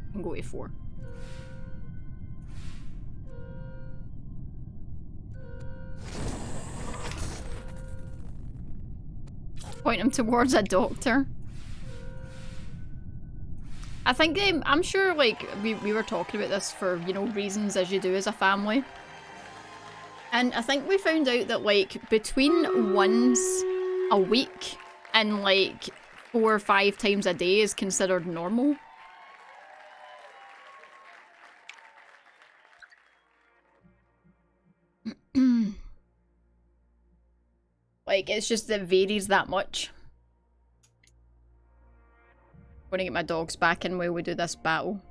I can go to 4. Point him towards a doctor. I think I'm sure, like, we were talking about this for, you know, reasons as you do as a family. And I think we found out that, like, between once a week and, like, 4 or 5 times a day is considered normal. Like, it's just that it varies that much. I'm gonna get my dogs back in while we do this battle.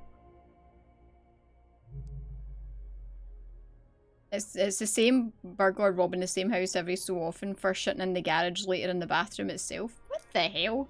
It's the same burglar robbing the same house every so often, first shitting in the garage, later in the bathroom itself. What the hell?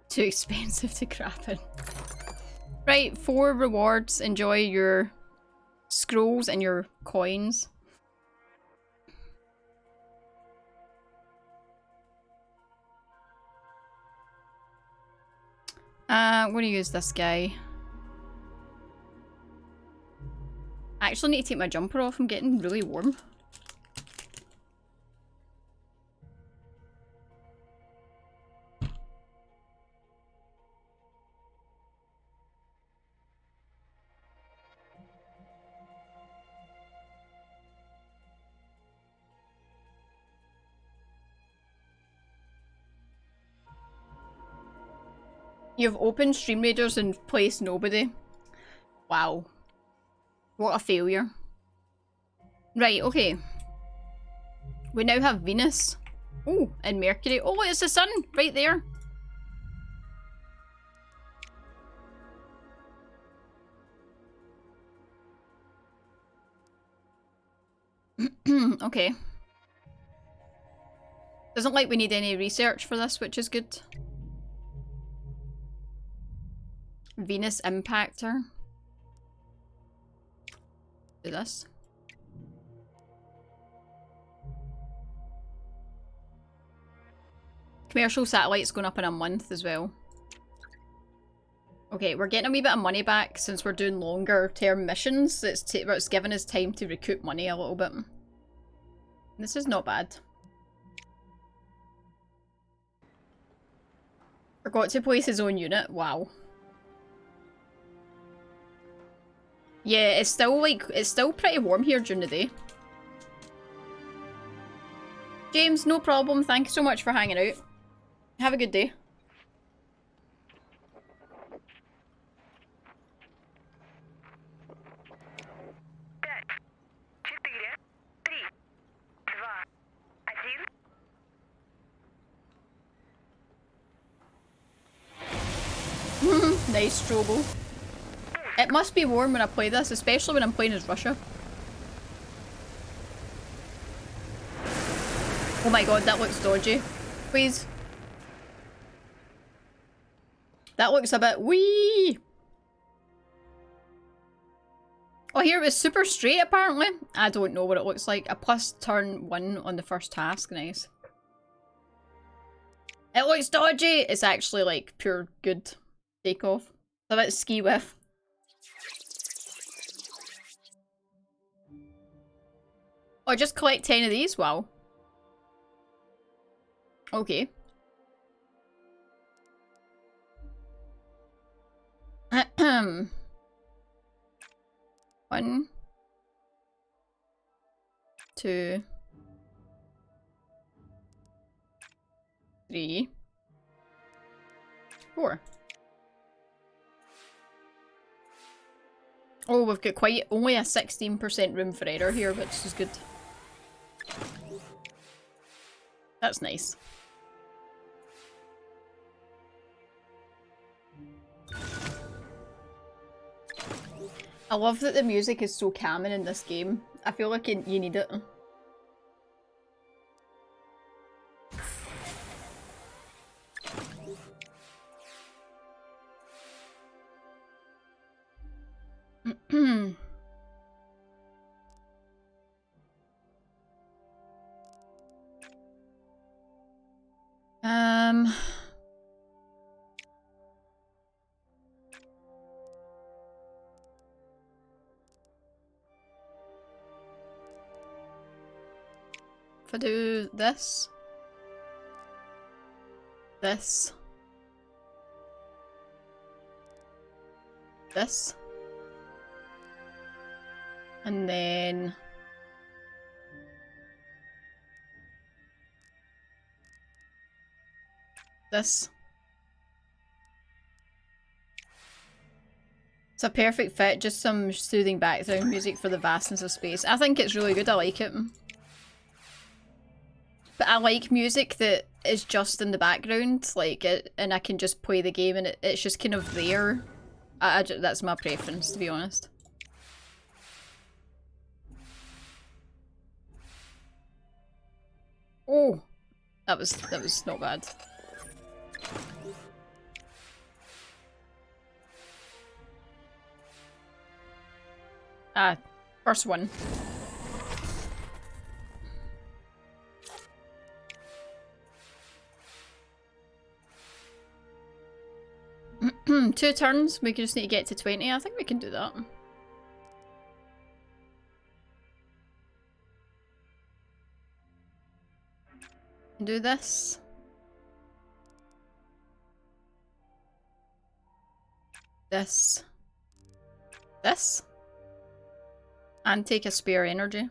Too expensive to crap in. Right, 4 rewards. Enjoy your scrolls and your coins. I'm gonna use this guy. I actually need to take my jumper off. I'm getting really warm. You've opened Stream Raiders and placed nobody. Wow. What a failure. Right, okay. We now have Venus. Oh, and Mercury. Oh, it's the sun right there. Okay. Doesn't like we need any research for this, which is good. Venus Impactor. Do this. Commercial satellite's going up in a month as well. Okay, we're getting a wee bit of money back since we're doing longer term missions. It's giving us time to recoup money a little bit. This is not bad. Forgot to place his own unit. Wow. Yeah, it's still pretty warm here during the day. James, no problem. Thank you so much for hanging out. Have a good day. Nice, Strobo. It must be warm when I play this, especially when I'm playing as Russia. Oh my god, that looks dodgy. Please. That looks a bit wee. Oh, here it was super straight apparently. I don't know what it looks like. A plus turn 1 on the first task. Nice. It looks dodgy. It's actually like pure good takeoff. It's a bit ski whiff. Oh, just collect 10 of these? Wow. Okay. Ahem. 1, 2, 3, 4. Oh, we've got only a 16% room for error here, which is good. That's nice. I love that the music is so calming in this game. I feel like you need it. If I do this, this, this, and then this. It's a perfect fit, just some soothing background music for the vastness of space. I think it's really good, I like it. But I like music that is just in the background, like it, and I can just play the game and it's just kind of there. That's my preference, to be honest. Oh, that was not bad. First one. Two turns, we just need to get to 20. I think we can do that. Do this. This. This. And take a spare energy.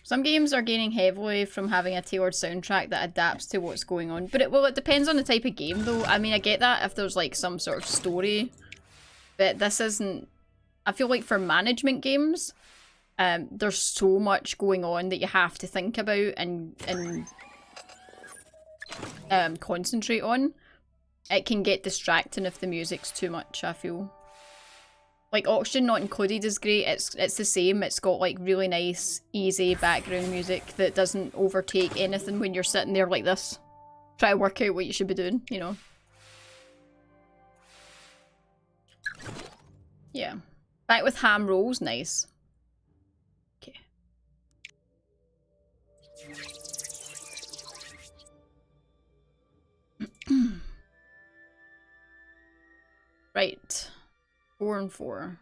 Some games are gaining heavily from having a tailored soundtrack that adapts to what's going on. But it depends on the type of game though. I mean, I get that if there's like some sort of story. But this isn't... I feel like for management games, there's so much going on that you have to think about and concentrate on. It can get distracting if the music's too much, I feel. Like, Oxygen Not Included is great. It's the same. It's got like really nice, easy background music that doesn't overtake anything when you're sitting there like this. Try to work out what you should be doing, you know. Yeah. Back with ham rolls, nice. Okay. Right. 4 and 4.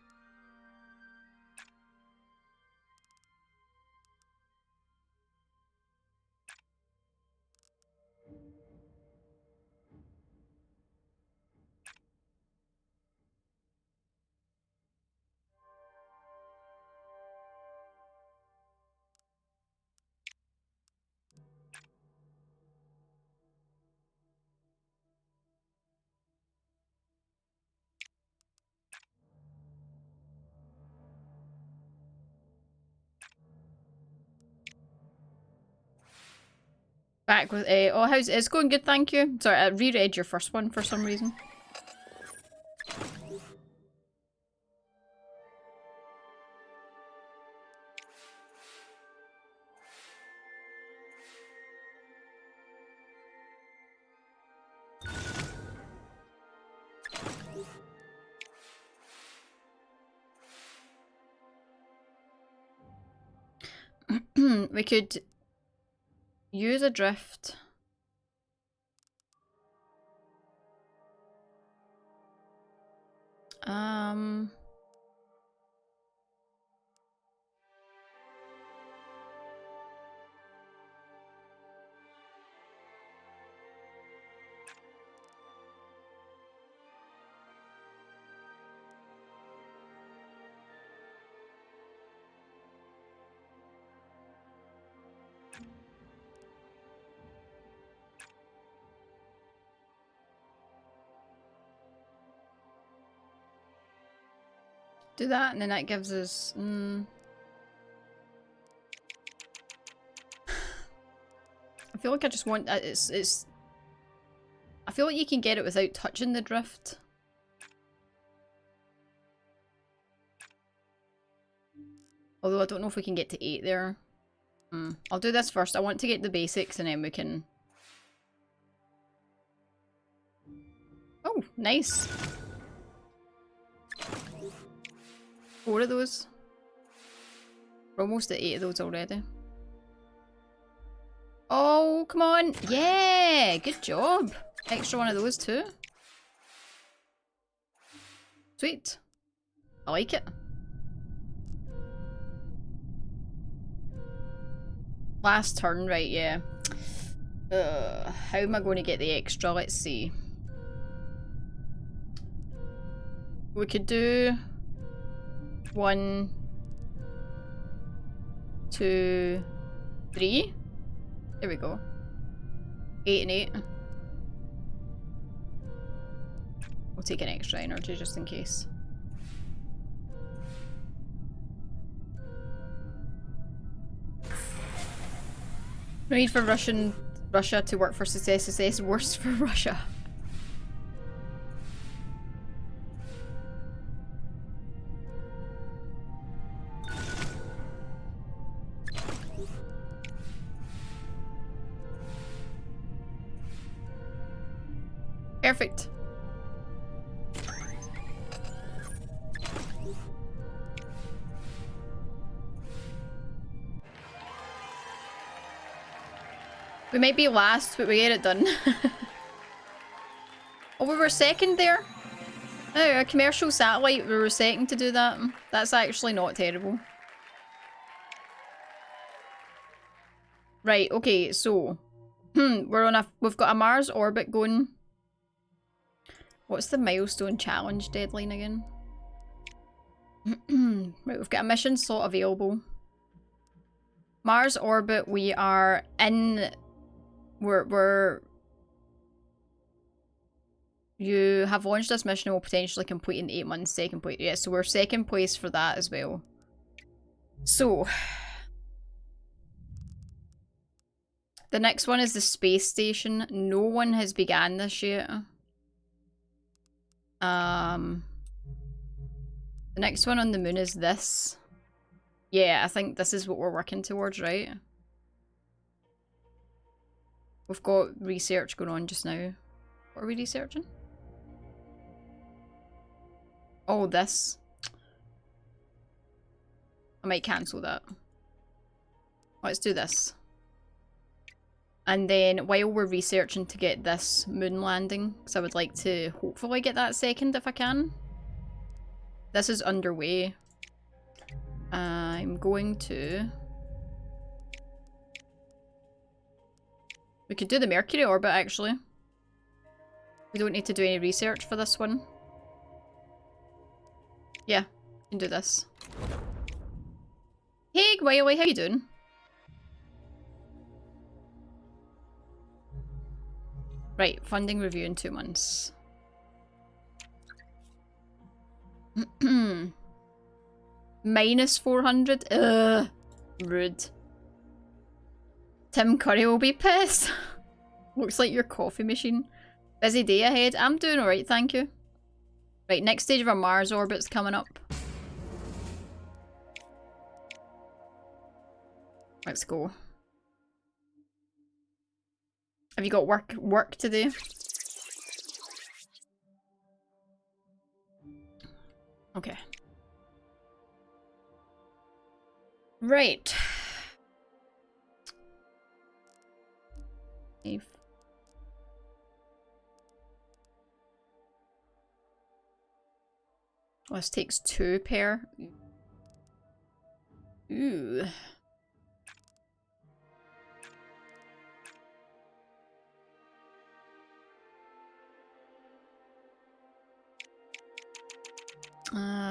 Back with a. Oh, how's it's going? Good, thank you. Sorry, I reread your first one for some reason. We could use a drift. Do that, and then that gives us. I feel like I just want. It's. I feel like you can get it without touching the drift. Although I don't know if we can get to 8 there. I'll do this first. I want to get the basics, and then we can. Oh, nice. 4 of those. We're almost at 8 of those already. Oh, come on. Yeah, good job. Extra one of those too. Sweet. I like it. Last turn, right, yeah. How am I going to get the extra? Let's see. We could do 1, 2, 3. There we go. 8 and 8. We'll take an extra energy just in case. No need for Russia to work for success. Worse for Russia. Perfect. We might be last, but we get it done. Oh, we were second there? Oh, a commercial satellite, we were second to do that. That's actually not terrible. Right, okay, so... we've got a Mars orbit going. What's the milestone challenge deadline again? Right, we've got a mission slot available. Mars orbit, we are in... You have launched this mission and will potentially complete in 8 months. Second place. Yeah, so we're second place for that as well. So... the next one is the space station. No one has began this yet. The next one on the moon is this. Yeah, I think this is what we're working towards, right? We've got research going on just now. What are we researching? Oh, this. I might cancel that. Let's do this. And then while we're researching to get this moon landing, because I would like to hopefully get that second if I can. This is underway. I'm going to... We could do the Mercury orbit actually. We don't need to do any research for this one. Yeah, we can do this. Hey Wiley, how you doing? Right, funding review in 2 months. Minus 400? Ugh, rude. Tim Curry will be pissed. Looks like your coffee machine. Busy day ahead. I'm doing alright, thank you. Right, next stage of our Mars orbit's coming up. Let's go. Have you got work to do? Okay. Right. If this takes 2 pair. Ooh.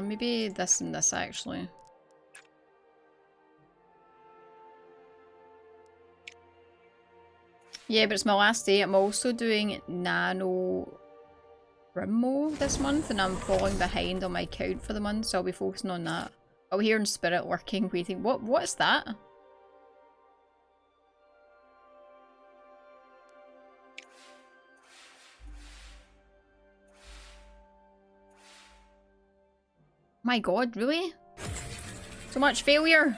Maybe this and this actually. Yeah, but it's my last day. I'm also doing Nano Rimo this month and I'm falling behind on my count for the month, so I'll be focusing on that. I'll hear in spirit lurking, waiting. What is that? My god, really? So much failure!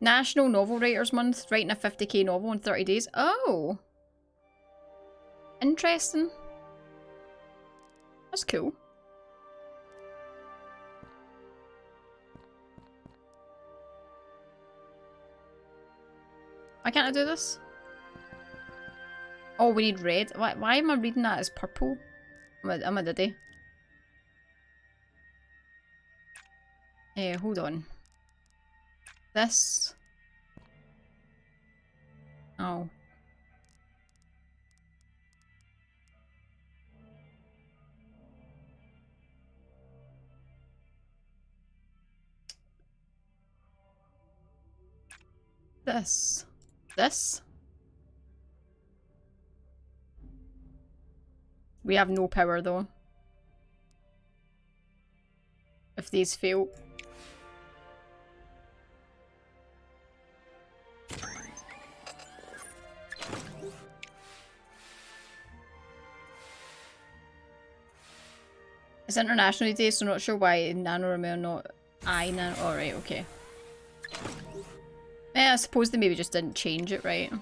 National Novel Writers Month, writing a 50k novel in 30 days. Oh! Interesting. That's cool. Why can't I do this? Oh, we need red. Why am I reading that as purple? I'm a diddy. Hold on. This. Oh. This. This. We have no power though. If these fail. It's International Day, so not sure why NaNoWriMo not Nano. Alright, okay. I suppose they maybe just didn't change it, right?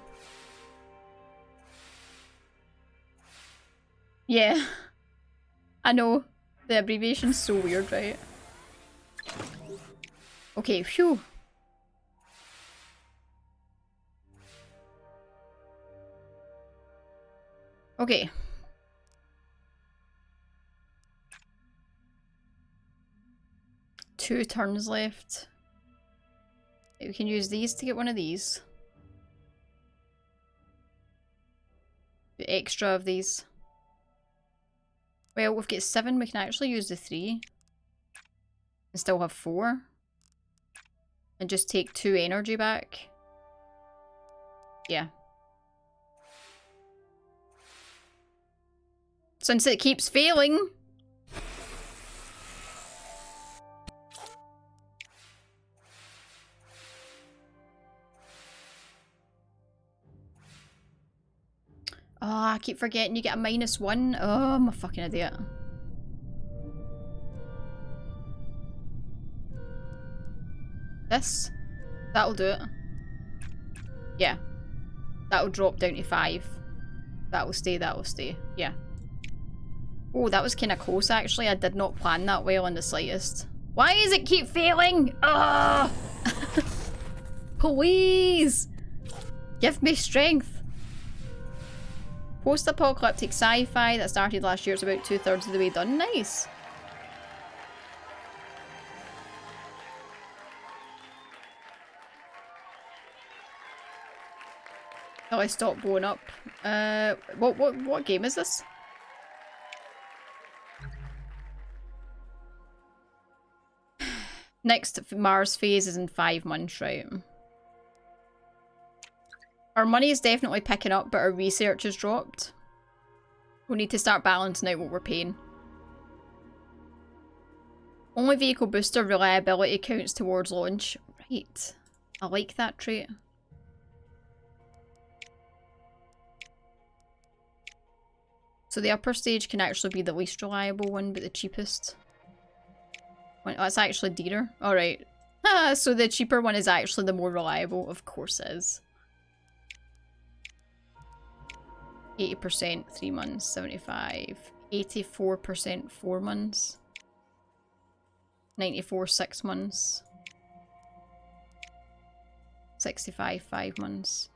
Yeah. I know. The abbreviation's so weird, right? Okay, phew. Okay. Two turns left. We can use these to get one of these. The extra of these. Well, we've got 7, we can actually use the 3. And still have 4. And just take 2 energy back. Yeah. Since it keeps failing. Oh, I keep forgetting you get a -1. Oh, I'm a fucking idiot. This? That'll do it. Yeah. That'll drop down to 5. That'll stay, that'll stay. Yeah. Oh, that was kind of close actually. I did not plan that well in the slightest. Why does it keep failing? Ugh! Please! Give me strength! Post-apocalyptic sci-fi that started last year is about 2/3 of the way done. Nice! Oh, I stopped blowing up. What game is this? Next Mars phase is in 5 months, right? Our money is definitely picking up, but our research has dropped. We need to start balancing out what we're paying. Only vehicle booster reliability counts towards launch. Right. I like that trait. So the upper stage can actually be the least reliable one, but the cheapest. Oh, that's actually dearer. Alright. Ah, so the cheaper one is actually the more reliable. Of course it is. 80% 3 months, 75. 84% 4 months. 94 6 months. 65 5 months.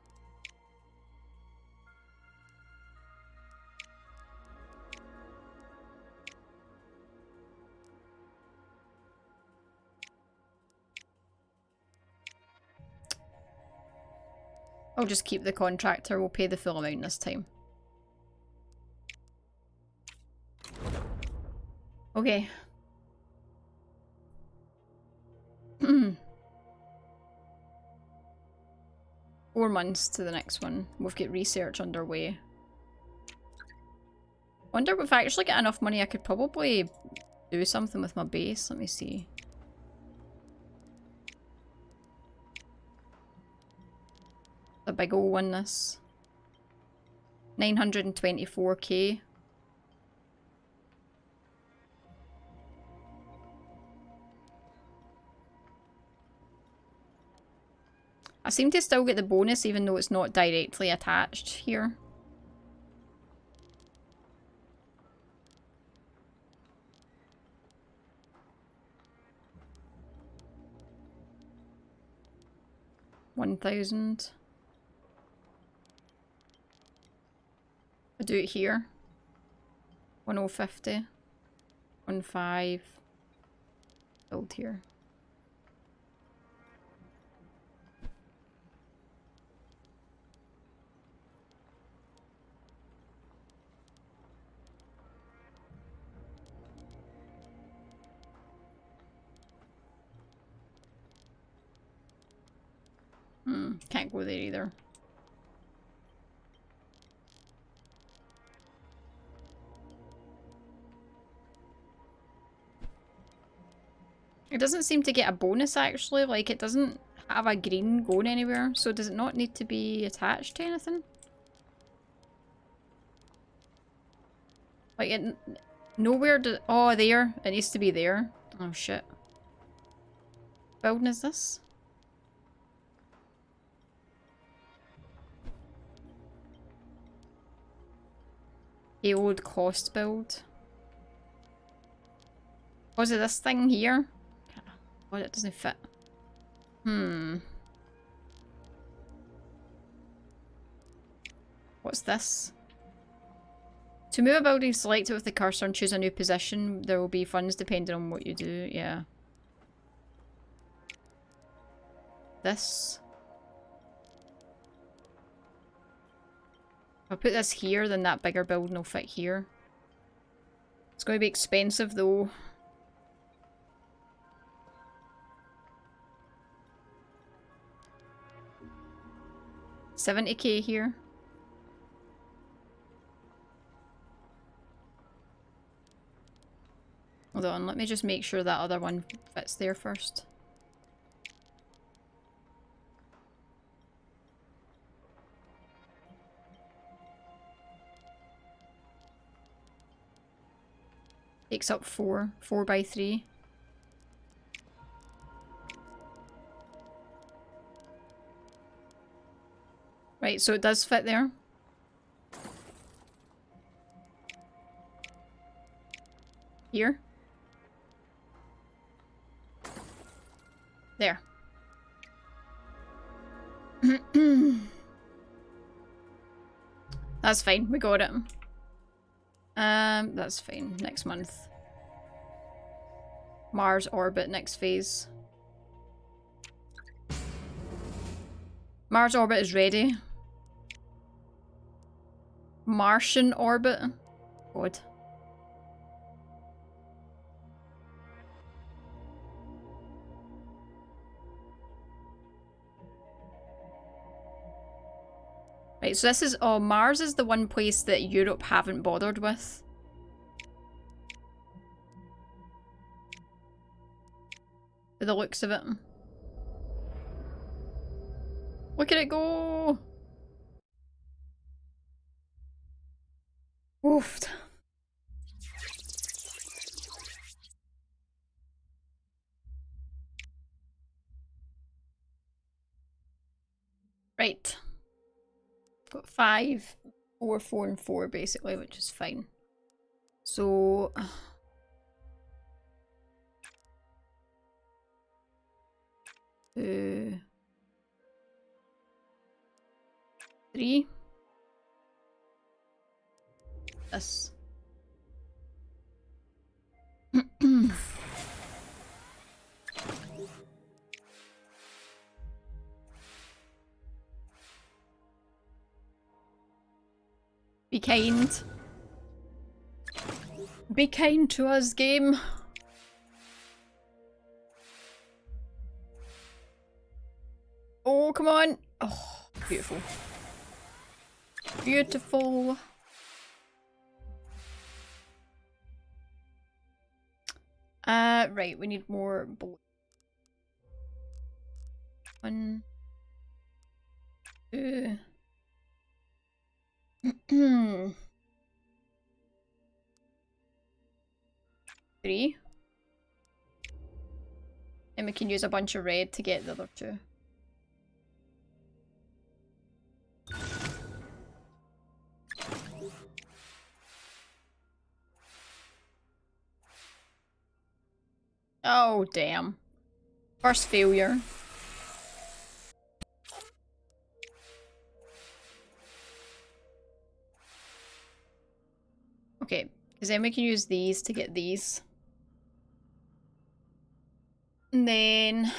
I'll just keep the contractor, we'll pay the full amount this time. Okay. 4 months to the next one. We've got research underway. Wonder if I actually get enough money I could probably do something with my base. Let me see. A big ol' one, this. 924k. I seem to still get the bonus even though it's not directly attached here. $1,000. I do it here. 1050. 15. Build here. Can't go there either. It doesn't seem to get a bonus actually, like it doesn't have a green going anywhere, so does it not need to be attached to anything? Like it nowhere do— oh, there. It needs to be there. Oh shit. Building is this? Payload cost build. Oh, is it this thing here? Oh, it doesn't fit. What's this? To move a building, select it with the cursor and choose a new position. There will be funds depending on what you do. Yeah. This. If I put this here, then that bigger building will fit here. It's going to be expensive though. $70k here. Hold on, let me just make sure that other one fits there first. Takes up 4 by 3. Right, so it does fit there. Here. There. That's fine, we got it. That's fine. Next month. Mars orbit next phase. Mars orbit is ready. Martian orbit. God. Right, so this is, oh, Mars is the one place that Europe haven't bothered with. By the looks of it. Look at it go! Oofed. Right. Got 5, 4, 4, and 4 basically, which is fine. So... 2, 3. This. Be kind. Be kind to us, game. Oh, come on. Oh, beautiful. Beautiful. Right, we need more blue. 1, 2. 3. And we can use a bunch of red to get the other 2. Oh, damn. First failure. Okay, because then we can use these to get these. And then...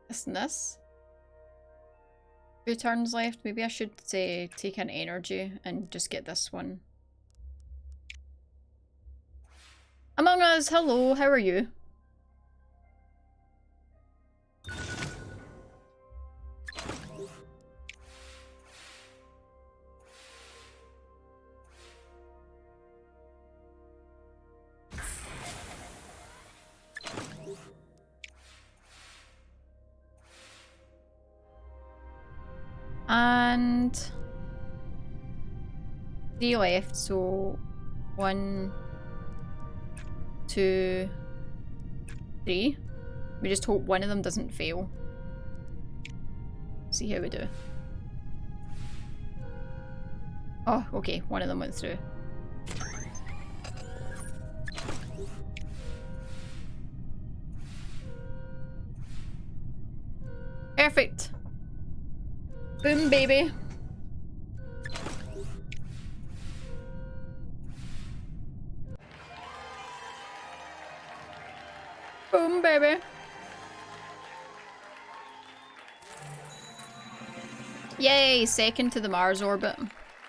this and this. 2 turns left. Maybe I should say take an energy and just get this one. Among Us, hello, how are you? And 3 left, so 1, 2, 3. We just hope one of them doesn't fail. See how we do. Oh, okay, one of them went through. Perfect. Boom, baby. Boom, baby. Yay, second to the Mars orbit.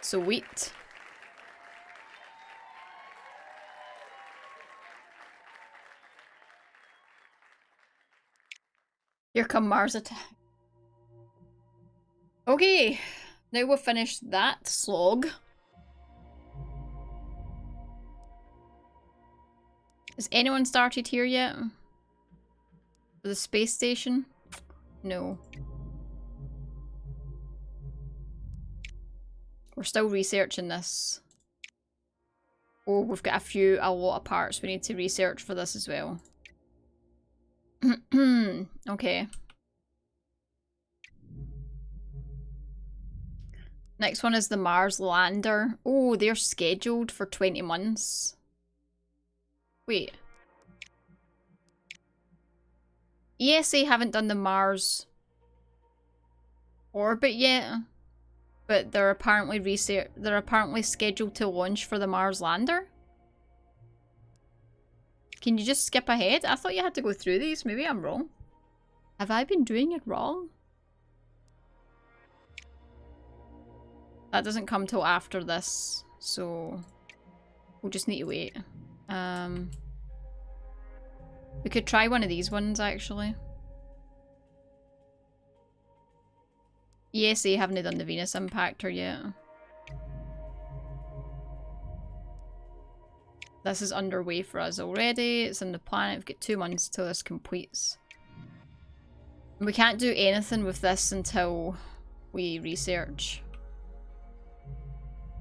Sweet. Here come Mars attack. Okay, now we've finished that slog. Has anyone started here yet? For the space station? No. We're still researching this. Oh, we've got a lot of parts we need to research for this as well. Okay. Next one is the Mars lander. Oh, they're scheduled for 20 months. Wait. ESA haven't done the Mars orbit yet, but they're apparently scheduled to launch for the Mars lander. Can you just skip ahead? I thought you had to go through these. Maybe I'm wrong. Have I been doing it wrong? That doesn't come till after this, so we'll just need to wait. We could try one of these ones, actually. ESA haven't done the Venus Impactor yet. This is underway for us already. It's on the planet. We've got 2 months till this completes. And we can't do anything with this until we research.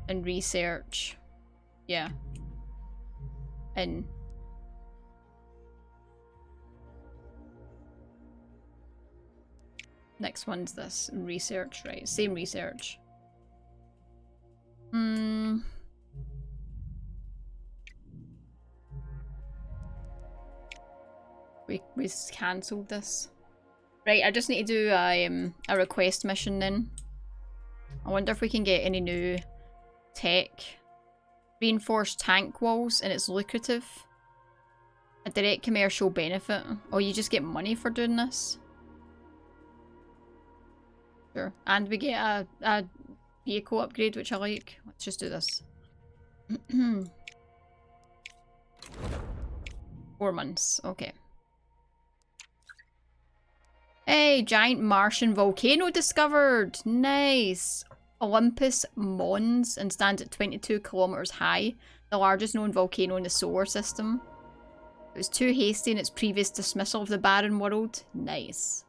And research. Yeah. And next one's this. Research, right? Same research. We cancelled this. Right, I just need to do a request mission then. I wonder if we can get any new tech. Reinforced tank walls, and it's lucrative. A direct commercial benefit. Oh, you just get money for doing this? Sure. And we get a vehicle upgrade, which I like. Let's just do this. 4 months. Okay. Hey, giant Martian volcano discovered! Nice! Olympus Mons and stands at 22 kilometers high, the largest known volcano in the solar system. It was too hasty in its previous dismissal of the barren world. Nice.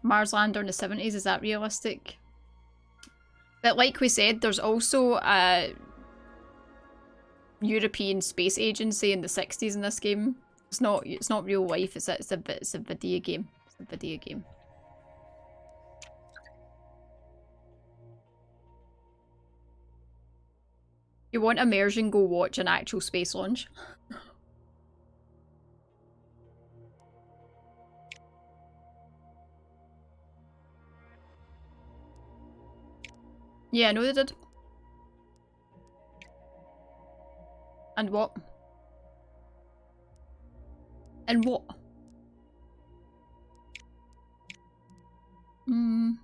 Mars lander in the 70s, is that realistic? But like we said, there's also a European Space Agency in the 60s in this game. It's not real life, it's a video game. It's a video game. You want immersion, go watch an actual space launch. Yeah, I know they did. And what? And what? We'll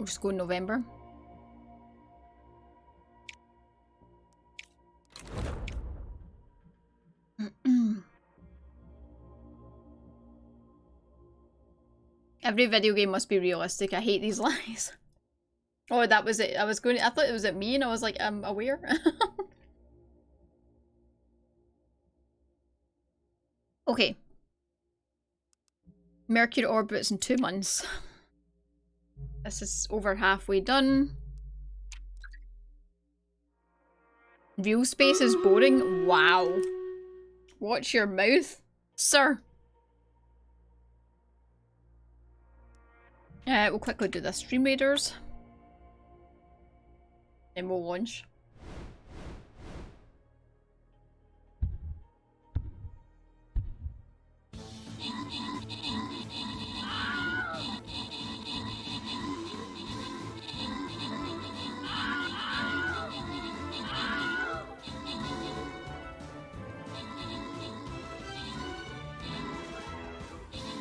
just go in November. Every video game must be realistic. I hate these lies. Oh, that was it. I thought it was at me and I was like, I'm aware. Okay. Mercury orbits in 2 months. This is over halfway done. Real space is boring? Wow. Watch your mouth, sir. We'll quickly do this. Stream Raiders. Then we'll launch.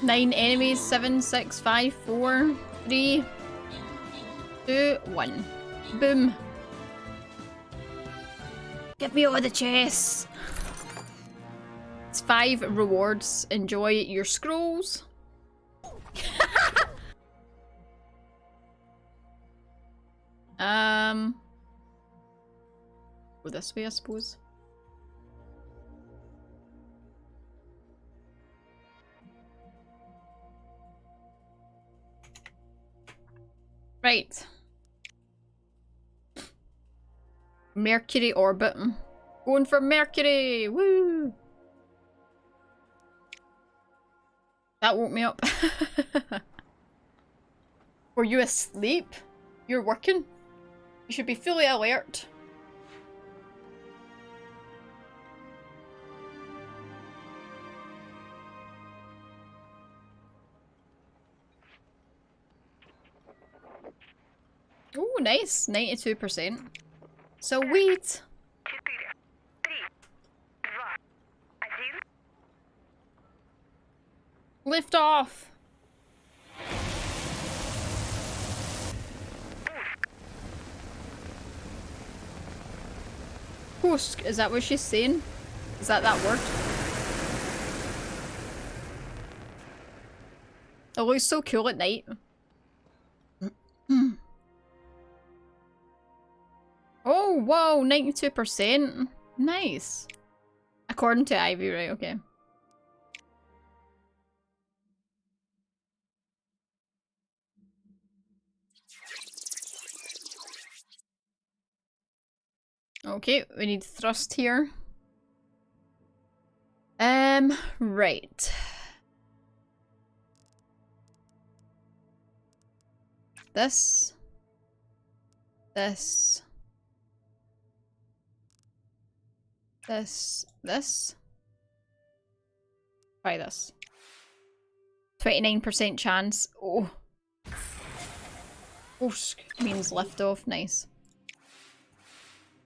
Nine enemies. 7, 6, 5, 4, 3, 2, 1. Boom. Give me all the chests. It's 5 rewards. Enjoy your scrolls. Go this way, I suppose. Right. Mercury orbit. Going for Mercury! Woo! That woke me up. Were you asleep? You're working? You should be fully alert. Oh, nice. 92%. Sweet. Lift off. Husk, is that what she's saying? Is that word? It looks so cool at night. Oh, whoa, 92%. Nice. According to Ivy, right, okay. Okay, we need thrust here. Right. This. This. This. Try this. 29% chance. Oh. Oosh, means lift off. Nice.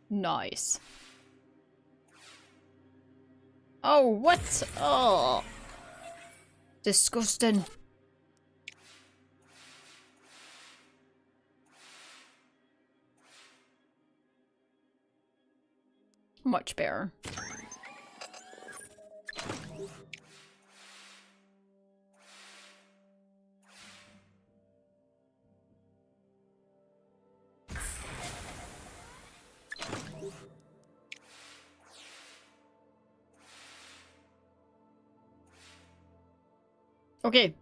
Nice. Oh, what? Oh. Disgusting. Much better. Okay.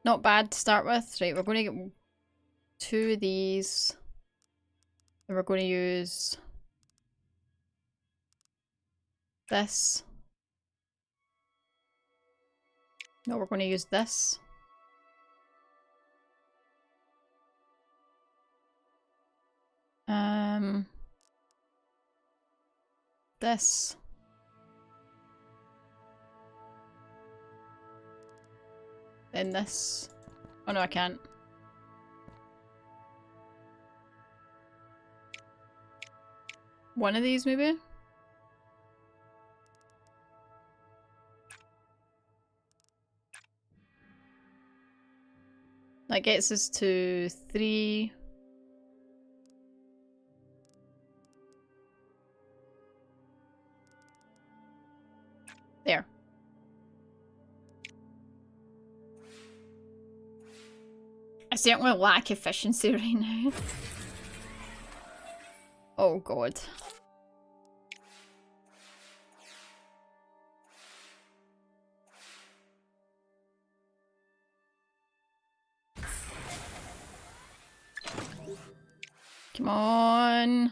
Not bad to start with. Right, we're going to get 2 of these. And we're going to use this. No, we're going to use this. This. Then this. Oh no, I can't. One of these, maybe? That gets us to 3. There. I certainly lack efficiency right now. Oh god. Come on.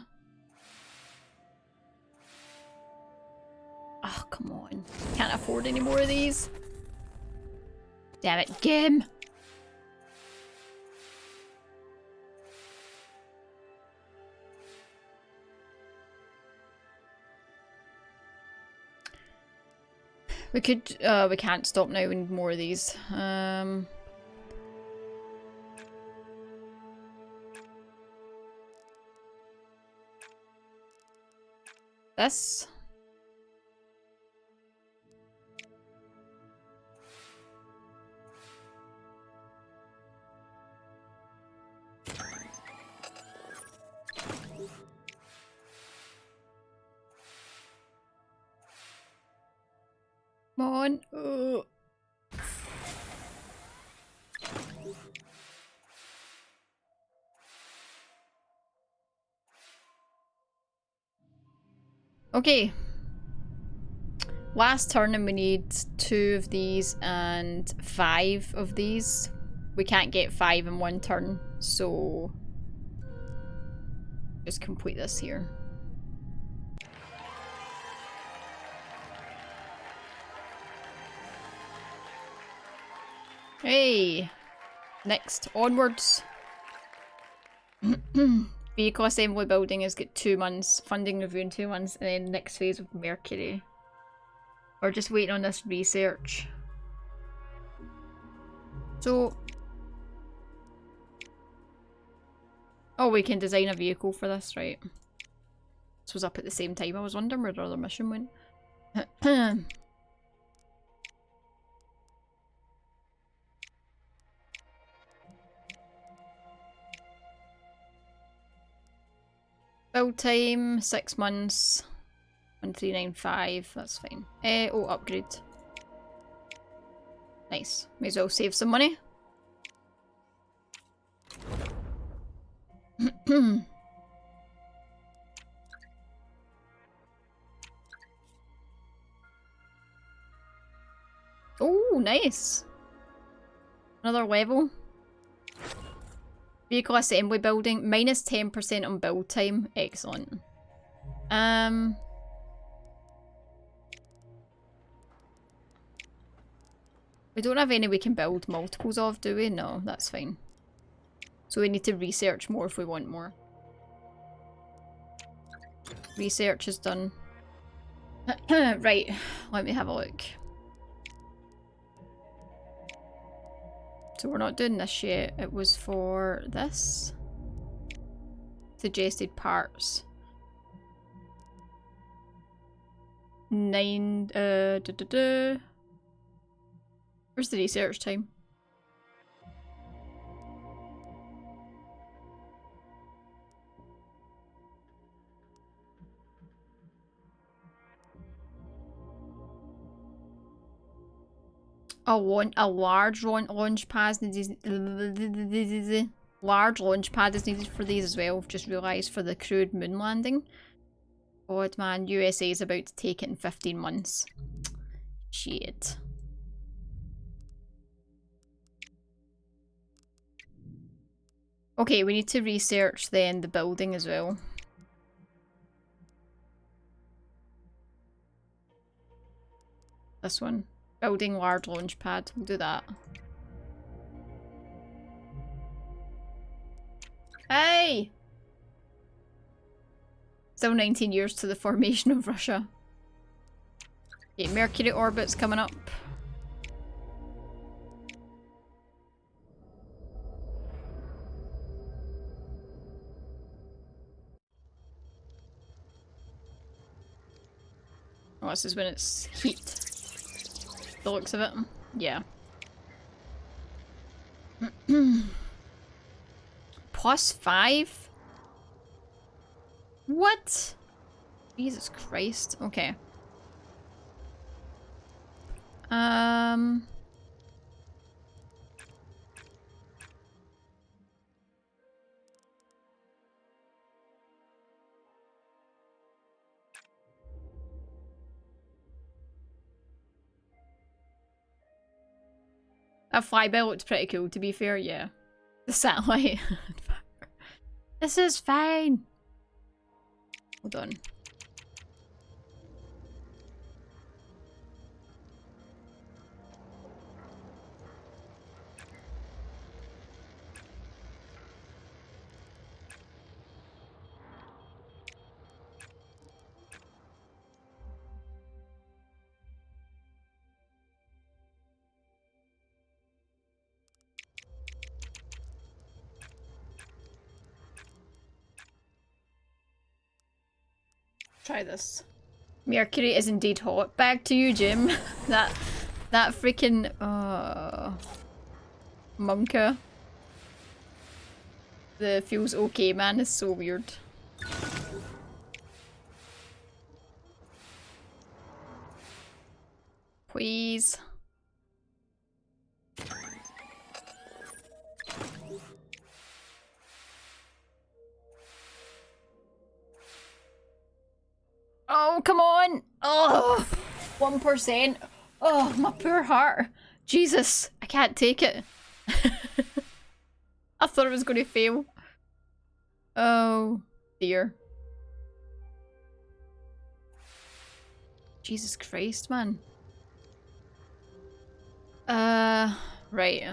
Oh, come on. Can't afford any more of these. Damn it, game. We could, we can't stop now. We need more of these. This. Come on. Ugh. Okay. Last turn and we need 2 of these and 5 of these. We can't get 5 in one turn, so Just complete this here. Hey! Next, onwards. Vehicle assembly building has got 2 months. Funding review in 2 months. And then next phase of Mercury. We're just waiting on this research. So... oh, we can design a vehicle for this, right? This was up at the same time. I was wondering where the other mission went. Build time, 6 months. 1395, that's fine. Oh, upgrade. Nice. May as well save some money. Oh, nice. Another level. Vehicle assembly building, minus 10% on build time. Excellent. We don't have any we can build multiples of, do we? No, that's fine. So we need to research more if we want more. Research is done. Right, let me have a look. So we're not doing this yet. It was for this. Suggested parts. 9, Where's the research time? A large launch pad is large launch pad is needed for these as well. I've just realised for the crewed moon landing. God man, USA is about to take it in 15 months. Shit. Okay, we need to research then the building as well. This one. Building large launch pad. We'll do that. Hey! Still 19 years to the formation of Russia. Okay, Mercury orbit's coming up. Oh, this is when it's heat. The looks of it. Yeah. +5? What? Jesus Christ. Okay. That flyby looked pretty cool, to be fair, yeah. The satellite. This is fine. Hold on. Try this. Mercury is indeed hot. Back to you, Jim. that freaking monka. The feels okay man is so weird. Please. Oh, come on! Oh, 1%. Oh, my poor heart. Jesus, I can't take it. I thought it was going to fail. Oh. Dear. Jesus Christ, man. Right.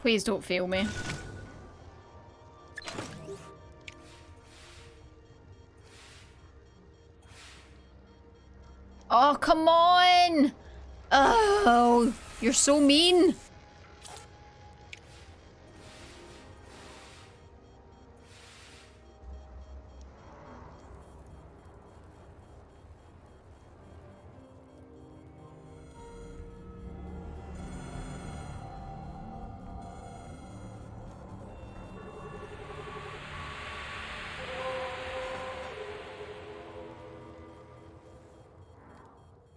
Please don't fail me. Oh, come on! Oh, you're so mean.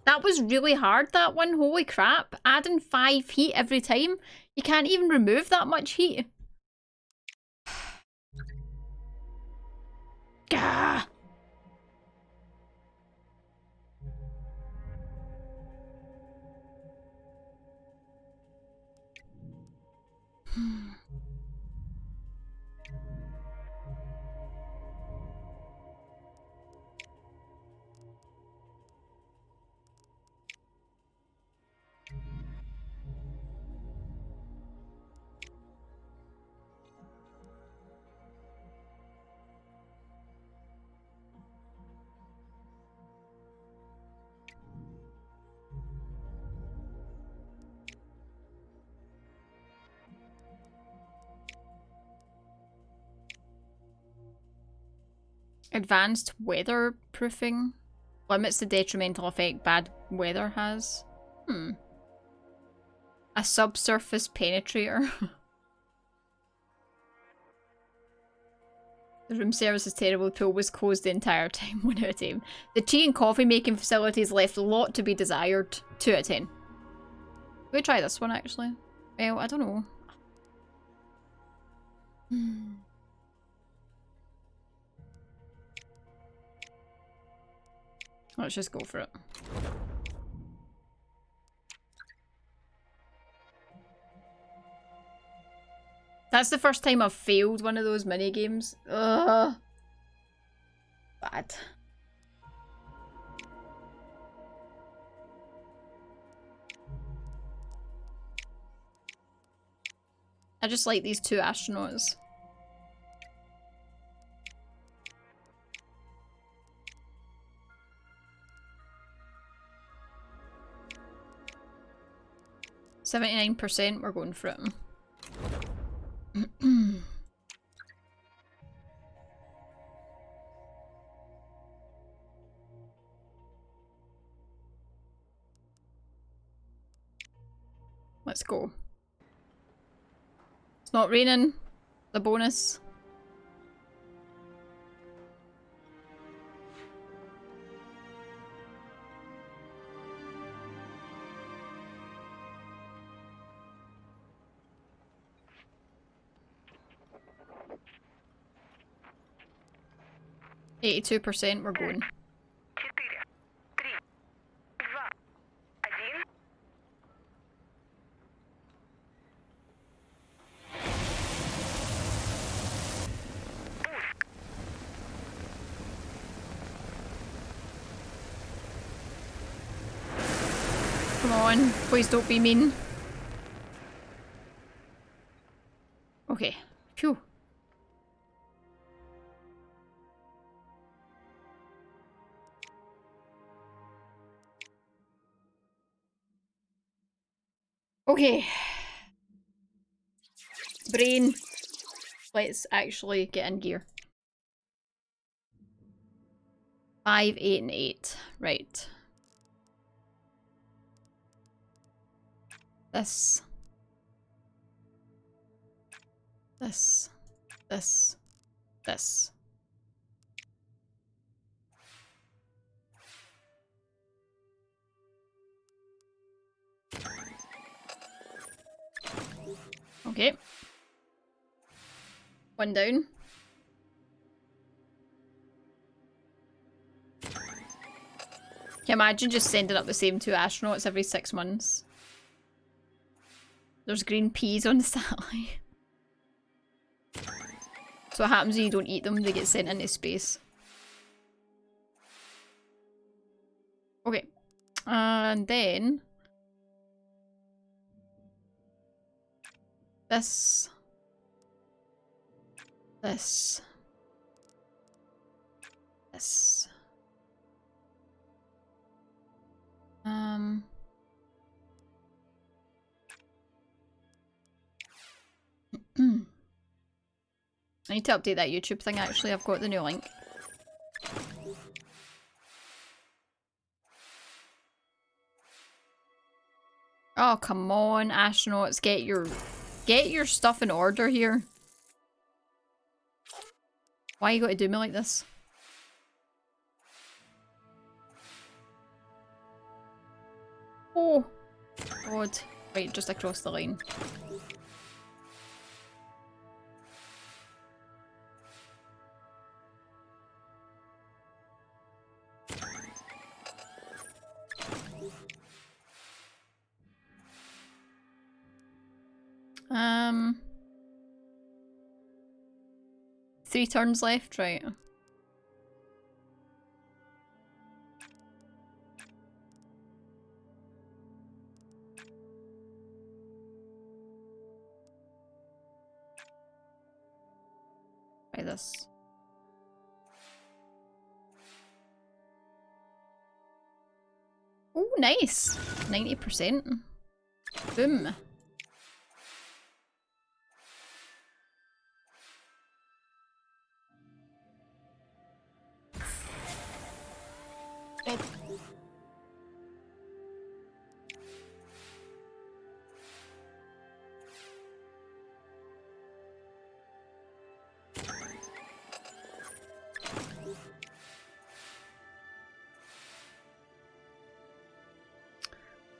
That was really hard, that one. Holy crap. Adding 5 heat every time. You can't even remove that much heat. Gah! Advanced weatherproofing. Limits the detrimental effect bad weather has. A subsurface penetrator. The room service is terrible. The pool was closed the entire time. 1 out of 10. The tea and coffee making facilities left a lot to be desired. 2 out of 10. We'll try this one actually. Well, I don't know. Let's just go for it. That's the first time I've failed one of those mini games. Ugh. Bad. I just like these 2 astronauts. %, we're going for it. Let's go. It's not raining. The bonus. %, we're going. Come on, please don't be mean. Okay, phew. Okay. Brain. Let's actually get in gear. 5, 8, and 8. Right. This. This. This. This. Okay. One down. Can you imagine just sending up the same 2 astronauts every 6 months? There's green peas on the satellite. So what happens when you don't eat them? They get sent into space. Okay. And then... This. This. This. I need to update that YouTube thing actually, I've got the new link. Oh, come on, astronauts, get your stuff in order here. Why you gotta do me like this? Oh, God. Right, just across the line. Um, 3 turns left, right. Try this. Oh, nice. 90%. Boom.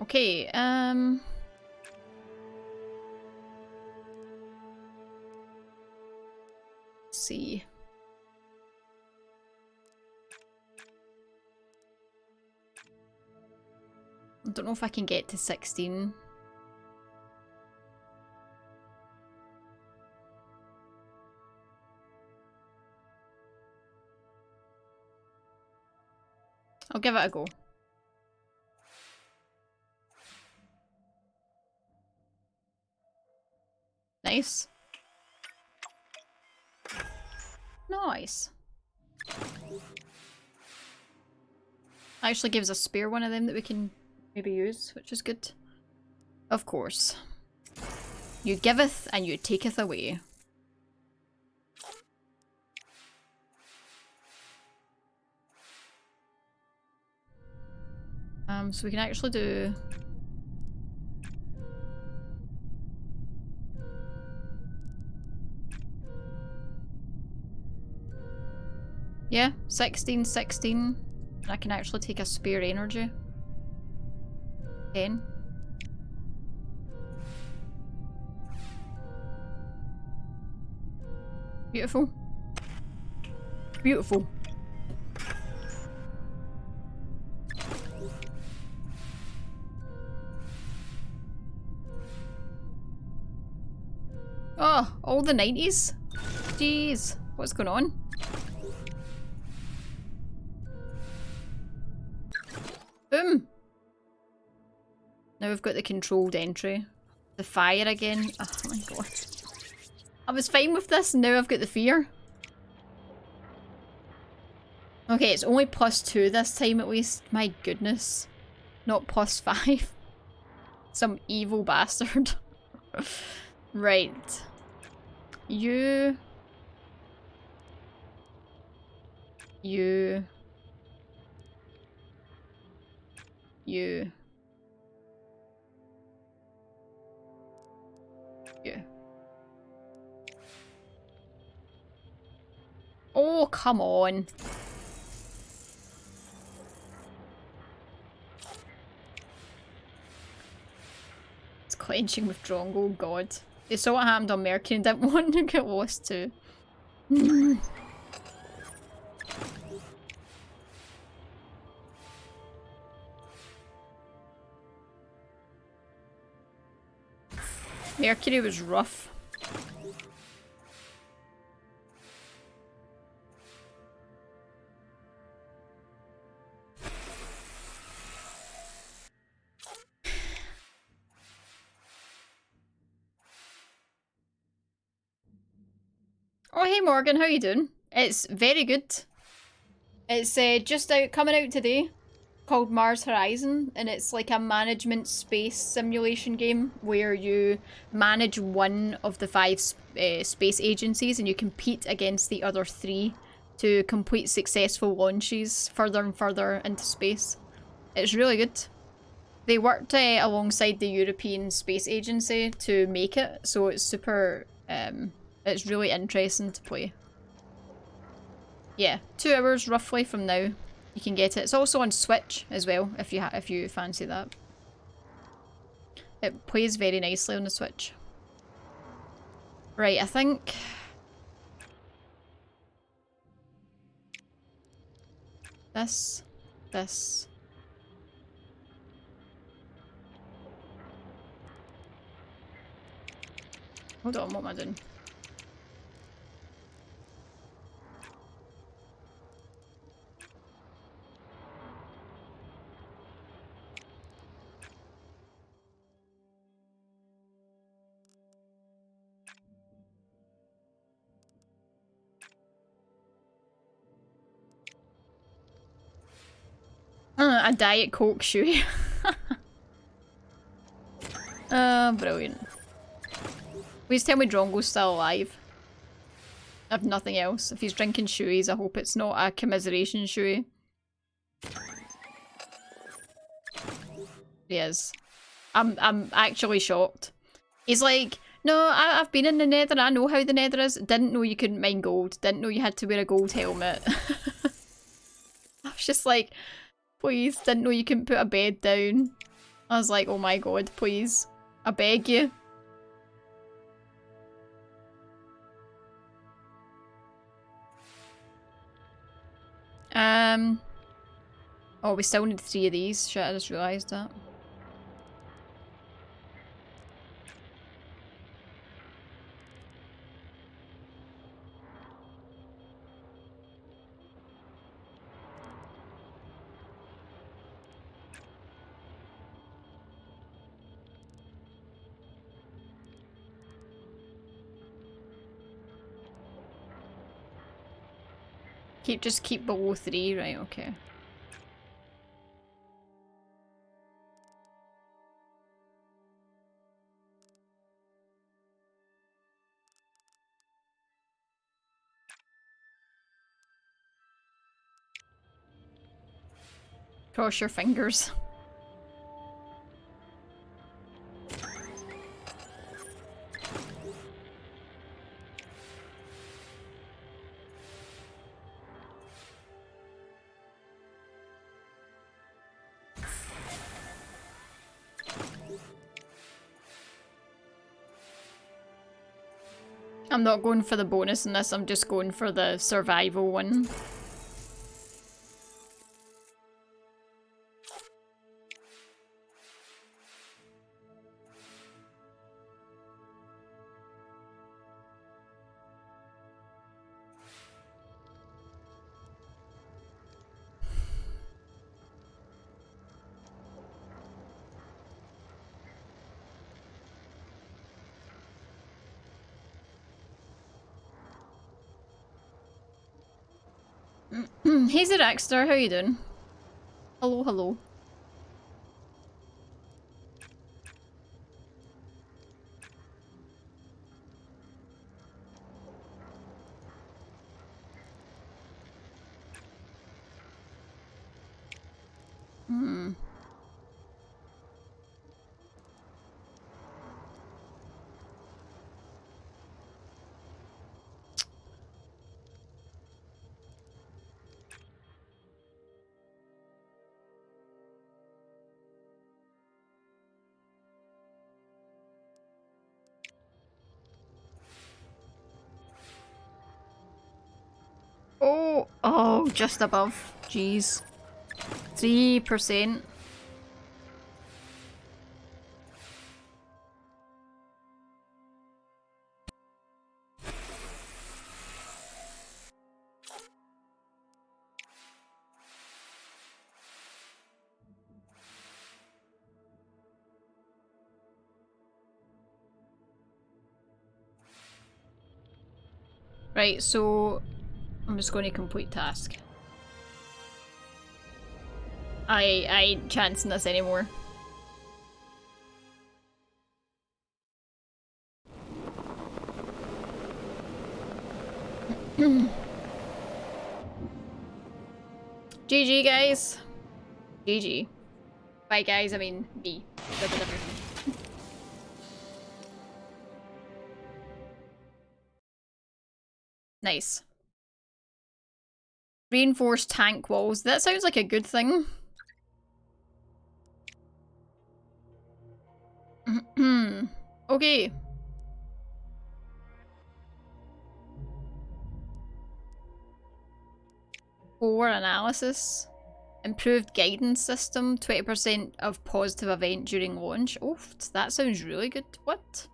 Okay, let's see. I don't know if I can get to 16. I'll give it a go. Nice. Nice. Actually gives a spare one of them that we can maybe use, which is good. Of course. You giveth and you taketh away. So we can actually do... Yeah, 16, 16. And I can actually take a spare energy. 10. Beautiful. Beautiful. Oh, all the 90s? Jeez, what's going on? Boom! Now we've got the controlled entry. The fire again. Oh my god. I was fine with this, and now I've got the fear. Okay, it's only +2 this time at least. My goodness. Not +5. Some evil bastard. Right. You. You. You. You. Oh, come on. It's clenching with Drongo, god. They saw what happened on Mercury and didn't want to get lost too. Mercury was rough. Oh, hey Morgan, how you doing? It's very good. It's just coming out today, called Mars Horizon, and it's like a management space simulation game where you manage one of the 5 space agencies and you compete against the other 3 to complete successful launches further and further into space. It's really good. They worked alongside the European Space Agency to make it, so it's super, it's really interesting to play. Yeah, 2 hours roughly from now, you can get it. It's also on Switch as well, if you fancy that. It plays very nicely on the Switch. Right, I think... This. Hold on, what am I doing? A Diet Coke shoe. Brilliant. Please tell me Drongo's still alive. If nothing else. If he's drinking shoeies, I hope it's not a commiseration shoey. He is. I'm actually shocked. He's like, no, I've been in the nether, I know how the nether is. Didn't know you couldn't mine gold. Didn't know you had to wear a gold helmet. I was just like, please, didn't know you couldn't put a bed down. I was like, oh my god, please. I beg you. Oh, we still need 3 of these. Shit, I just realised that. Just keep below 3, right, okay. Cross your fingers. I'm not going for the bonus in this, I'm just going for the survival one. Hey Zeraxter, how you doing? Hello, hello. Oh, just above. Jeez. 3%. Right, so I'm just going to complete task. I ain't chancing this anymore. GG guys. GG. Bye guys, I mean B. Nice. Reinforced tank walls. That sounds like a good thing. Okay. Core analysis. Improved guidance system. 20% of positive event during launch. Oh, that sounds really good. What?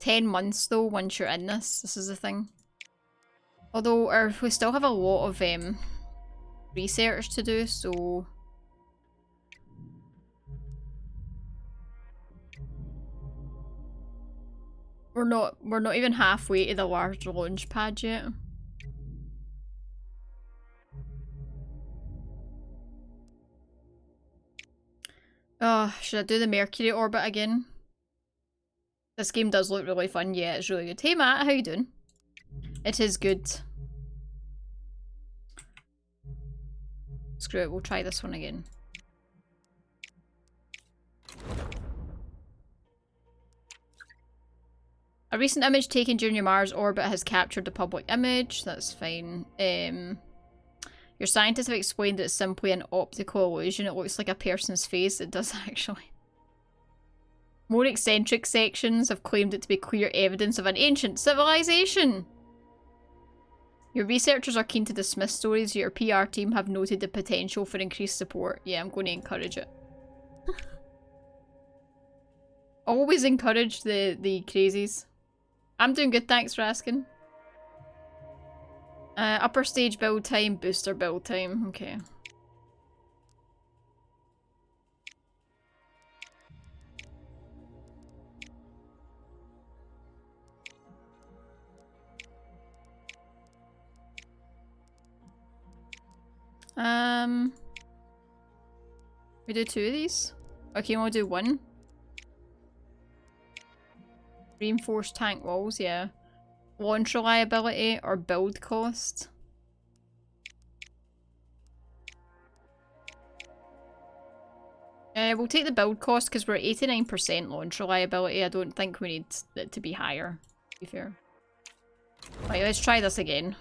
$10 though once you're in this. This is the thing. Although we still have a lot of research to do, so we're not even halfway to the large launch pad yet. Oh, should I do the Mercury orbit again? This game does look really fun. Yeah, it's really good. Hey Matt, how you doing? It is good. Screw it, we'll try this one again. A recent image taken during your Mars orbit has captured the public image. That's fine. Your scientists have explained that it's simply an optical illusion. It looks like a person's face. It does actually. More eccentric sections have claimed it to be clear evidence of an ancient civilization. Your researchers are keen to dismiss stories. Your PR team have noted the potential for increased support. Yeah, I'm going to encourage it. Always encourage the crazies. I'm doing good, thanks for asking. Upper stage build time, booster build time. Okay. We do 2 of these? Okay, we'll do 1. Reinforced tank walls, yeah. Launch reliability or build cost. We'll take the build cost because we're at 89% launch reliability. I don't think we need it to be higher, to be fair. Right, let's try this again.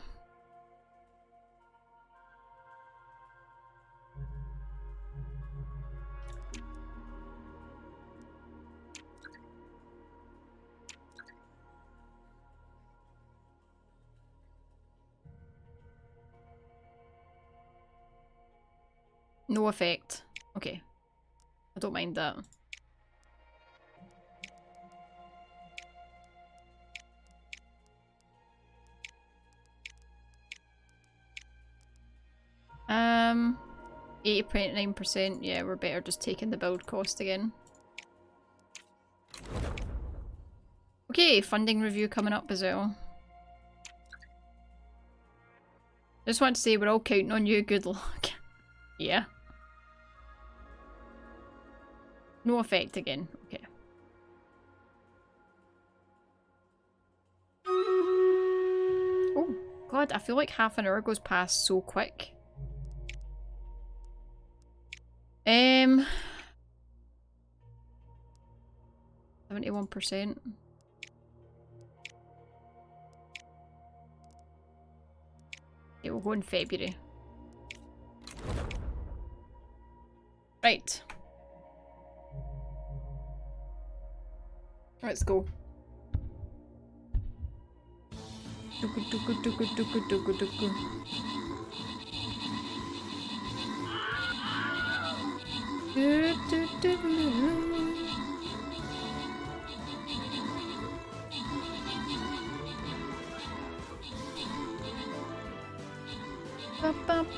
No effect. Okay. I don't mind that. Um, 80.9%. Yeah, we're better just taking the build cost again. Okay, funding review coming up as well. Just want to say we're all counting on you. Good luck. Yeah. No effect again. Okay. Oh, God, I feel like half an hour goes past so quick. 71%. Okay, we'll go in February. Right. Let's go.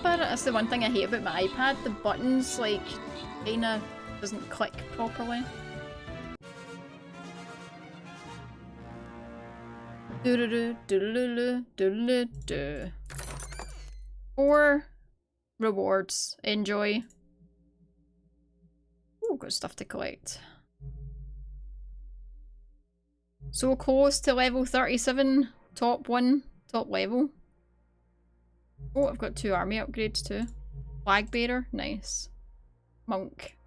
That's the one thing I hate about my iPad. The buttons, like, kinda doesn't click properly. Do-do-do-do-do-do-do-do-do. 4 rewards. Enjoy. Ooh, got stuff to collect. So close to level 37. Top level. Oh, I've got 2 army upgrades too. Flag bearer, nice. Monk.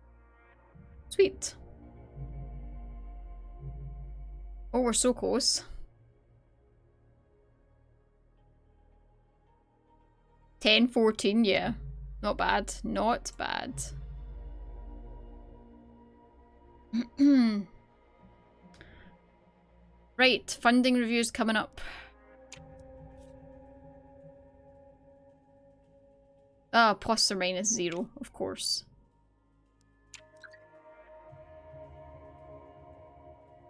Sweet. Oh, we're so close. 10-14, yeah. Not bad. Not bad. Right, funding reviews coming up. Ah, plus or minus 0, of course.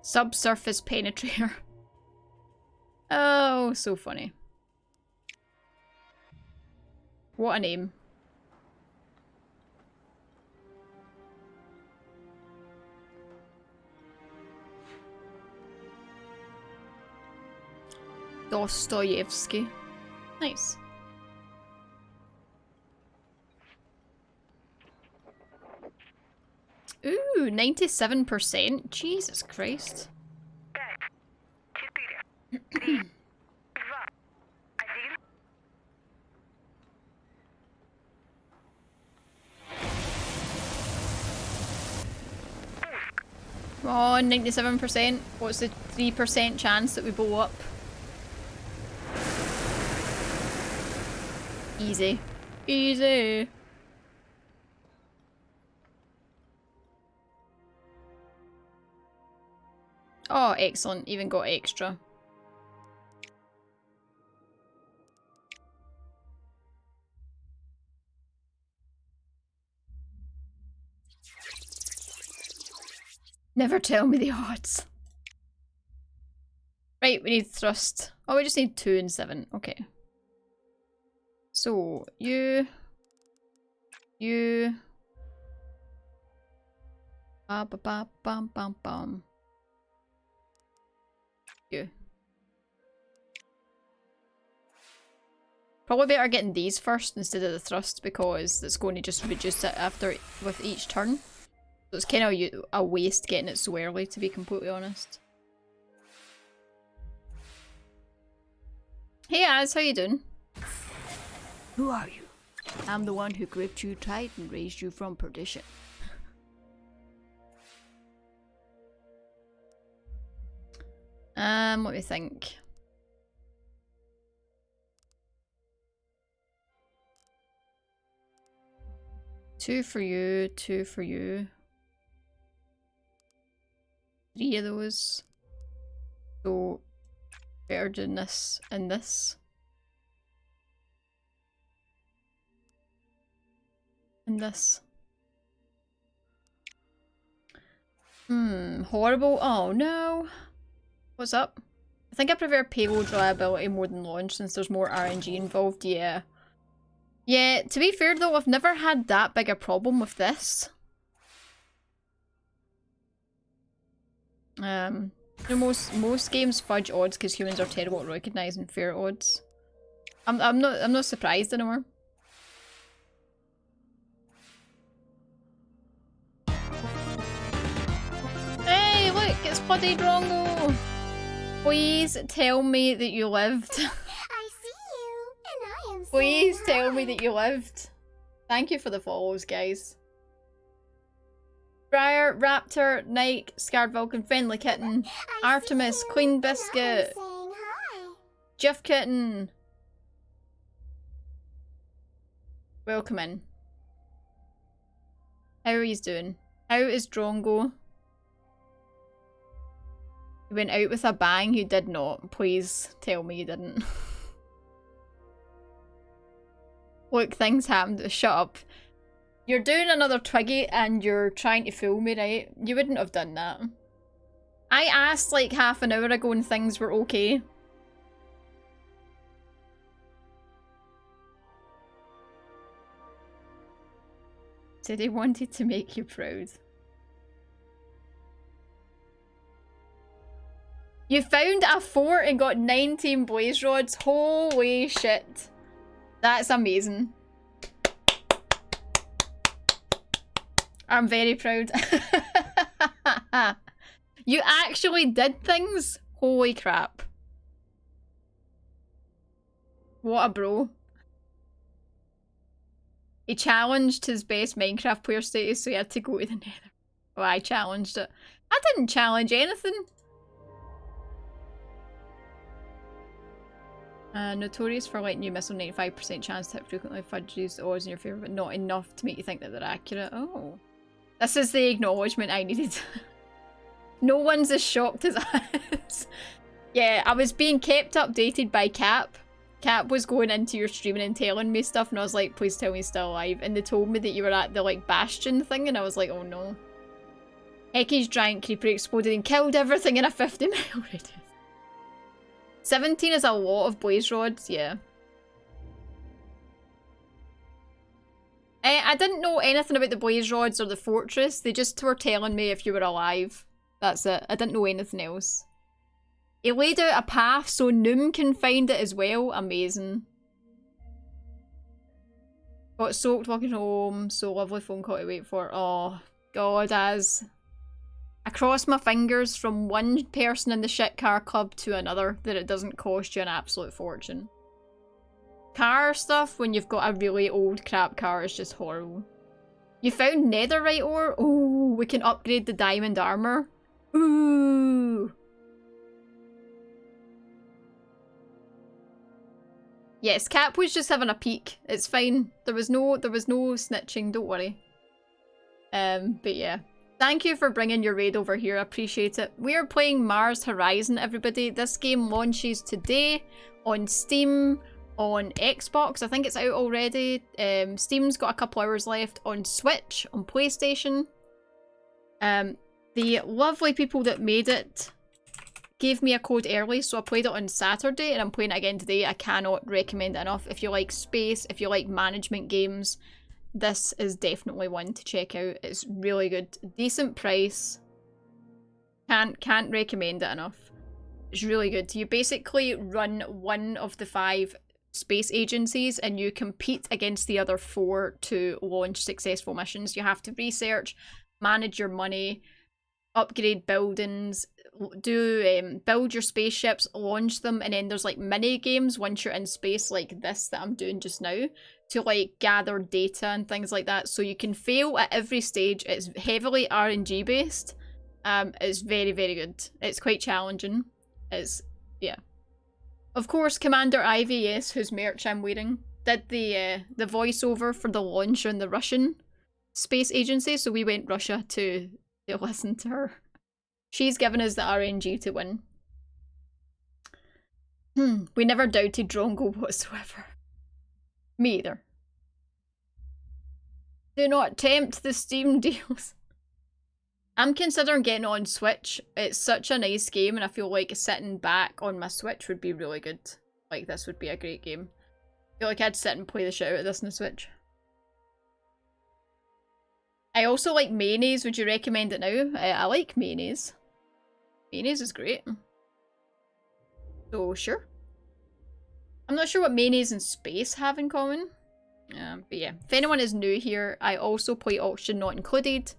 Subsurface penetrator. Oh, so funny. What a name. Dostoevsky. Nice. Ooh, 97%. Jesus Christ. Come on, 97%. What's the 3% chance that we blow up? Easy. Easy. Oh, excellent. Even got extra. Never tell me the odds. Right, we need thrust. Oh, we just need 2 and 7. Okay. So, you... Ba ba ba bum bum bum. You. Probably better getting these first instead of the thrust because it's going to just reduce it after with each turn. So it's kind of a waste getting it so early, to be completely honest. Hey Az, how you doing? Who are you? I'm the one who gripped you tight and raised you from perdition. Let me think. Two for you, 2 for you. 3 of those. So, better doing this and this. And this. Horrible. Oh no. What's up? I think I prefer payload reliability more than launch since there's more RNG involved, yeah. Yeah, to be fair though, I've never had that big a problem with this. You know, most games fudge odds because humans are terrible at recognising fair odds. I'm not surprised anymore. Hey, look, it's bloody Drongo! Please tell me that you lived. I see you, and I am Please saying tell hi. me that you lived. Thank you for the follows, guys. Briar, Raptor, Nike, Scarred Vulcan, Friendly Kitten, I Artemis, see you, Queen and I am Biscuit, saying hi. Jeff Kitten. Welcome in. How are you doing? How is Drongo? You went out with a bang, you did not. Please tell me you didn't. Look, things happened. Shut up. You're doing another Twiggy and you're trying to fool me, right? You wouldn't have done that. I asked like half an hour ago and things were okay. Said he wanted to make you proud. You found a fort and got 19 blaze rods. Holy shit. That's amazing. I'm very proud. You actually did things? Holy crap. What a bro. He challenged his best Minecraft player status, so he had to go to the nether. Well, I challenged it. I didn't challenge anything. Notorious for letting you miss on 95% chance to hit frequently fudges the odds in your favour, but not enough to make you think that they're accurate. Oh. This is the acknowledgement I needed. No one's as shocked as us. Yeah, I was being kept updated by Cap. Cap was going into your streaming and telling me stuff, and I was like, please tell me he's still alive. And they told me that you were at the, like, Bastion thing, and I was like, oh no. Heki's giant creeper exploded and killed everything in a 50-mile radius. 17 is a lot of blaze rods, yeah. I didn't know anything about the blaze rods or the fortress. They just were telling me if you were alive. That's it. I didn't know anything else. He laid out a path so Noom can find it as well. Amazing. Got soaked walking home. So lovely phone call to wait for. Oh, God, as. I cross my fingers from one person in the shit car club to another that it doesn't cost you an absolute fortune. Car stuff when you've got a really old crap car is just horrible. You found netherite ore? Oh, we can upgrade the diamond armor. Ooh. Yes, Cap was just having a peek. It's fine. There was no snitching, don't worry. But yeah. Thank you for bringing your raid over here, I appreciate it. We are playing Mars Horizon, everybody. This game launches today on Steam, on Xbox. I think it's out already. Steam's got a couple hours left on Switch, on PlayStation. The lovely people that made it gave me a code early, so I played it on Saturday and I'm playing it again today. I cannot recommend it enough. If you like space, if you like management games, this is definitely one to check out. It's really good. Decent price. Can't recommend it enough. It's really good. You basically run one of the 5 space agencies and you compete against the other 4 to launch successful missions. You have to research, manage your money, upgrade buildings, build your spaceships, launch them, and then there's like mini games once you're in space like this that I'm doing just now to like gather data and things like that. So you can fail at every stage. It's heavily RNG based. It's very, very good. It's quite challenging. It's, yeah. Of course, Commander Ivy, yes, whose merch I'm wearing, did the voiceover for the launch on the Russian space agency, so we went Russia to listen to her. She's given us the RNG to win. We never doubted Drongo whatsoever. Me either. Do not tempt the Steam deals. I'm considering getting on Switch. It's such a nice game and I feel like sitting back on my Switch would be really good. Like, this would be a great game. I feel like I'd sit and play the shit out of this on the Switch. I also like mayonnaise. Would you recommend it now? I like mayonnaise. Mayonnaise is great. So, sure. I'm not sure what mayonnaise and space have in common. But yeah, if anyone is new here, I also play Auction Not Included,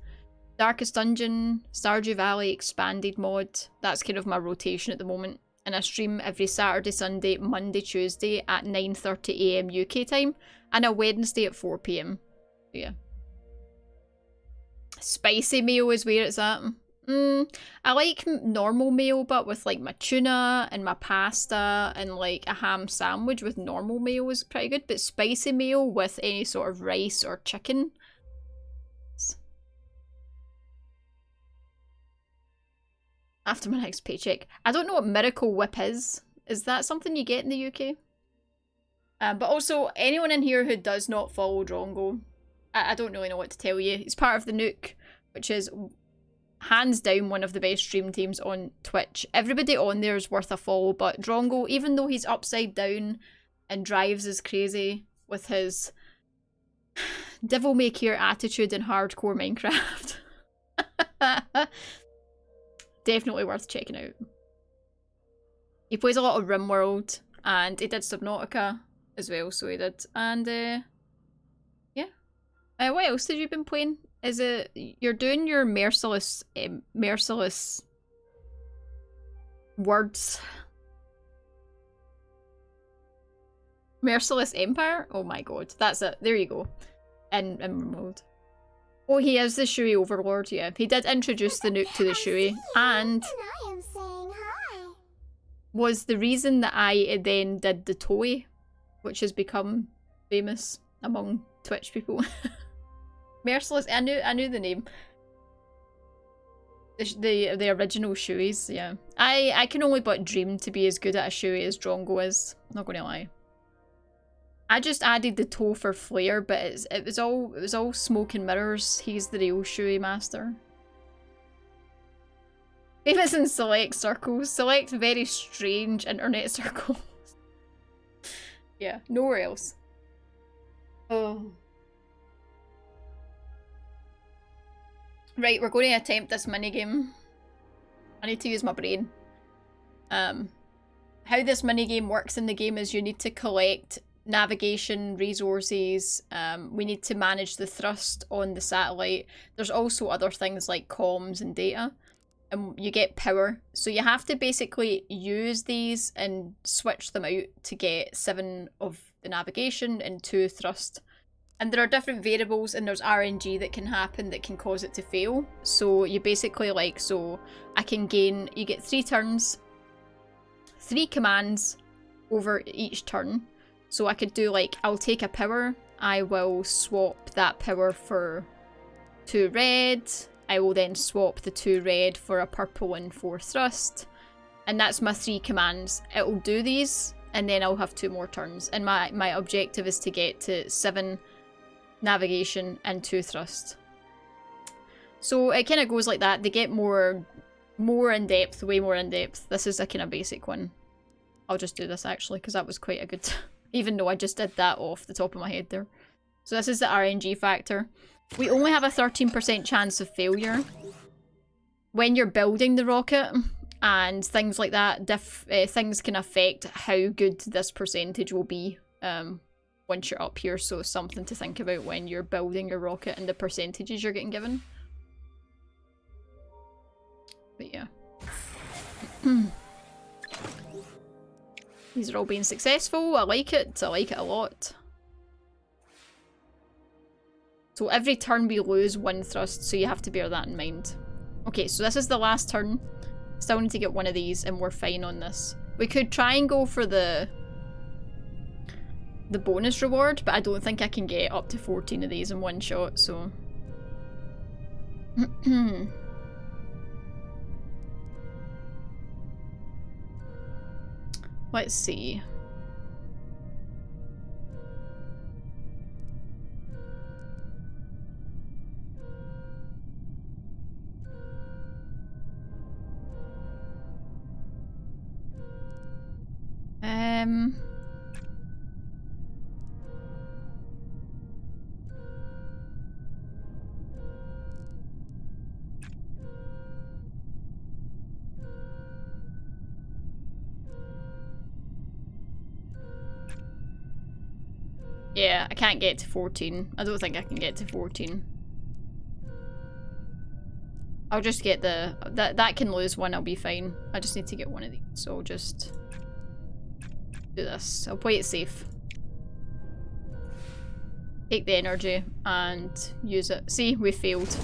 Darkest Dungeon, Stardew Valley Expanded mod. That's kind of my rotation at the moment. And I stream every Saturday, Sunday, Monday, Tuesday at 9:30 AM UK time, and a Wednesday at 4 PM. So yeah. Spicy mayo is where it's at. I like normal mayo, but with like my tuna and my pasta and like a ham sandwich with normal mayo is pretty good. But spicy mayo with any sort of rice or chicken. After my next paycheck. I don't know what Miracle Whip is. Is that something you get in the UK? But also, anyone in here who does not follow Drongo, I don't really know what to tell you. He's part of the Nook, which is hands down one of the best stream teams on Twitch. Everybody on there is worth a follow, but Drongo, even though he's upside down and drives us crazy with his devil may care attitude in hardcore Minecraft, definitely worth checking out. He plays a lot of RimWorld, and he did Subnautica as well, so he did. And yeah. What else have you been playing? Is it you're doing your merciless words? Merciless Empire? Oh my god, that's it. There you go. In RimWorld. Oh, he is the Shui Overlord, yeah. He did introduce the Nook to the Shui, and I am saying hi. was the reason that I then did the toy, which has become famous among Twitch people. Merciless, I knew the name. The original Shuis, yeah. I can only but dream to be as good at a Shui as Drongo is, not gonna lie. I just added the toe for flair, but it was all smoke and mirrors. He's the real Shui master. Famous in select circles. Select very strange internet circles. Yeah, nowhere else. Oh. Right, we're going to attempt this minigame. I need to use my brain. How this minigame works in the game is you need to collect navigation resources. We need to manage the thrust on the satellite. There's also other things like comms and data. And you get power. So you have to basically use these and switch them out to get 7 of the navigation and 2 thrust. And there are different variables, and there's RNG that can happen that can cause it to fail. So you basically like, so I can gain, you get 3 turns, 3 commands over each turn. So I could do like, I'll take a power, I will swap that power for 2 red, I will then swap the 2 red for a purple and 4 thrust. And that's my 3 commands. It will do these, and then I'll have 2 more turns. And my objective is to get to 7 navigation and 2 thrust. So it kind of goes like that. They get more in depth, way more in depth. This is a kind of basic one. I'll just do this actually, because that was quite a good... Even though I just did that off the top of my head there. So this is the RNG factor. We only have a 13% chance of failure when you're building the rocket, and things like that. Things can affect how good this percentage will be once you're up here. So something to think about when you're building your rocket and the percentages you're getting given. But yeah. These are all being successful. I like it. I like it a lot. So every turn we lose 1 thrust, so you have to bear that in mind. Okay, so this is the last turn. Still need to get 1 of these, and we're fine on this. We could try and go for the bonus reward, but I don't think I can get up to 14 of these in 1 shot, so... Let's see. Yeah, I can't get to 14. I don't think I can get to 14. I'll just get the... That can lose 1, I'll be fine. I just need to get 1 of these, so I'll just do this. I'll play it safe. Take the energy and use it. See, we failed.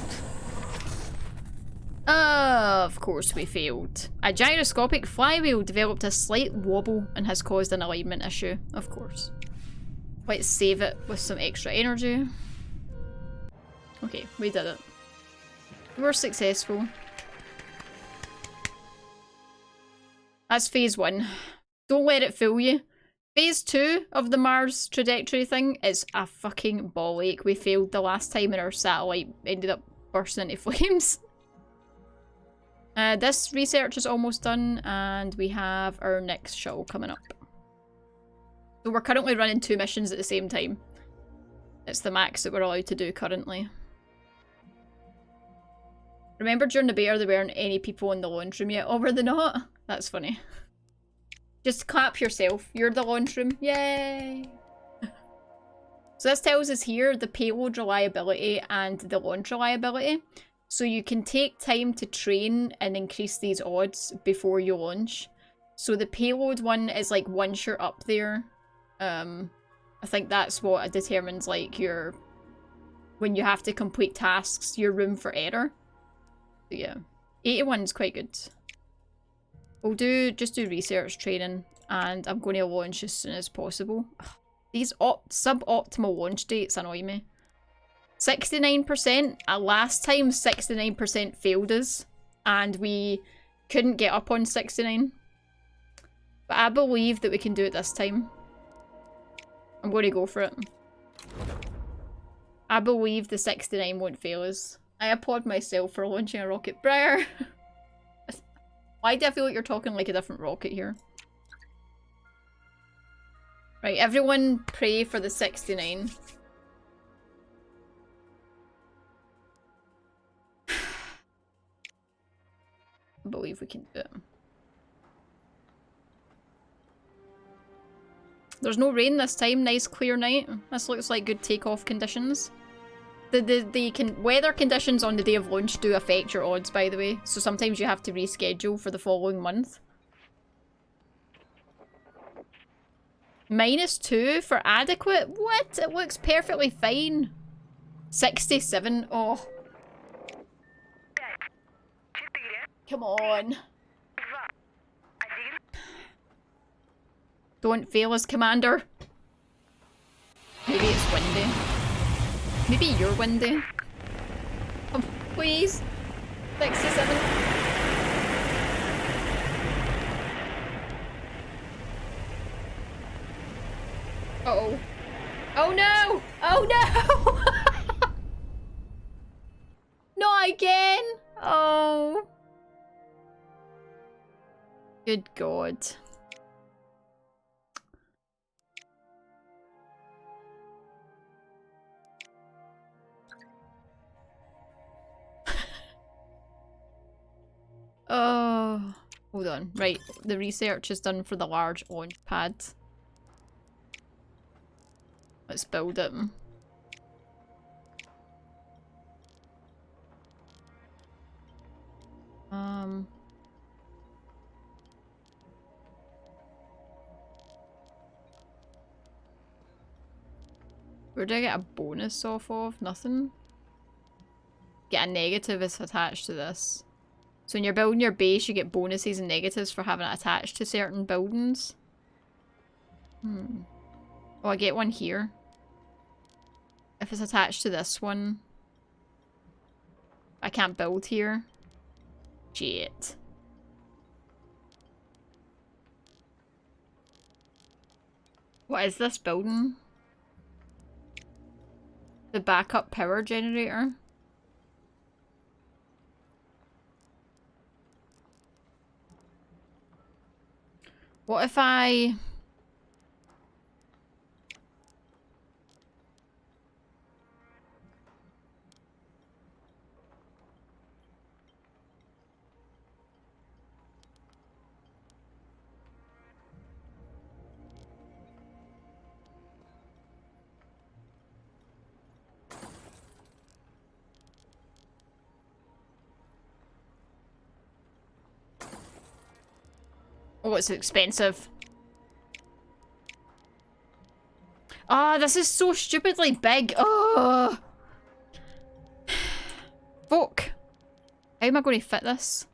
Of course we failed. A gyroscopic flywheel developed a slight wobble and has caused an alignment issue. Of course. Let's save it with some extra energy. Okay, we did it. We're successful. That's phase 1. Don't let it fool you. Phase 2 of the Mars trajectory thing is a fucking ball ache. We failed the last time and our satellite ended up bursting into flames. This research is almost done and we have our next shuttle coming up. So we're currently running 2 missions at the same time. It's the max that we're allowed to do currently. Remember during the beta there weren't any people in the launch room yet? Oh, were they not? That's funny. Just clap yourself. You're the launch room. Yay! So this tells us here the payload reliability and the launch reliability. So you can take time to train and increase these odds before you launch. So the payload one is like once you're up there. I think that's what determines like your... when you have to complete tasks, your room for error. So yeah. 81 is quite good. We'll just do research training and I'm going to launch as soon as possible. These suboptimal launch dates annoy me. 69%. Last time 69% failed us and we couldn't get up on 69. But I believe that we can do it this time. I'm going to go for it. I believe the 69 won't fail us. I applaud myself for launching a rocket. Briar! Why do I feel like you're talking like a different rocket here? Right, everyone pray for the 69. I believe we can do it. There's no rain this time. Nice clear night. This looks like good takeoff conditions. The weather conditions on the day of launch do affect your odds, by the way. So sometimes you have to reschedule for the following month. -2 for adequate? What? It looks perfectly fine. 67. Oh. Come on. Don't fail us, Commander. Maybe it's windy. Maybe you're windy. Oh, please. 67. Uh-oh. Oh no! Oh no! Not again! Oh. Good God. Oh, hold on. Right, the research is done for the large launch pad. Let's build it. Where do I get a bonus off of? Nothing? Get a negative is attached to this. So when you're building your base, you get bonuses and negatives for having it attached to certain buildings. Oh, I get one here. If it's attached to this one, I can't build here. Shit. What is this building? The backup power generator? What if I... Oh, it's expensive. Ah, this is so stupidly big. Oh. Fuck. How am I going to fit this?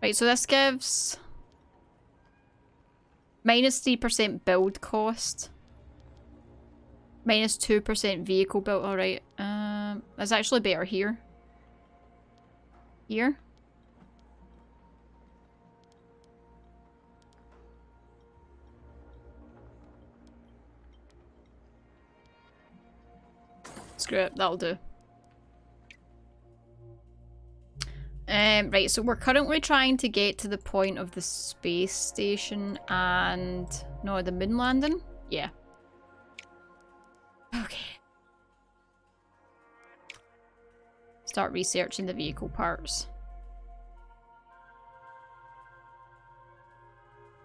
Right, so this gives -3% build cost. Minus 2% vehicle built, alright. That's actually better here. Here? Screw it, that'll do. Right, so we're currently trying to get to the point of the space station and... No, the moon landing? Yeah. Okay. Start researching the vehicle parts.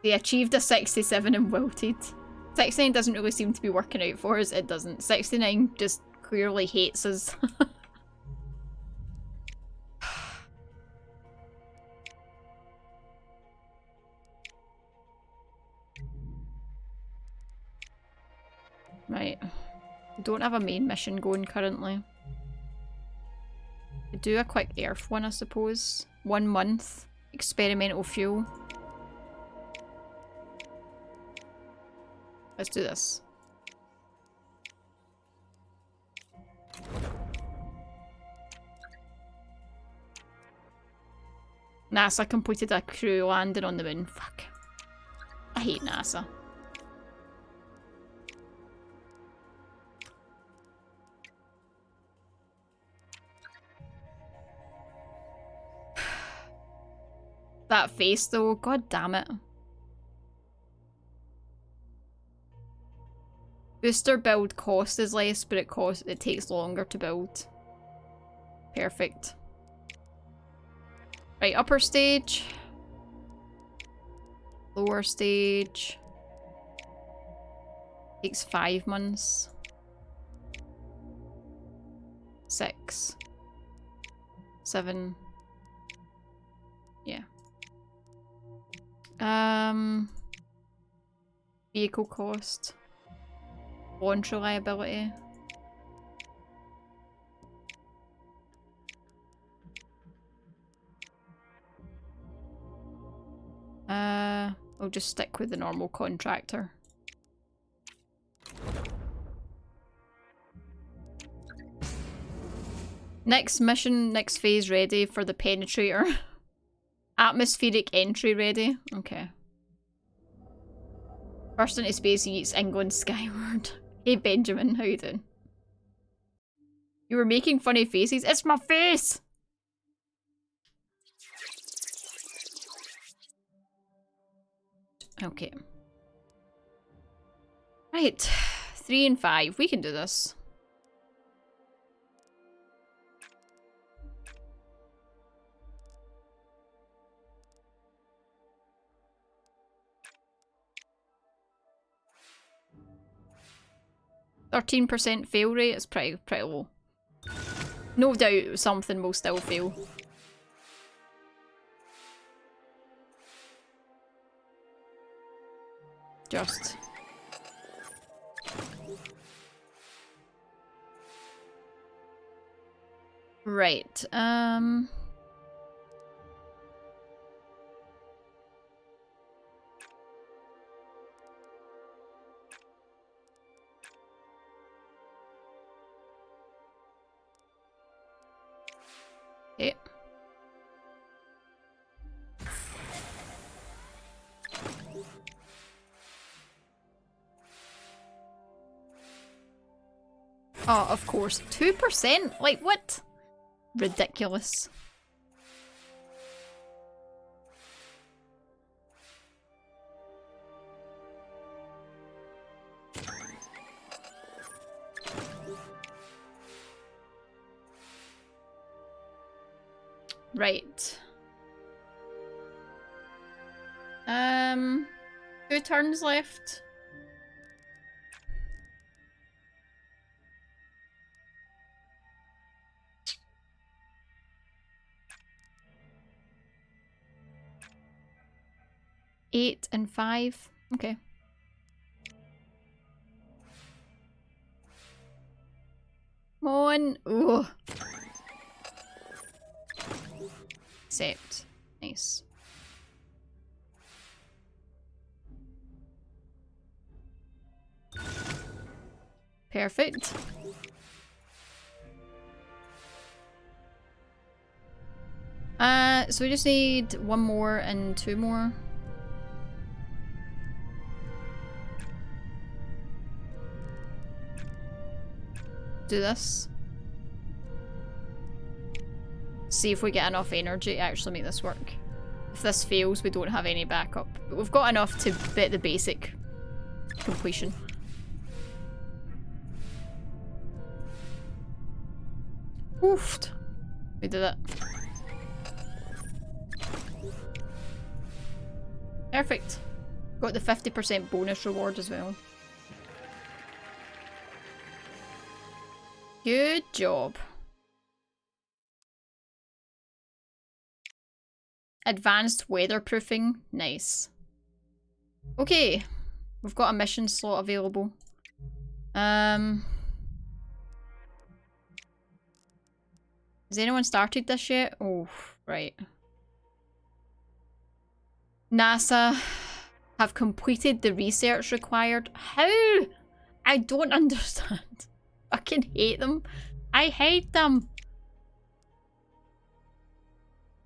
They achieved a 67 and wilted. 69 doesn't really seem to be working out for us. It doesn't. 69 just clearly hates us. Right. We don't have a main mission going currently. We do a quick Earth one, I suppose. 1 month. Experimental fuel. Let's do this. NASA completed a crew landing on the moon. Fuck. I hate NASA. That face though, god damn it. Booster build cost is less, but it takes longer to build. Perfect. Right, upper stage. Lower stage. Takes 5 months. 6. 7. Yeah. Vehicle cost. Launch reliability. We'll just stick with the normal contractor. Next mission, next phase ready for the penetrator. Atmospheric entry ready. Okay. First into space eats England skyward. Hey Benjamin, how you doing? You were making funny faces. It's my face! Okay. Right. 3 and 5. We can do this. %13% fail rate is pretty low. No doubt something will still fail. Just. Right, okay. Oh, of course. 2%? Like, what? Ridiculous. Right. 2 turns left. Eight and 5. Okay. Come on. Ooh. Accept. Nice. Perfect. So we just need one more and two more. Do this. See if we get enough energy to actually make this work. If this fails, we don't have any backup. But we've got enough to bet the basic completion. Oofed. We did it. Perfect. Got the 50% bonus reward as well. Good job. Advanced weatherproofing. Nice. Okay. We've got a mission slot available. Has anyone started this yet? Oh, right. NASA have completed the research required. How? I don't understand. I fucking hate them. I hate them.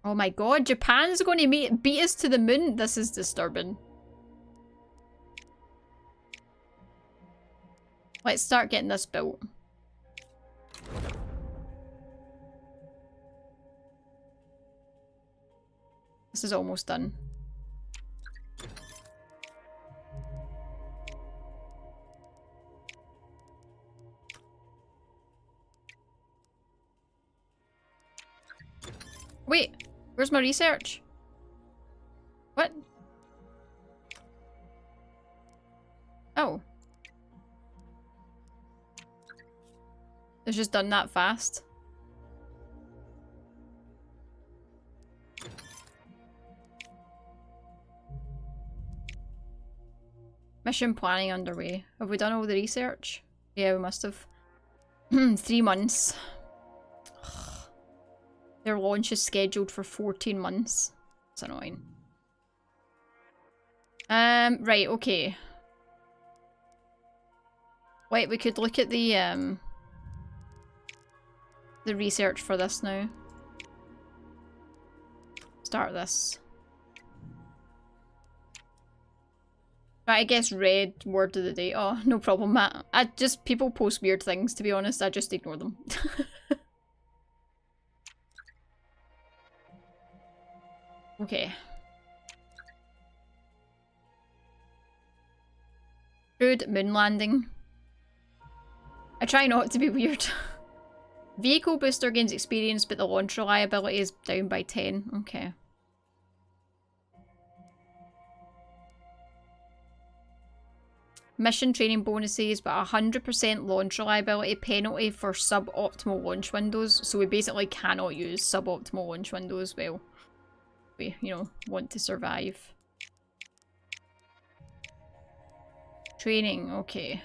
Oh my god, Japan's going to beat us to the moon? This is disturbing. Let's start getting this built. This is almost done. Wait, where's my research? What? Oh. It's just done that fast. Mission planning underway. Have we done all the research? Yeah, we must have. 3 months. Their launch is scheduled for 14 months. It's annoying. Right, okay. Wait, we could look at the research for this now. Start this. Right, I guess red word of the day. Oh, no problem, Matt. People post weird things, to be honest. I just ignore them. Okay. Good moon landing. I try not to be weird. Vehicle booster gains experience, but the launch reliability is down by 10. Okay. Mission training bonuses, but 100% launch reliability penalty for suboptimal launch windows. So we basically cannot use suboptimal launch windows. Well, we, you know, want to survive. Training, okay.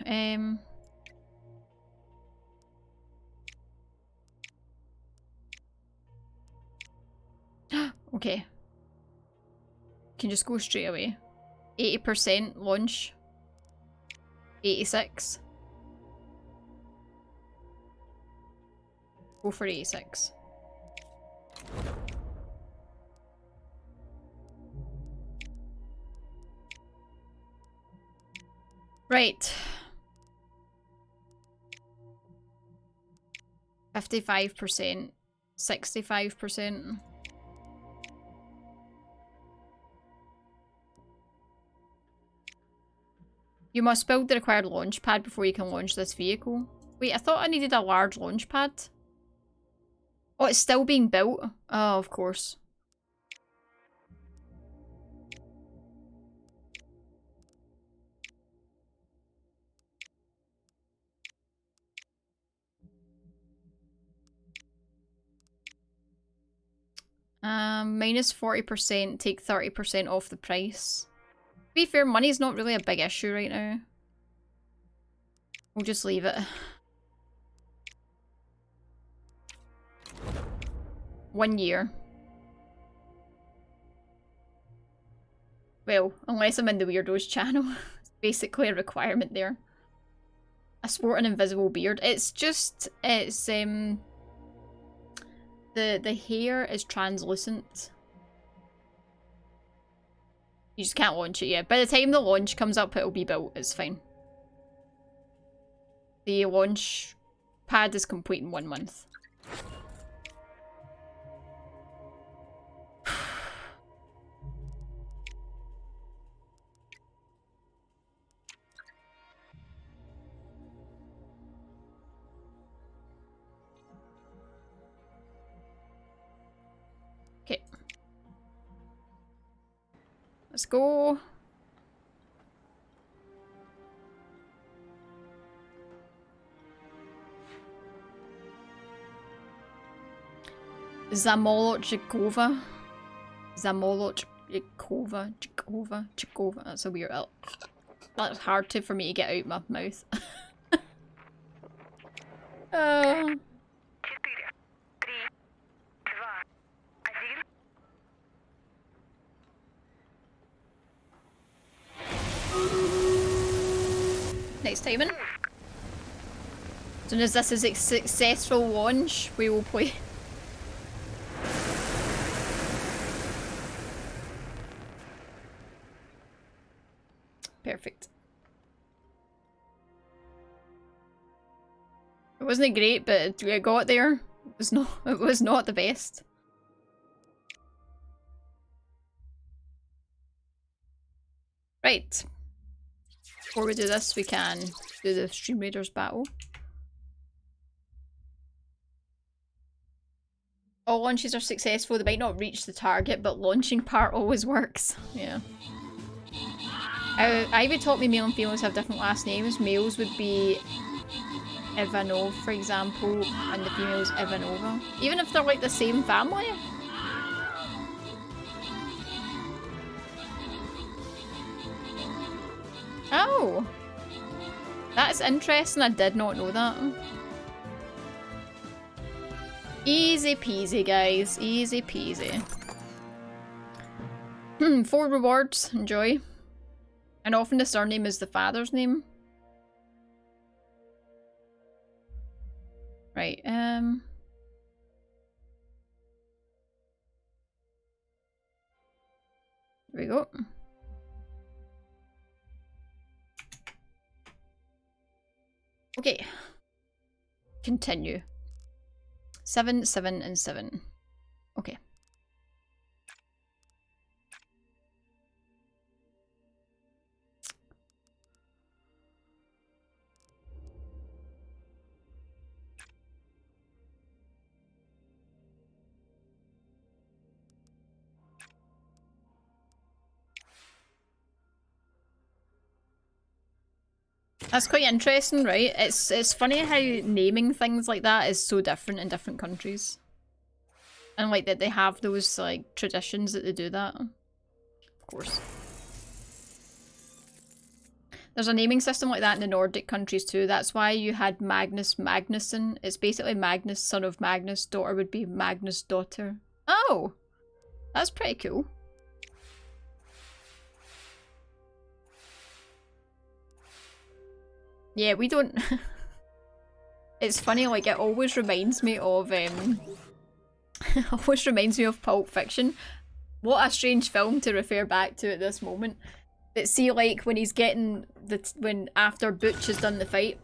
Okay. Can just go straight away. 80% launch. 86. Go for 86. Right. 55%. 65%. You must build the required launch pad before you can launch this vehicle. Wait, I thought I needed a large launch pad. Oh, it's still being built? Oh, of course. Minus 40%, take 30% off the price. To be fair, money's not really a big issue right now. We'll just leave it. 1 year. Well, unless I'm in the Weirdos channel. It's basically a requirement there. I sport an invisible beard. It's just, the hair is translucent. You just can't launch it yet. By the time the launch comes up, it'll be built. It's fine. The launch pad is complete in 1 month. Okay. Let's go. Zamolotchikova. Chikova. That's a weird. That's hard for me to get out my mouth. Next timing. As soon as this is a successful launch, we will play. Perfect. It wasn't great, but we got there. It was not the best. Right. Before we do this, we can do the Stream Raiders battle. All launches are successful. They might not reach the target, but launching part always works. Yeah. Ivy taught me male and females have different last names. Males would be Ivanov, for example, and the females Ivanova. Even if they're like the same family. Oh! That's interesting, I did not know that. Easy peasy, guys. Easy peasy. 4 rewards. Enjoy. And often the surname is the father's name. Right, There we go. Okay. Continue. 7, 7, and 7. Okay. That's quite interesting, right? It's funny how naming things like that is so different in different countries. And like that they have those like traditions that they do that. Of course. There's a naming system like that in the Nordic countries too. That's why you had Magnus Magnusson. It's basically Magnus, son of Magnus. Daughter would be Magnus' daughter. Oh! That's pretty cool. Yeah, we don't... It's funny, like, it always reminds me of, always reminds me of Pulp Fiction. What a strange film to refer back to at this moment. But see, like, when he's getting when after Butch has done the fight,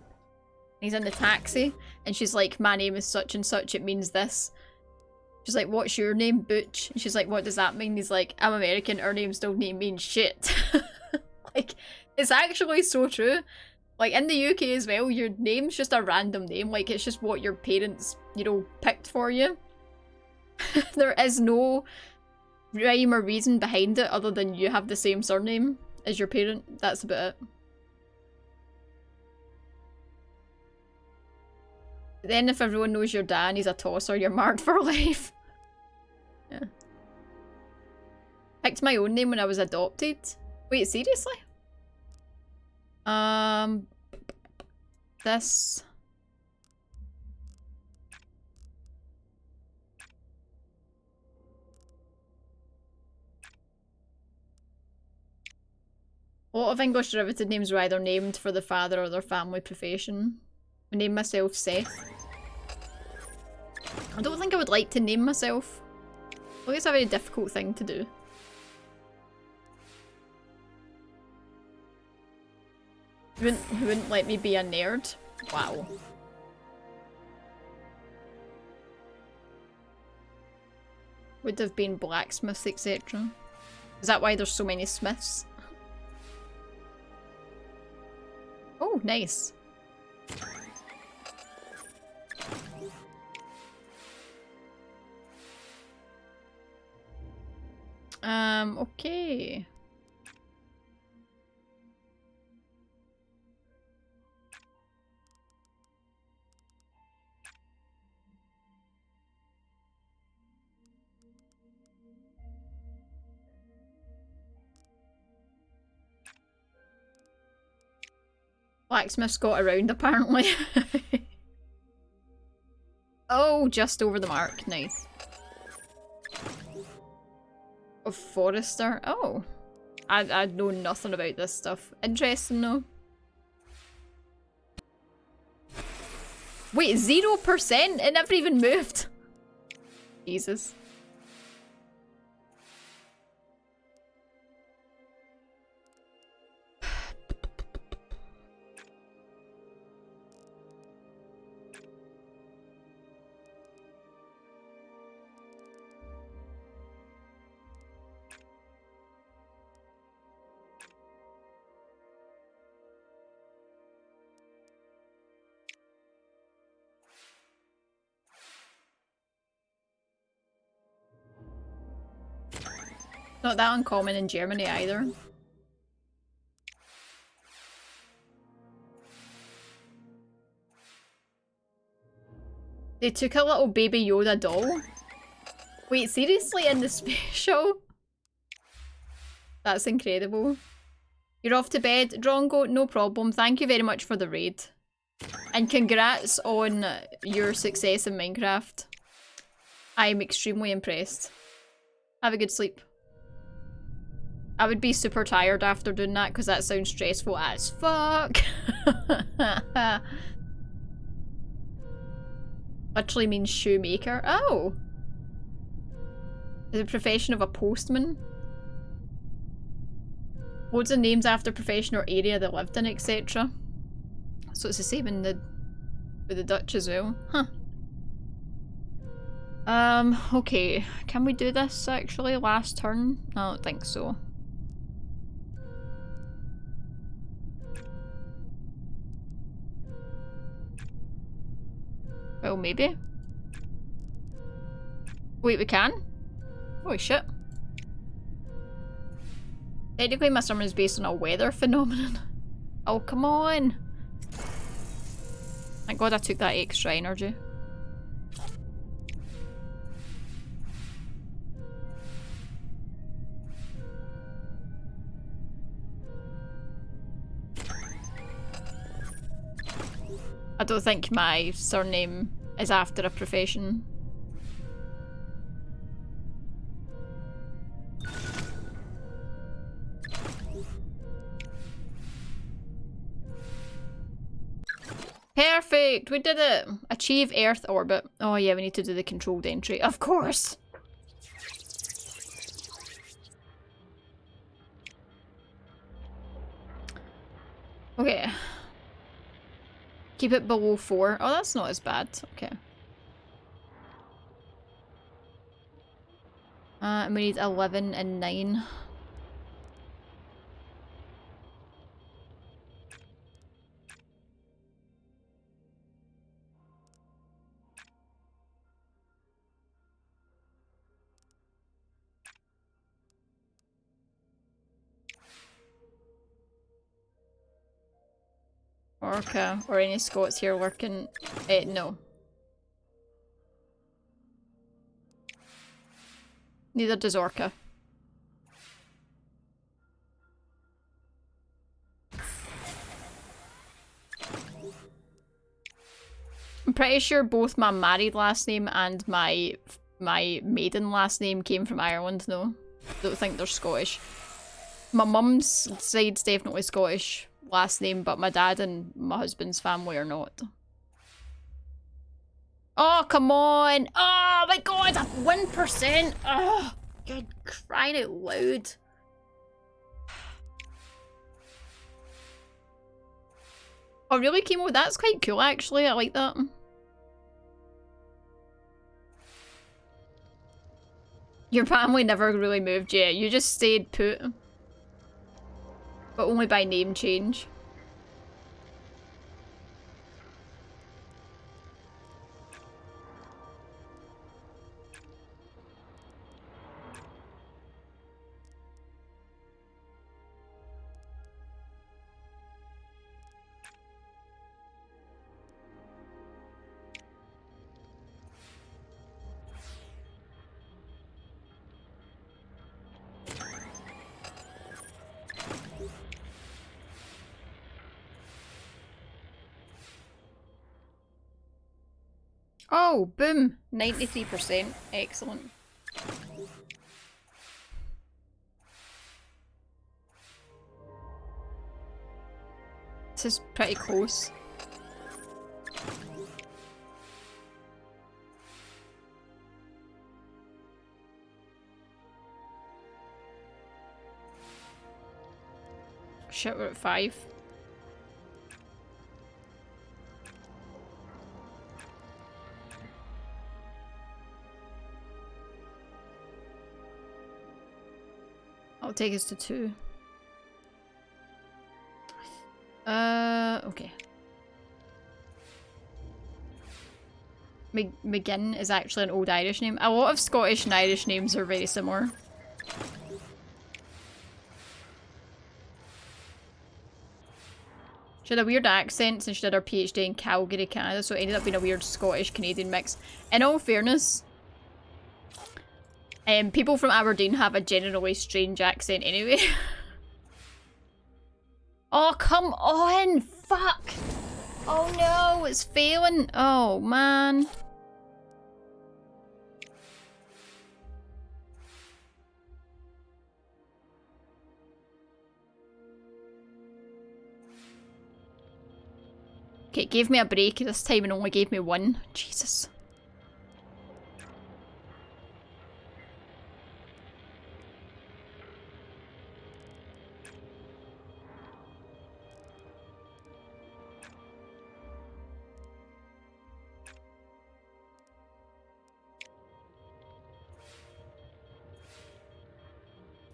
he's in the taxi, and she's like, my name is such and such, it means this. She's like, what's your name, Butch? And she's like, what does that mean? He's like, I'm American, our names don't mean shit. Like, it's actually so true. Like, in the UK as well, your name's just a random name. Like, it's just what your parents, you know, picked for you. There is no rhyme or reason behind it other than you have the same surname as your parent. That's about it. But then if everyone knows your dad and he's a tosser, you're marked for life. Yeah. Picked my own name when I was adopted. Wait, seriously? This. A lot of English derivative names were either named for the father or their family profession. I named myself Seth. I don't think I would like to name myself. I think it's a very difficult thing to do. Who wouldn't let me be a nerd? Wow. Would have been blacksmiths, etc. Is that why there's so many smiths? Oh, nice. Okay. Blacksmith's got around, apparently. Oh, just over the mark. Nice. A forester? Oh. I know nothing about this stuff. Interesting, though. Wait, 0%? It never even moved. Jesus. Not that uncommon in Germany either. They took a little baby Yoda doll. Wait, seriously, in the special? That's incredible. You're off to bed, Drongo? No problem. Thank you very much for the raid. And congrats on your success in Minecraft. I'm extremely impressed. Have a good sleep. I would be super tired after doing that because that sounds stressful as fuck. Literally means shoemaker. Oh! The profession of a postman. Loads of names after profession or area they lived in, etc. So it's the same in the with the Dutch as well. Huh. Okay. Can we do this actually? Last turn? I don't think so. Well, maybe. Wait, we can? Holy shit. Technically my summon is based on a weather phenomenon. Oh, come on! Thank god I took that extra energy. I don't think my surname is after a profession. Perfect! We did it! Achieve Earth orbit. Oh yeah, we need to do the controlled entry. Of course! Okay. Keep it below 4. Oh, that's not as bad. Okay. And we need 11 and 9. Orca or any Scots here working? No. Neither does Orca. I'm pretty sure both my married last name and my maiden last name came from Ireland, no. Don't think they're Scottish. My mum's side's definitely Scottish last name, but my dad and my husband's family are not. Oh, come on! Oh my god, 1%! Oh, you're crying out loud. Oh really, Chemo? That's quite cool actually, I like that. Your family never really moved yet, you just stayed put. But only by name change. Oh, boom! 93%. Excellent. This is pretty close. Shit, we're at 5. I'll take us to 2. Okay. McGinn is actually an old Irish name. A lot of Scottish and Irish names are very similar. She had a weird accent since she did her PhD in Calgary, Canada, so it ended up being a weird Scottish-Canadian mix. In all fairness, people from Aberdeen have a generally strange accent anyway. Oh, come on! Fuck! Oh no, it's failing! Oh, man. Okay, it gave me a break this time and only gave me 1. Jesus.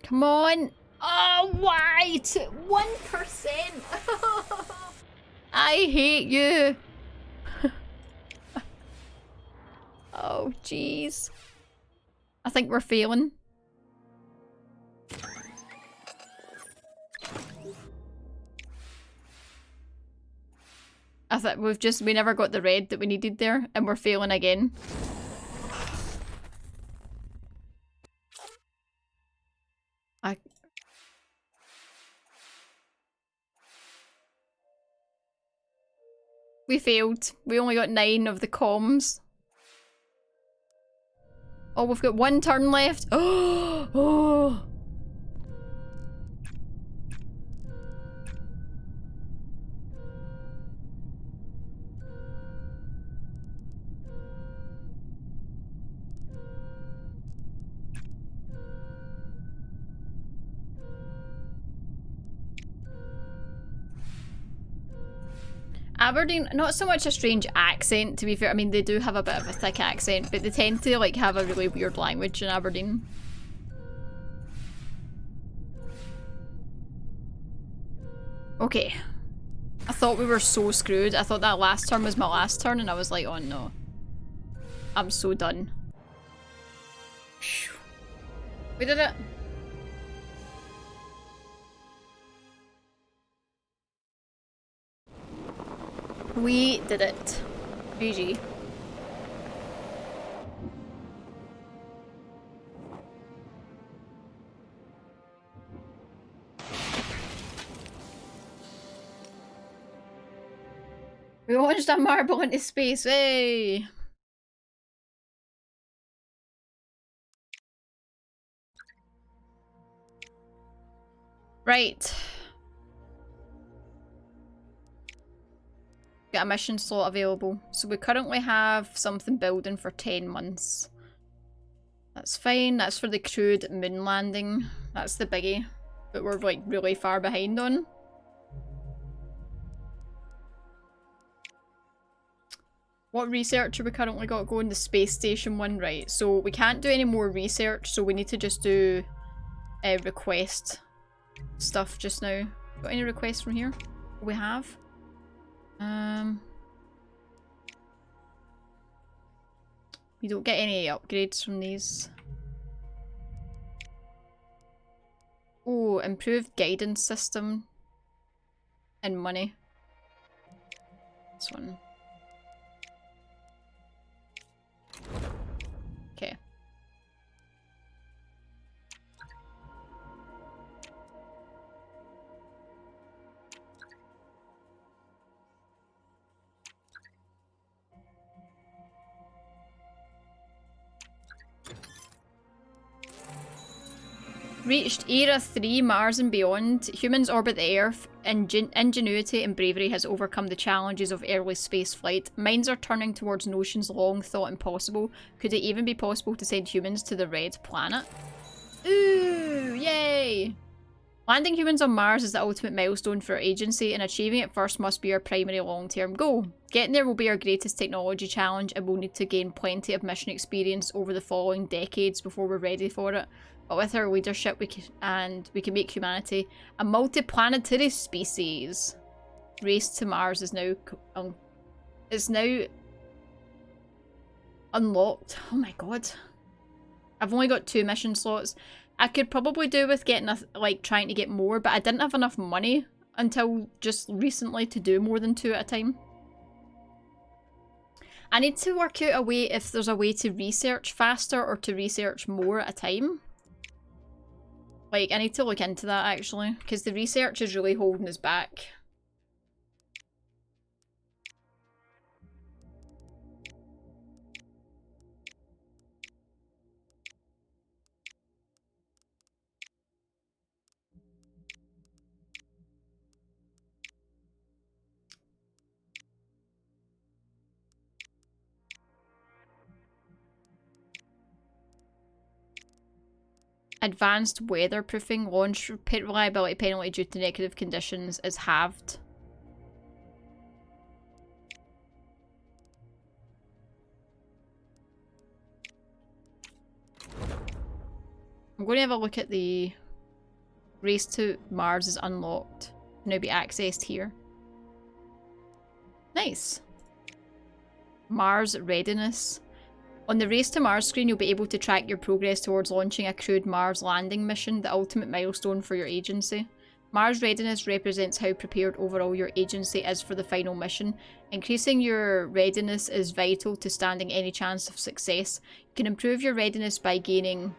Come on! Oh, why? 1%! I hate you! Oh, jeez. I think we're failing. I thought we never got the red that we needed there, and we're failing again. We failed. We only got 9 of the comms. Oh, we've got 1 turn left. Oh! Aberdeen, not so much a strange accent, to be fair. I mean, they do have a bit of a thick accent, but they tend to, like, have a really weird language in Aberdeen. Okay. I thought we were so screwed. I thought that last turn was my last turn, and I was like, oh no. I'm so done. Phew. We did it. We did it. GG. We launched a marble into space, hey! Right. Got a mission slot available. So we currently have something building for 10 months. That's fine. That's for the crewed moon landing. That's the biggie. But we're like really far behind on. What research have we currently got going? The space station one, right? So we can't do any more research, so we need to just do request stuff just now. Got any requests from here? We have. We don't get any upgrades from these. Oh, improved guidance system. And money. This one. Okay. Reached Era 3, Mars and beyond. Humans orbit the Earth. Ingenuity and bravery has overcome the challenges of early spaceflight. Minds are turning towards notions long thought impossible. Could it even be possible to send humans to the Red Planet? Ooh, yay! Landing humans on Mars is the ultimate milestone for our agency, and achieving it first must be our primary long-term goal. Getting there will be our greatest technology challenge, and we'll need to gain plenty of mission experience over the following decades before we're ready for it. But with our leadership, we can make humanity a multi-planetary species. Race to Mars is now unlocked. Oh my god. I've only got 2 mission slots. I could probably do with getting trying to get more, but I didn't have enough money until just recently to do more than 2 at a time. I need to work out a way if there's a way to research faster or to research more at a time. Like, I need to look into that actually, because the research is really holding us back. Advanced weatherproofing launch reliability penalty due to negative conditions is halved. I'm going to have a look at the race to Mars is unlocked. Can now be accessed here. Nice. Mars readiness. On the Race to Mars screen, you'll be able to track your progress towards launching a crewed Mars landing mission, the ultimate milestone for your agency. Mars readiness represents how prepared overall your agency is for the final mission. Increasing your readiness is vital to standing any chance of success. You can improve your readiness by gaining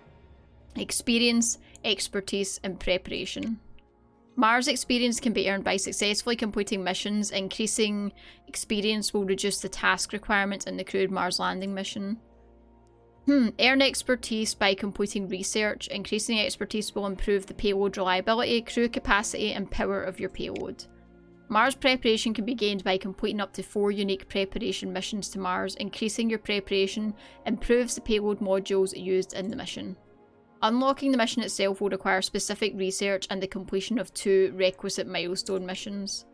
experience, expertise, and preparation. Mars experience can be earned by successfully completing missions. Increasing experience will reduce the task requirements in the crewed Mars landing mission. Earn expertise by completing research. Increasing expertise will improve the payload reliability, crew capacity, and power of your payload. Mars preparation can be gained by completing up to 4 unique preparation missions to Mars. Increasing your preparation improves the payload modules used in the mission. Unlocking the mission itself will require specific research and the completion of 2 requisite milestone missions.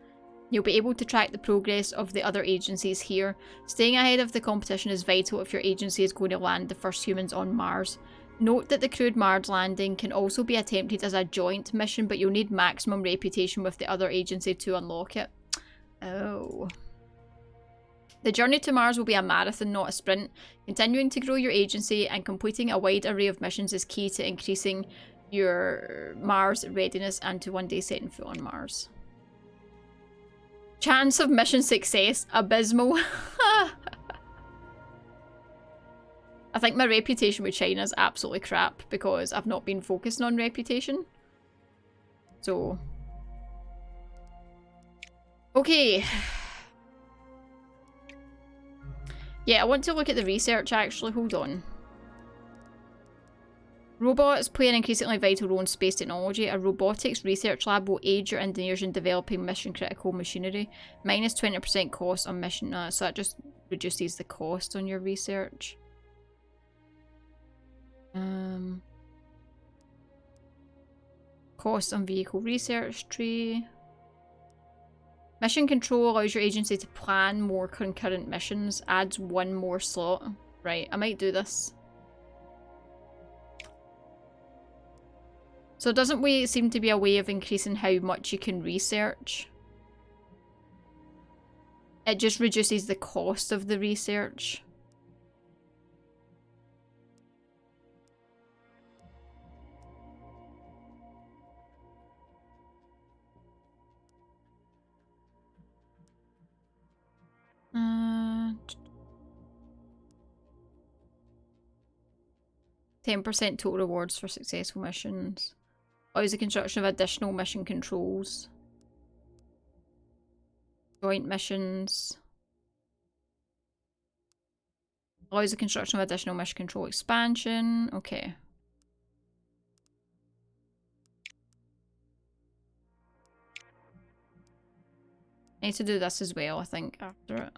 You'll be able to track the progress of the other agencies here. Staying ahead of the competition is vital if your agency is going to land the first humans on Mars. Note that the crewed Mars landing can also be attempted as a joint mission, but you'll need maximum reputation with the other agency to unlock it. Oh. The journey to Mars will be a marathon, not a sprint. Continuing to grow your agency and completing a wide array of missions is key to increasing your Mars readiness and to one day setting foot on Mars. Chance of mission success, abysmal. I think my reputation with China is absolutely crap because I've not been focusing on reputation. So. Okay. Yeah, I want to look at the research actually, hold on. Robots play an increasingly vital role in space technology. A robotics research lab will aid your engineers in developing mission critical machinery. Minus 20% cost on mission. So that just reduces the cost on your research. Cost on vehicle research tree. Mission control allows your agency to plan more concurrent missions. Adds 1 more slot. Right, I might do this. So doesn't we seem to be a way of increasing how much you can research? It just reduces the cost of the research. Uh, 10% total rewards for successful missions. Allows the construction of additional mission controls. Joint missions. Allows the construction of additional mission control expansion. Okay. I need to do this as well, I think, after it.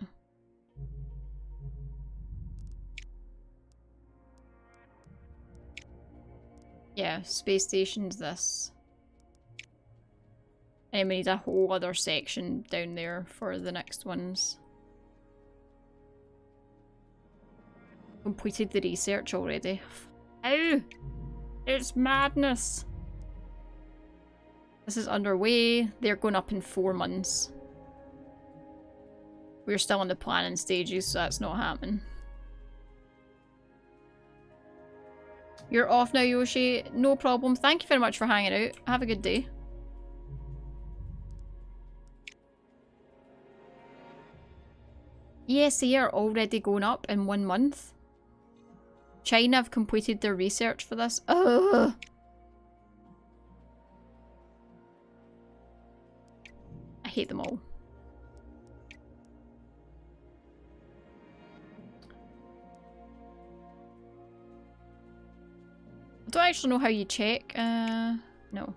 Yeah, space station's this. And we need a whole other section down there for the next ones. Completed the research already. Ow! It's madness! This is underway. They're going up in 4 months. We're still in the planning stages, so that's not happening. You're off now, Yoshi. No problem. Thank you very much for hanging out. Have a good day. ESA are already going up in 1 month. China have completed their research for this. Ugh. I hate them all. I don't actually know how you check. No.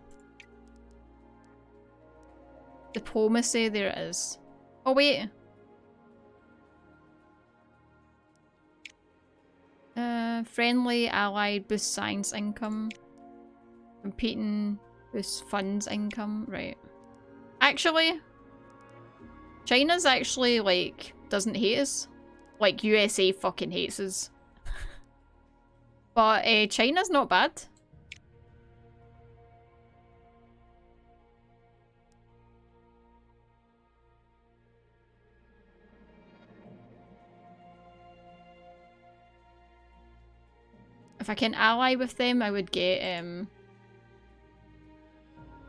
Diplomacy, there it is. Oh, wait. Friendly allied boosts science income. Competing boosts funds income. Right. Actually, China's actually, like, doesn't hate us. Like, USA fucking hates us. But China's not bad. If I can ally with them, I would get,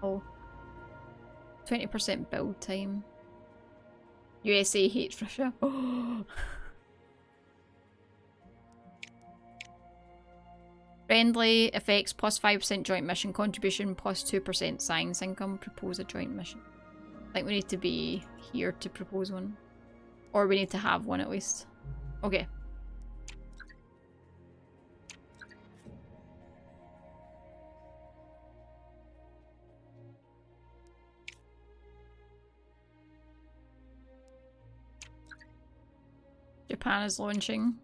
20% build time. USA hates Russia. Friendly effects plus 5% joint mission contribution plus 2% science income. Propose a joint mission. I think we need to be here to propose one. Or we need to have one at least. Okay. Japan is launching.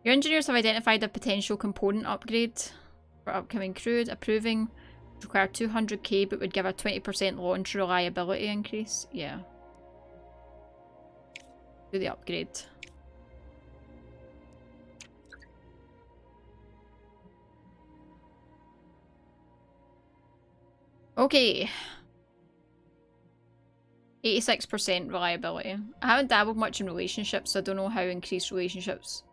Your engineers have identified a potential component upgrade for upcoming crude. Approving would require 200k but would give a 20% launch reliability increase. Yeah. Do the upgrade. Okay. 86% reliability. I haven't dabbled much in relationships, so I don't know how increased relationships.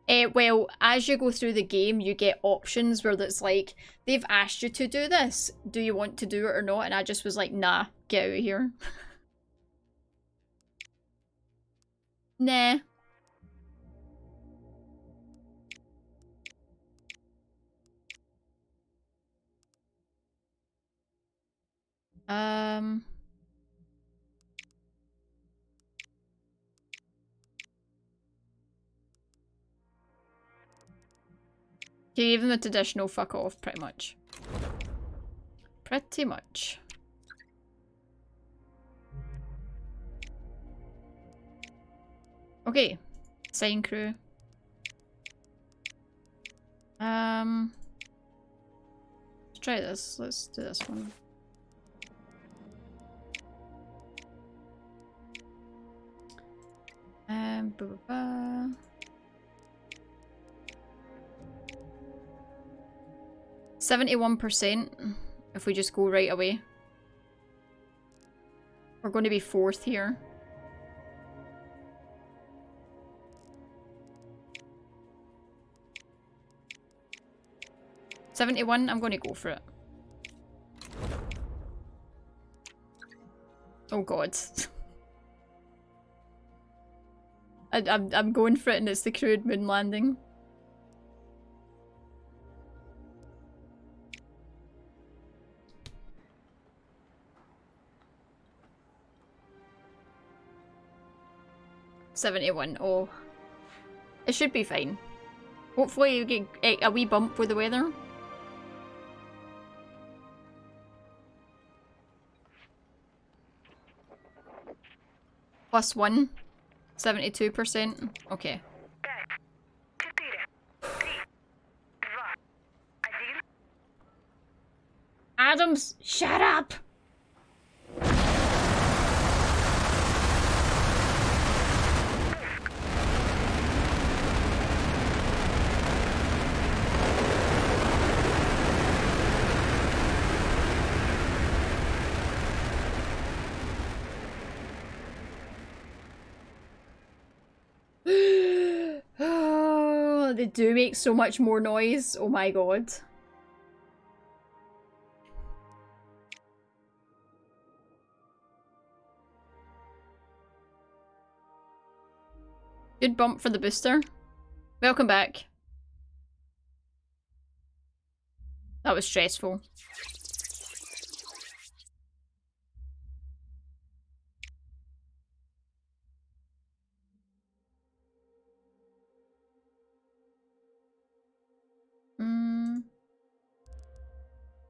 Well, as you go through the game, you get options where it's like, they've asked you to do this. Do you want to do it or not? And I just was like, nah, get out of here. Nah. Okay, even the traditional fuck off, pretty much. Pretty much. Okay, sign crew. Let's try this. Let's do this one. Blah, blah, blah. %71% if we just go right away. We're going to be 4th here. $71, I'm going to go for it. Oh god. I'm going for it and it's the crewed moon landing. $71. Oh. It should be fine. Hopefully you get a wee bump with the weather. +1. 72%. Okay. Adams, shut up! Oh, they do make so much more noise. Oh my god. Good bump for the booster. Welcome back. That was stressful.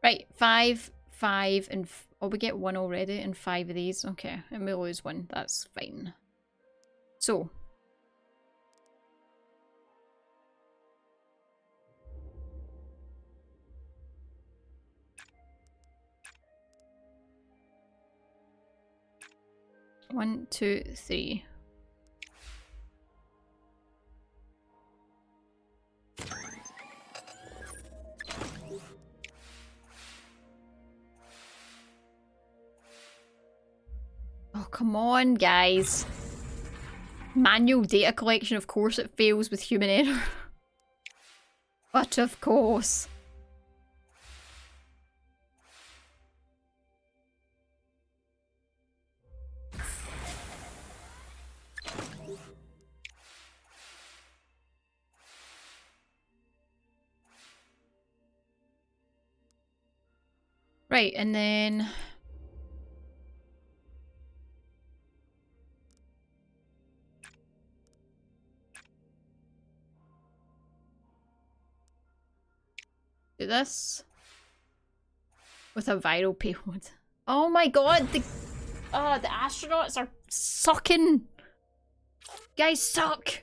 Right, 5, 5, and oh, we get 1 already, and 5 of these. Okay, and we lose 1. That's fine. So. One, two, three. Oh, come on, guys. Manual data collection, of course it fails with human error. But of course. Right, and then... do this. With a viral payload. Oh my god, the astronauts are sucking! Guys suck!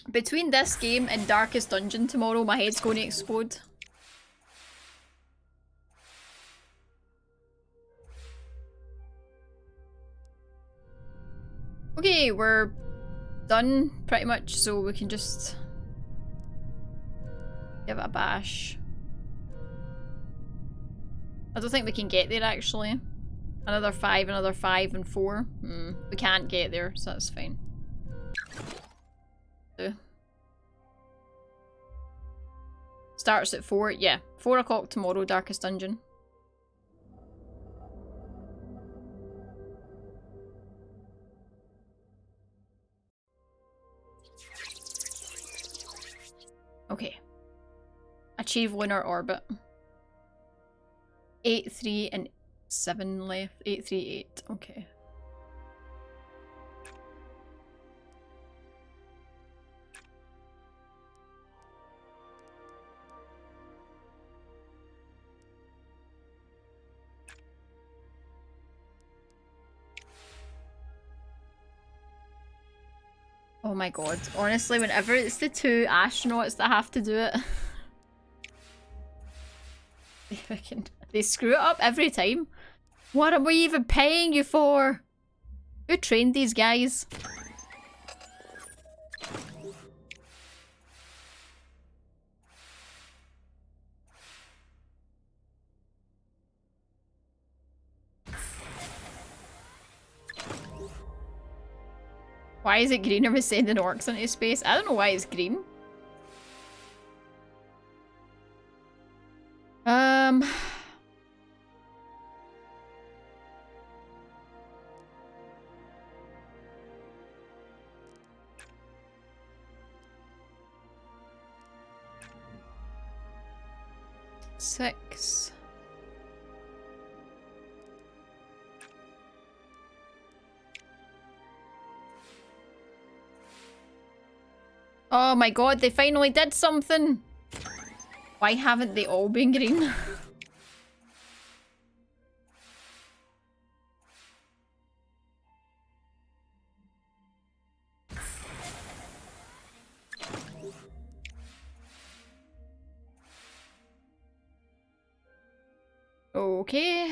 Between this game and Darkest Dungeon tomorrow, my head's going to explode. Okay, we're done pretty much, so we can just give it a bash. I don't think we can get there actually. Another 5, and 4. We can't get there, so that's fine. Starts at 4, yeah. 4 o'clock tomorrow, Darkest Dungeon. Okay. Achieve lunar orbit. 8, 3, and 7 left. 8, 3, 8. Okay. Oh my god. Honestly, whenever it's the two astronauts that have to do it, they screw it up every time. What are we even paying you for? Who trained these guys? Why is it green? Are we sending orcs into space? I don't know why it's green. Six. Oh my god, they finally did something! Why haven't they all been green? Okay.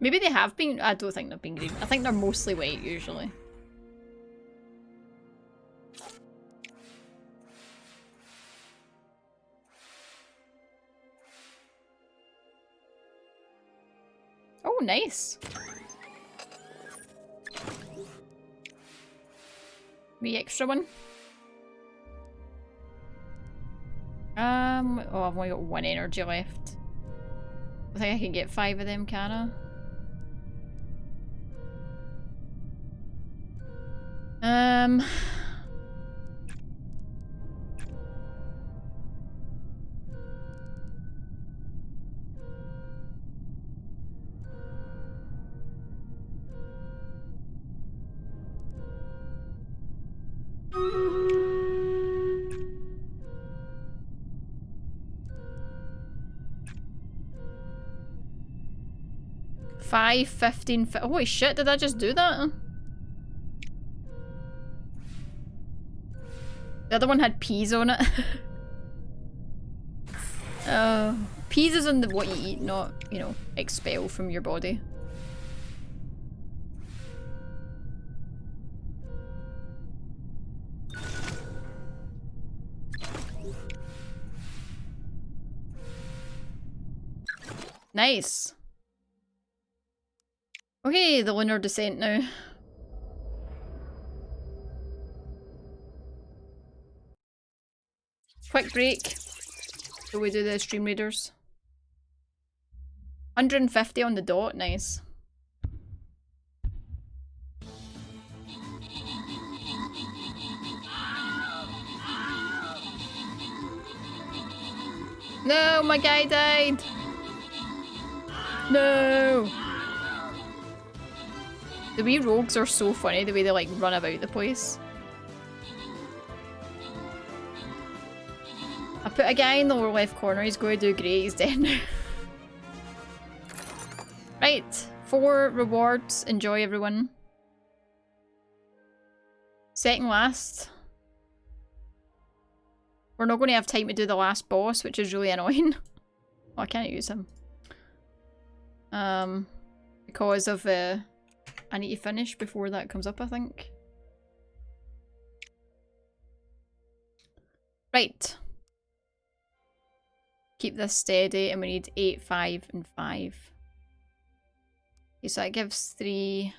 Maybe they have been. I don't think they've been green. I think they're mostly white usually. Oh, nice. The extra one. Oh, I've only got one energy left. I think I can get 5 of them, can I? Five, 15, holy shit, did I just do that? The other one had peas on it. Peas is in the what you eat, not, you know, expel from your body. Nice. Okay, the lunar descent now. Quick break. So we do the stream readers. 150 on the dot, nice. No, my guy died. No. The wee rogues are so funny, the way they like run about the place. I put a guy in the lower left corner, he's going to do great, he's dead now. Right, 4 rewards, enjoy everyone. Second last. We're not going to have time to do the last boss, which is really annoying. Oh, I can't use him. Because of I need to finish before that comes up, I think. Right. Keep this steady, and we need 8, 5, and 5. Okay, so that gives 3.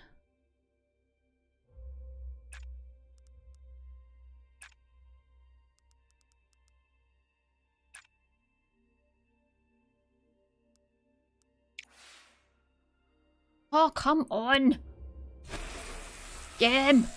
Oh, come on! Game!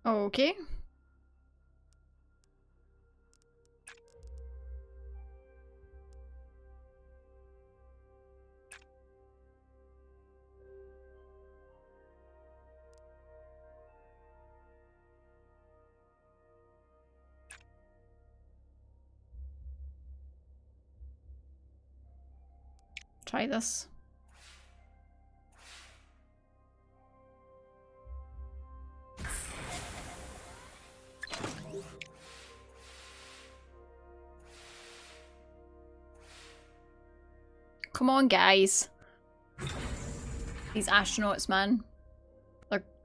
Okay. Try this. Come on, guys. These astronauts, man.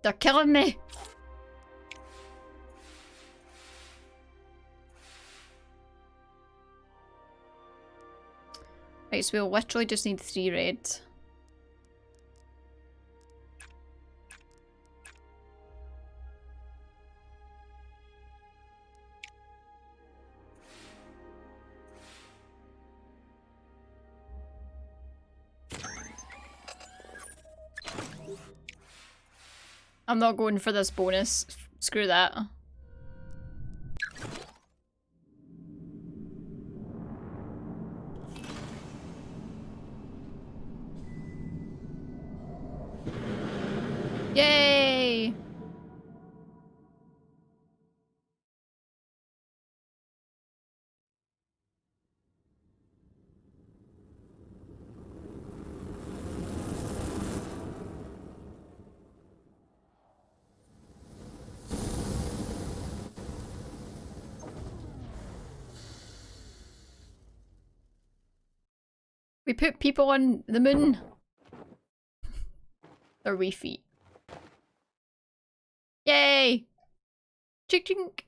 They're killing me. Right, so we'll literally just need 3 red. I'm not going for this bonus. Screw that. Yay! We put people on the moon. Their wee feet. Yay! Chink chink!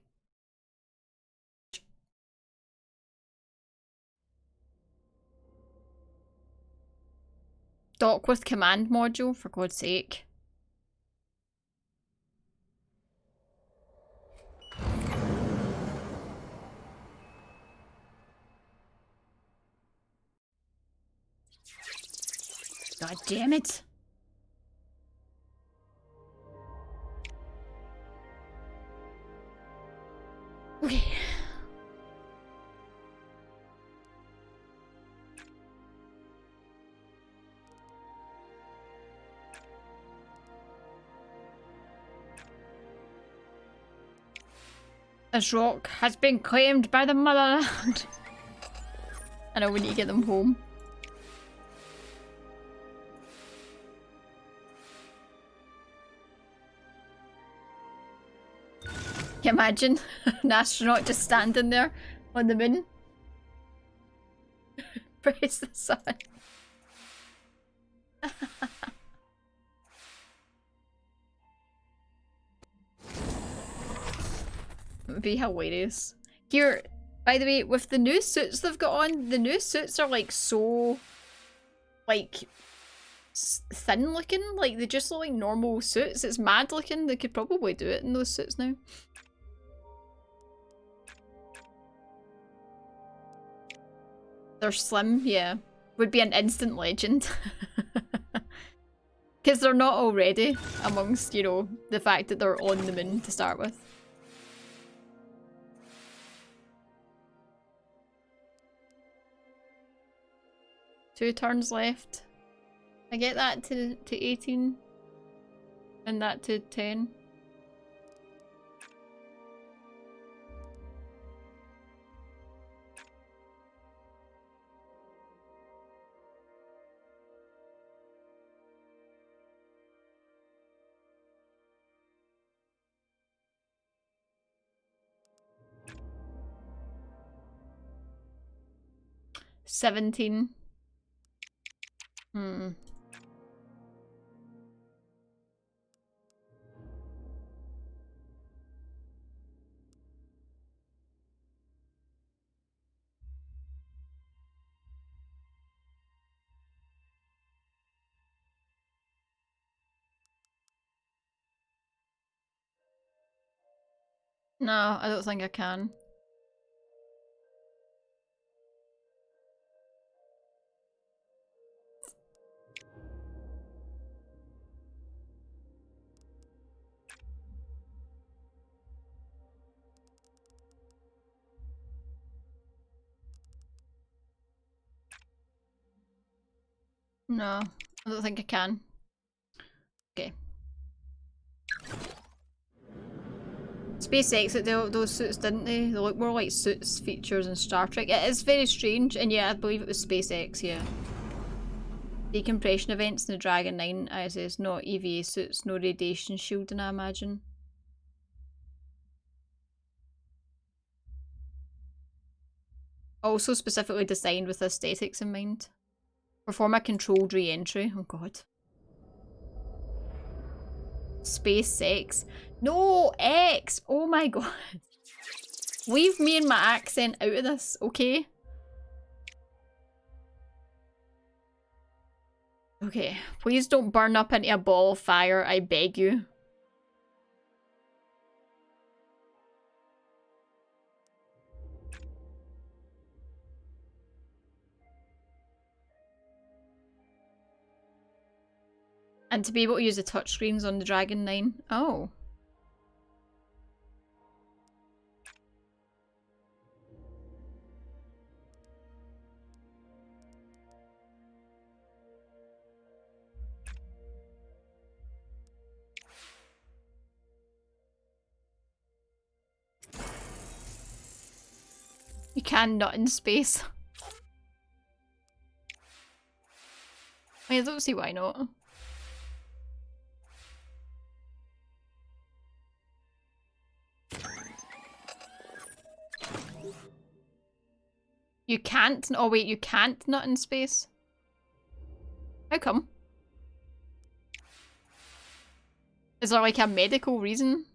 Dock with command module, for God's sake. God damn it. Okay. This rock has been claimed by the motherland. I know we need to get them home. Can you imagine an astronaut just standing there on the moon? Praise the sun. It would be hilarious. Here, by the way, with the new suits they've got on, the new suits are like so, like, thin looking. Like, they just look like normal suits. It's mad looking. They could probably do it in those suits now. They're slim, yeah. Would be an instant legend. Because they're not already amongst, you know, the fact that they're on the moon to start with. Two turns left. I get that to 18. And that to 10. $17. Hmm. No, I don't think I can. No, I don't think I can. Okay. SpaceX, those suits, didn't they? They look more like suits features in Star Trek. It is very strange, and yeah, I believe it was SpaceX, yeah. Decompression events in the Dragon 9 ISS, not EVA suits, no radiation shielding, I imagine. Also specifically designed with aesthetics in mind. Perform a controlled re-entry. Oh god. Space sex. No, X! Oh my god. Leave me and my accent out of this, okay? Okay, please don't burn up into a ball of fire, I beg you. And to be able to use the touchscreens on the Dragon 9. Oh. You can nut in space. I don't see why not. You can't? Oh wait, you can't nut in space? How come? Is there like a medical reason?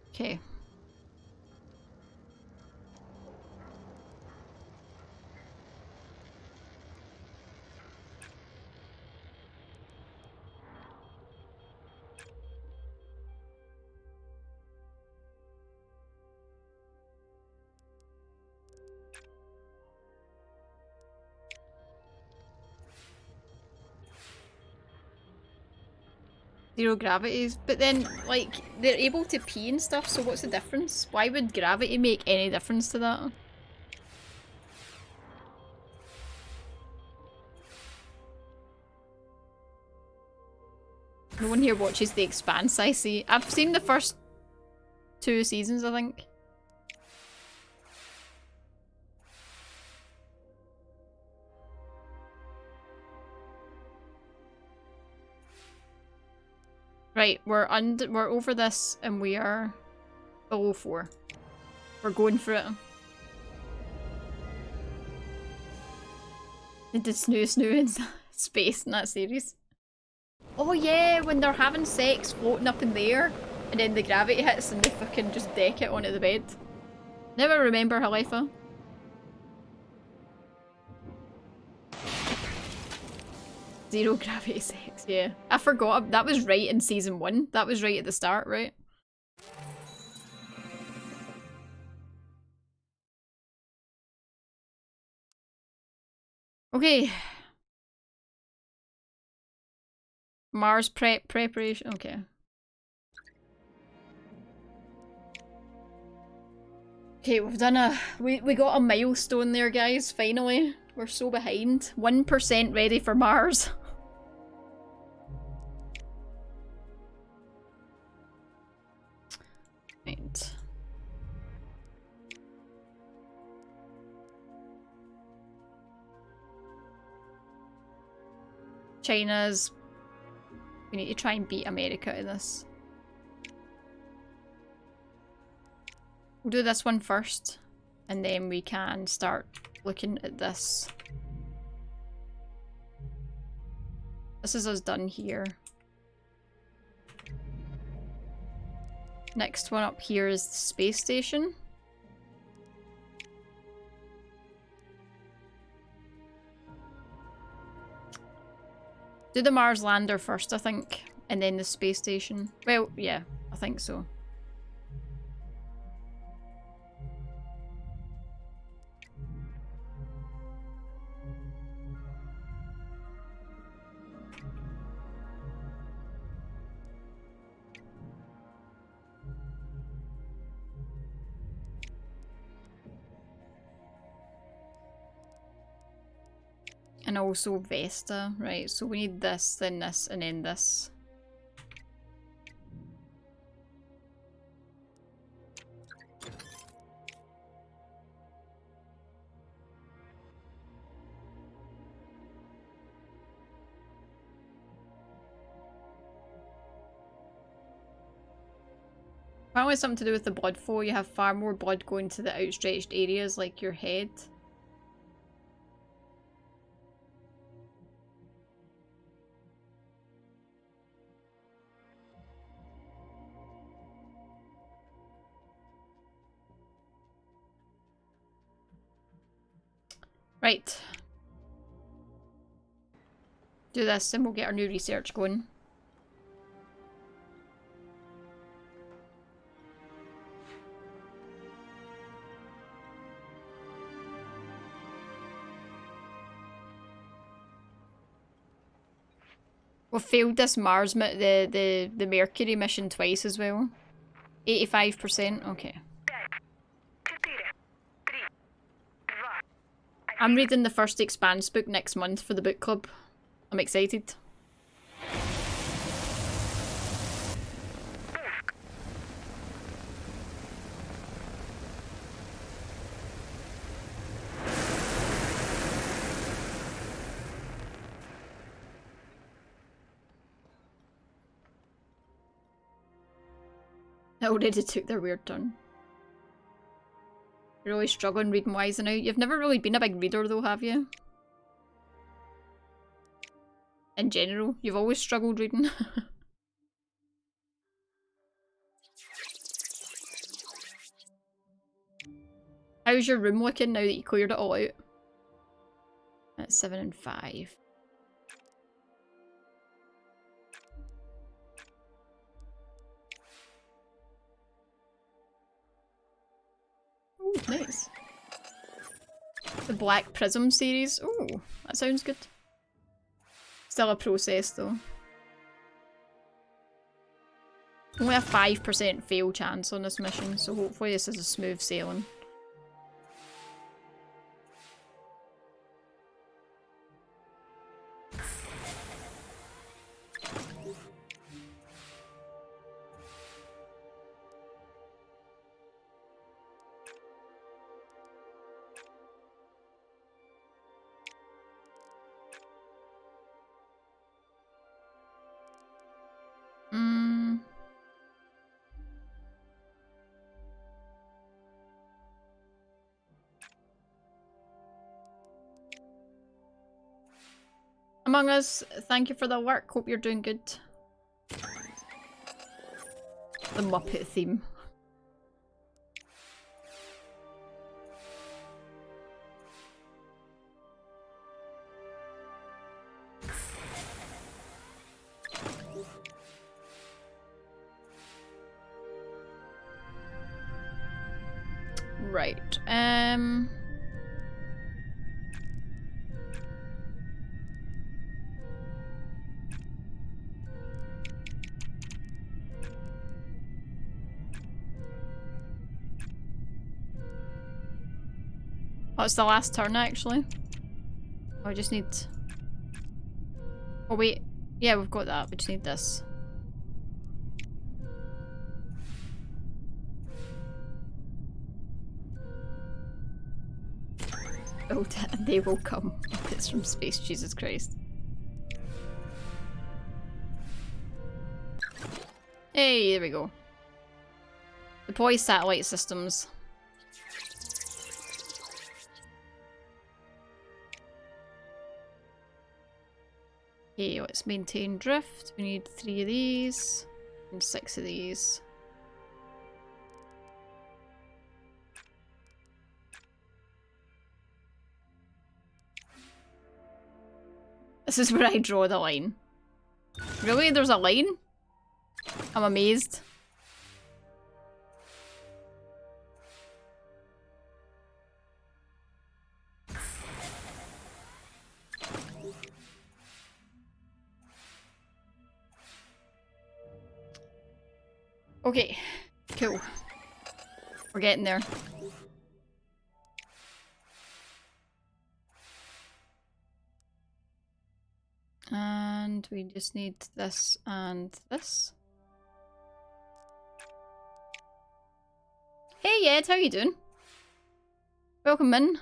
Okay. Zero gravity, but then, like, they're able to pee and stuff, so what's the difference? Why would gravity make any difference to that? No one here watches The Expanse, I see. I've seen the first 2 seasons, I think. Right, we're over this and we are below 4. We're going for it. They did snoo in space in that series. Oh yeah, when they're having sex floating up in the air and then the gravity hits and they fucking just deck it onto the bed. Never remember Halifa. Zero gravity sex, yeah. I forgot, that was right in season 1. That was right at the start, right? Okay. Mars preparation, okay. Okay, we've done we got a milestone there, guys, finally. We're so behind. 1% ready for Mars. Right. China's... We need to try and beat America in this. We'll do this one first, and then we can start looking at this. This is us done here. Next one up here is the space station. Do the Mars lander first, I think, and then the space station. Well, yeah, I think so. and also Vesta. Right, so we need this, then this, and then this. Apparently it's something to do with the blood flow. You have far more blood going to the outstretched areas like your head. Right. Do this and we'll get our new research going. We've failed this Mars, the Mercury mission twice as well. 85%, okay. I'm reading the first Expanse book next month for the book club. I'm excited. I already took their weird turn. You're really struggling reading wise now. You've never really been a big reader though, have you? In general, you've always struggled reading. How's your room looking now that you cleared it all out? At 7 and 5. Ooh, nice. The Black Prism series. Ooh, that sounds good. Still a process though. Only a 5% fail chance on this mission, so hopefully this is a smooth sailing. Among Us, thank you for the work. Hope you're doing good. The Muppet theme. Right. Oh, it's the last turn actually. Oh, I just need... Oh wait. Yeah, we've got that. We just need this. Oh, they will come. It's from space, Jesus Christ. Hey, there we go. Deploy satellite systems. Okay, let's maintain drift. We need 3 of these and 6 of these. This is where I draw the line. Really? There's a line? I'm amazed. Okay, cool. We're getting there. and we just need this and this. Hey Ed, how you doing? Welcome in.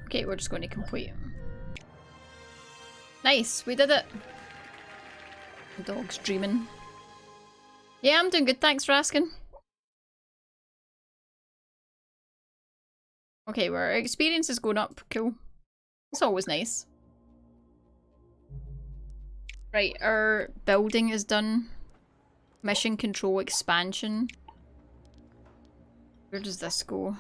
Okay, we're just going to complete. Nice, we did it. The dog's dreaming. Yeah, I'm doing good, thanks for asking. Okay, well, our experience is going up, cool. It's always nice. Right, our building is done. Mission control expansion. Where does this go?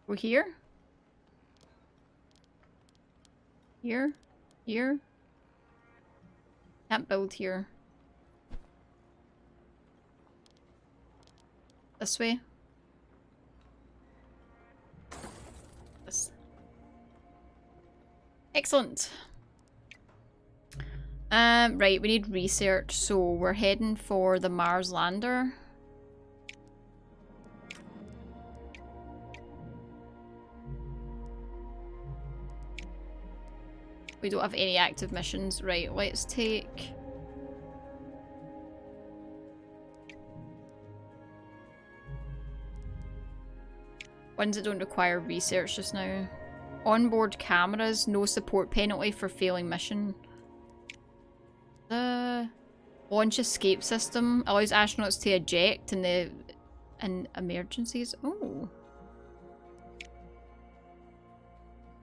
We're here? Here? Here? Can't build here. This way? This. Excellent. Right, we need research, so we're heading for the Mars lander. We don't have any active missions. Right, let's take... ones that don't require research just now. Onboard cameras, no support penalty for failing mission. Launch escape system allows astronauts to eject in emergencies. Oh.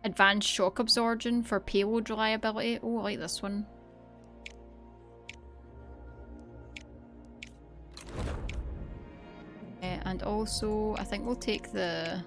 Advanced shock absorption for payload reliability. Oh, I like this one. And also, I think we'll take this.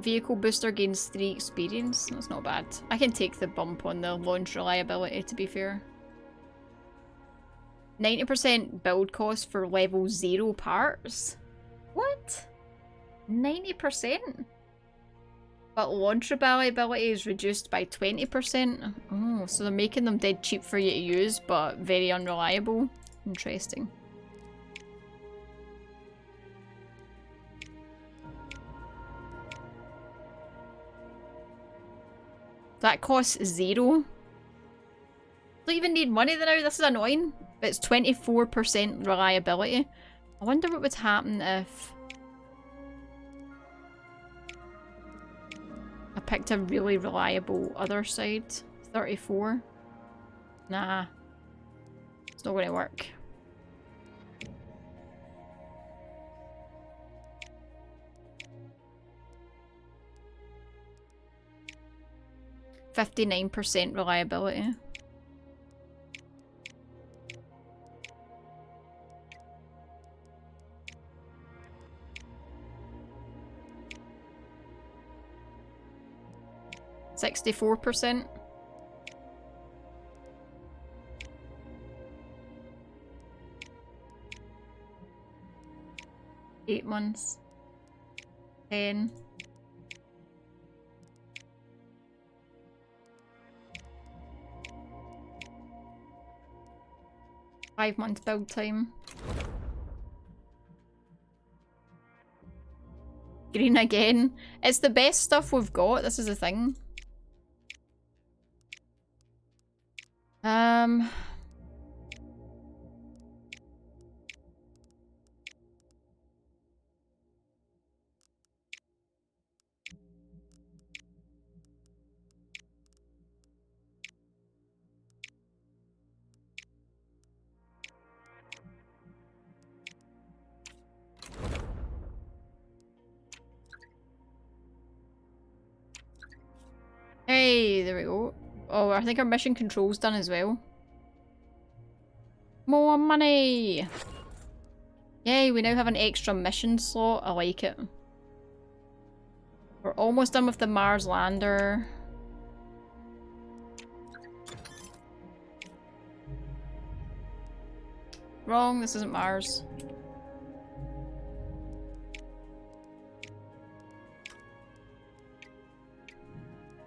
Vehicle booster gains 3 experience. That's not bad. I can take the bump on the launch reliability, to be fair. 90% build cost for level 0 parts? What? 90%? But launch reliability is reduced by 20%? Oh, so they're making them dead cheap for you to use, but very unreliable. Interesting. That costs 0. Don't even need money now, this is annoying. But it's 24% reliability. I wonder what would happen if I picked a really reliable other side. 34. Nah. It's not going to work. %59 reliability. %64. Eight months. 10. $5 build time. Green again. It's the best stuff we've got, this is the thing. Hey, there we go. Oh, I think our mission control's done as well. More money! Yay, we now have an extra mission slot. I like it. We're almost done with the Mars lander. Wrong, this isn't Mars.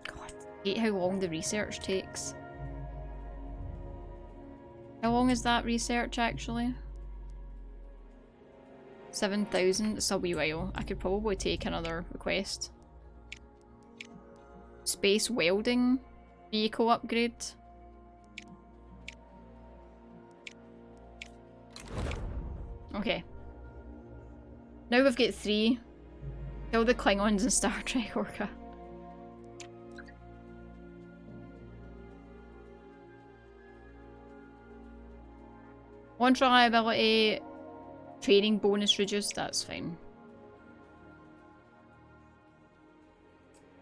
God, I hate how long the research takes. How long is that research actually? 7,000? It's a wee while. I could probably take another request. Space welding vehicle upgrade. Okay. Now we've got 3. Kill the Klingons in Star Trek Orca. Launch reliability, training bonus reduced, that's fine.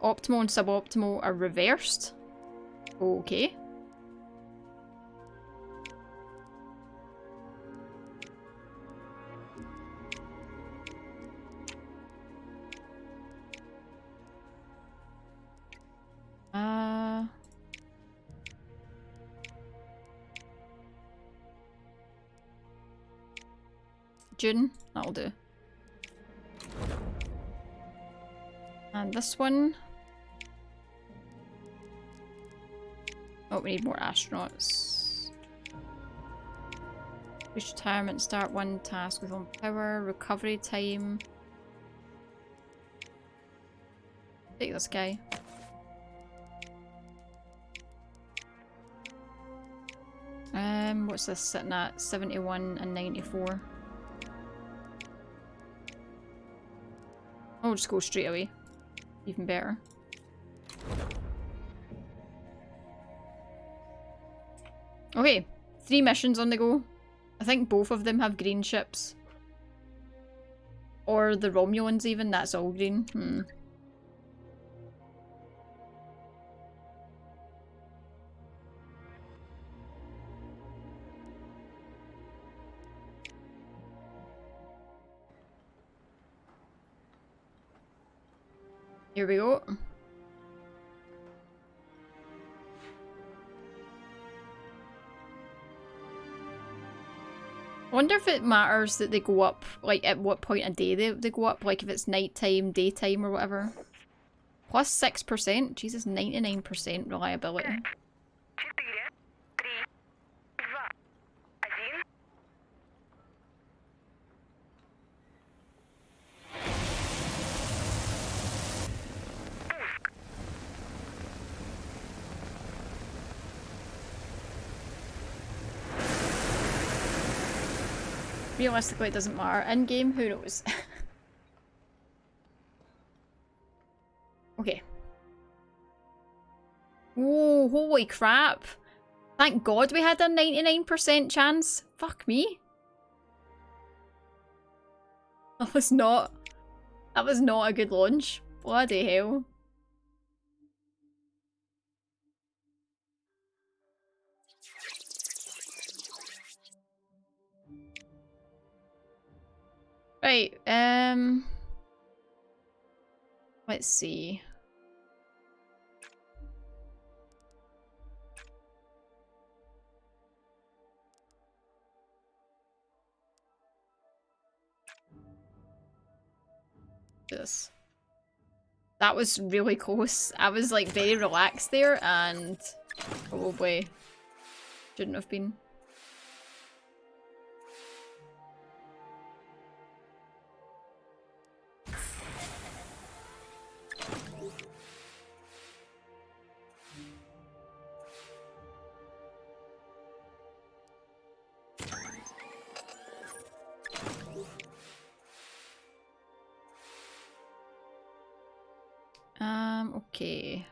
Optimal and suboptimal are reversed. Okay. June, that'll do. And this one. Oh, we need more astronauts. Push retirement, start one task with on power, recovery time. Take this guy. What's this sitting at? 71 and 94. I'll just go straight away. Even better. Okay, 3 missions on the go. I think both of them have green ships. Or the Romulans even, that's all green. Here we go. I wonder if it matters that they go up, like at what point of day they go up, like if it's nighttime, daytime or whatever. Plus 6%, Jesus, 99% reliability. Realistically, it doesn't matter. In-game, who knows? Okay. Whoa, holy crap. Thank God we had a 99% chance. Fuck me. That was not a good launch. Bloody hell. Right, let's see. This. That was really close. I was like very relaxed there and probably shouldn't have been. Okay.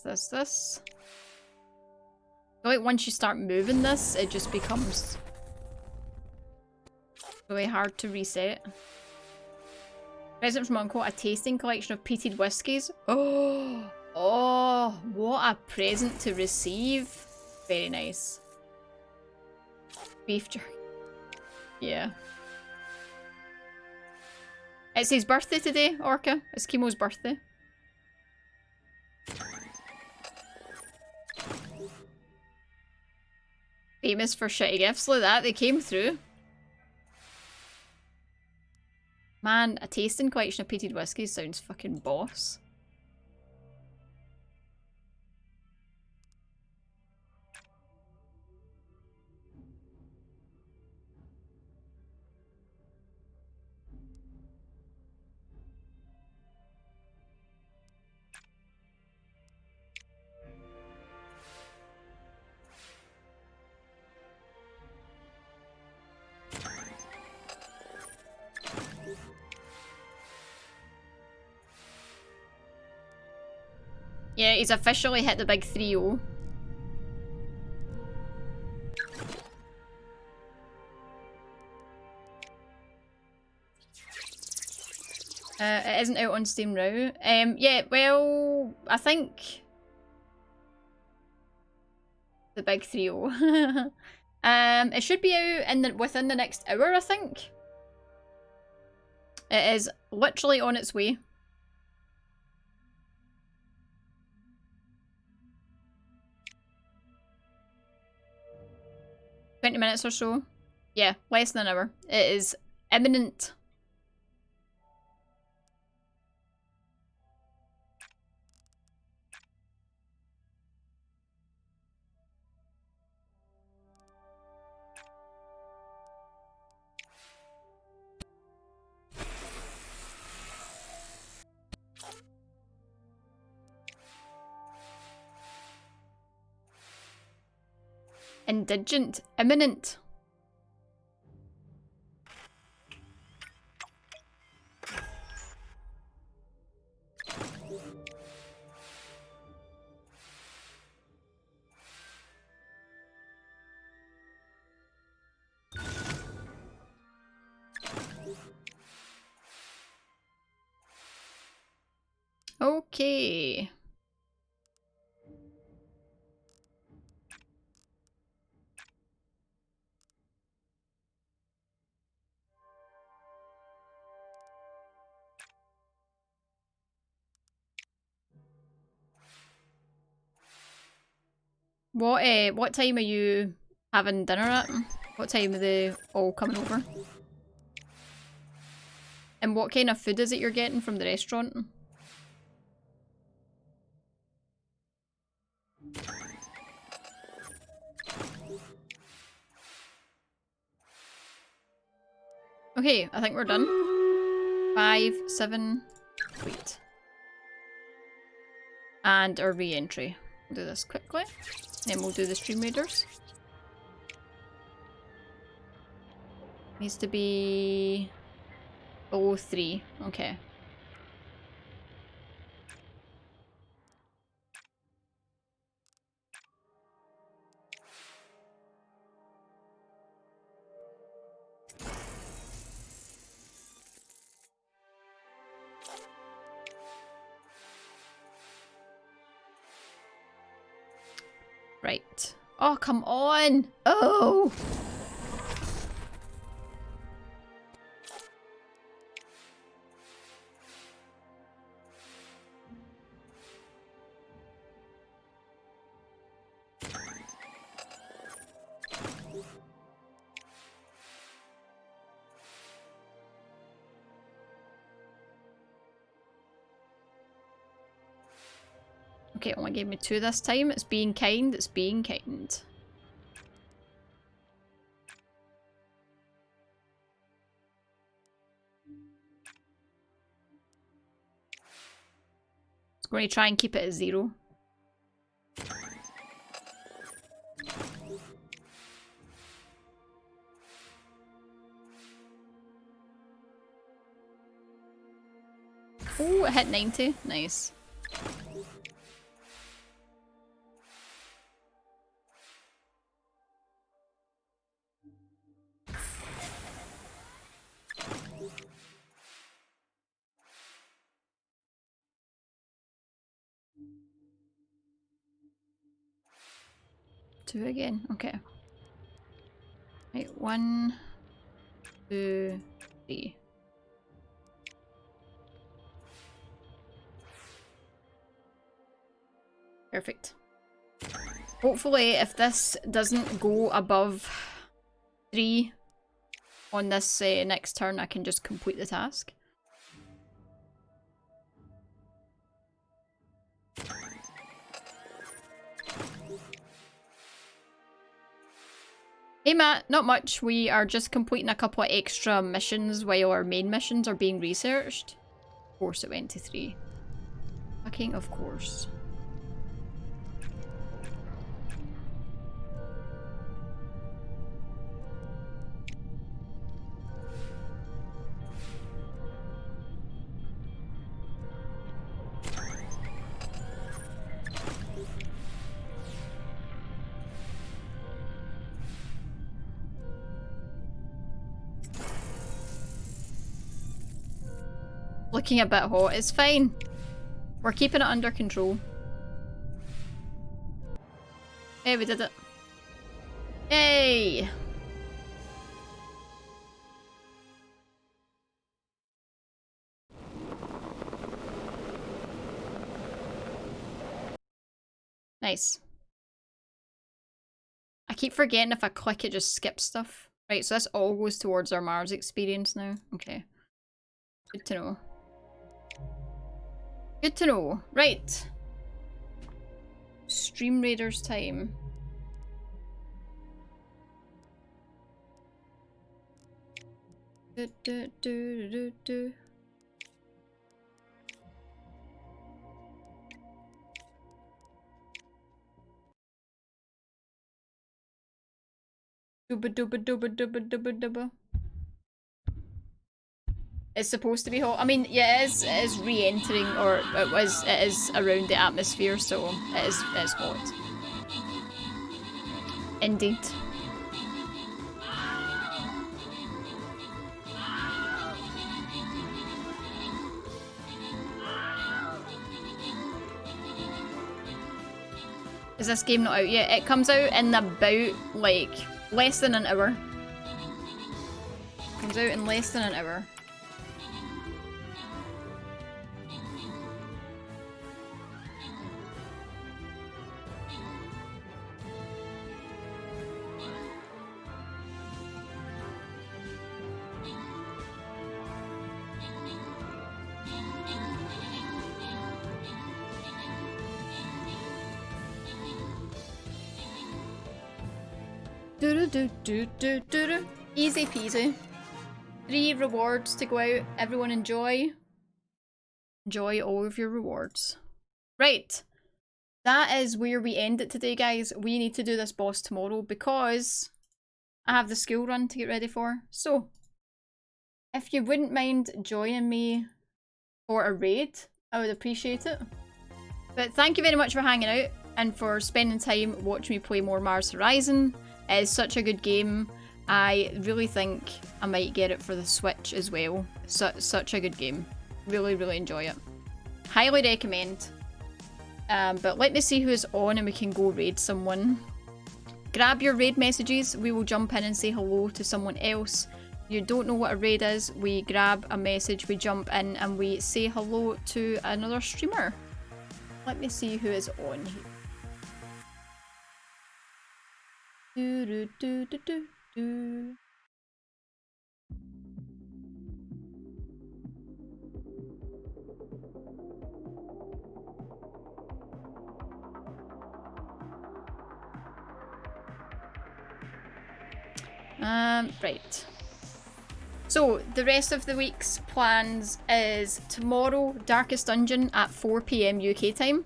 This. So like once you start moving this, it just becomes really hard to reset. Present from Uncle, a tasting collection of peated whiskies. Oh, oh, what a present to receive. Very nice. Beef jerky. Yeah. It's his birthday today, Orca. It's Chemo's birthday. Famous for shitty gifts like that, they came through. Man, a tasting collection of peated whiskies sounds fucking boss. Yeah, he's officially hit the big 3-0. It isn't out on Steam now. Yeah, well, I think the big 3-0. It should be out in within the next hour, I think. It is literally on its way. $20 or so. Yeah, less than an hour. It is imminent. Indigent. Imminent. Okay. What time are you having dinner at? What time are they all coming over? And what kind of food is it you're getting from the restaurant? Okay, I think we're done. 5, 7, wait. And our re-entry. We'll do this quickly. Then we'll do the stream raiders. Needs to be below 3. Okay. Right. Oh, come on! Oh! Okay, it only gave me 2 this time. It's being kind, it's being kind. It's going to try and keep it at 0. Oh, it hit 90. Nice. Ep2 again. Okay. Right, 1, 2, 3. Perfect. Hopefully, if this doesn't go above 3 on this next turn, I can just complete the task. Hey Matt, not much. We are just completing a couple of extra missions while our main missions are being researched. Of course it went to 3. Fucking of course. Looking a bit hot. It's fine. We're keeping it under control. Hey, we did it. Yay! Nice. I keep forgetting if I click it just skips stuff. Right, so this all goes towards our Mars experience now. Okay. Good to know. Good to know. Right. Stream Raiders time. Do. Dubba. It's supposed to be hot. I mean, yeah, it is re-entering, or it is around the atmosphere, so it is hot. Indeed. Is this game not out yet? It comes out in about, like, less than an hour. Comes out in less than an hour. Easy peasy. 3 rewards to go out. Everyone enjoy. Enjoy all of your rewards. Right. That is where we end it today, guys. We need to do this boss tomorrow because I have the school run to get ready for. So, if you wouldn't mind joining me for a raid, I would appreciate it. But thank you very much for hanging out and for spending time watching me play more Mars Horizon. It is such a good game. I really think I might get it for the Switch as well. Such a good game. Really, really enjoy it. Highly recommend. But let me see who is on and we can go raid someone. Grab your raid messages. We will jump in and say hello to someone else. You don't know what a raid is. We grab a message, we jump in and we say hello to another streamer. Let me see who is on here. Do. Right. So, the rest of the week's plans is tomorrow, Darkest Dungeon at 4 PM UK time.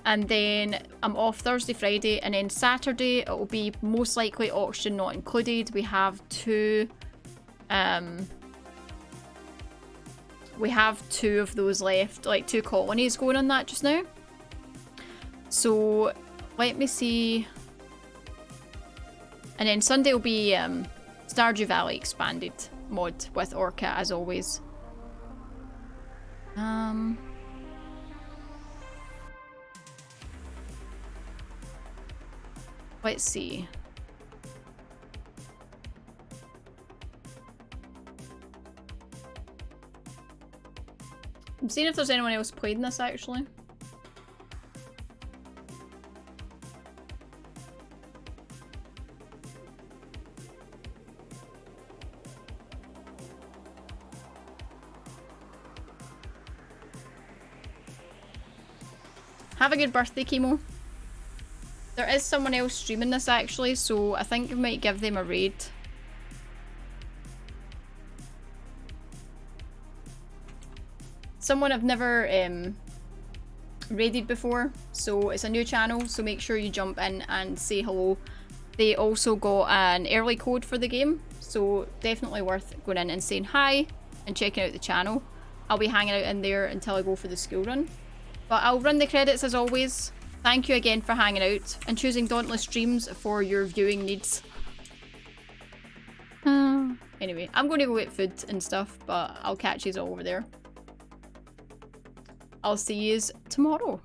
And then I'm off Thursday, Friday, and then Saturday it will be most likely auction not included. We have two of those left, like 2 colonies going on that just now. So let me see. And then Sunday will be Stardew Valley expanded mod with Orca as always. Let's see. I'm seeing if there's anyone else played in this actually. Have a good birthday, Chemo. There is someone else streaming this actually, so I think we might give them a raid. Someone I've never raided before, so it's a new channel, so make sure you jump in and say hello. They also got an early code for the game, so definitely worth going in and saying hi and checking out the channel. I'll be hanging out in there until I go for the school run. But I'll run the credits as always. Thank you again for hanging out and choosing Dauntless streams for your viewing needs. Anyway, I'm going to go get food and stuff, but I'll catch you all over there. I'll see you tomorrow.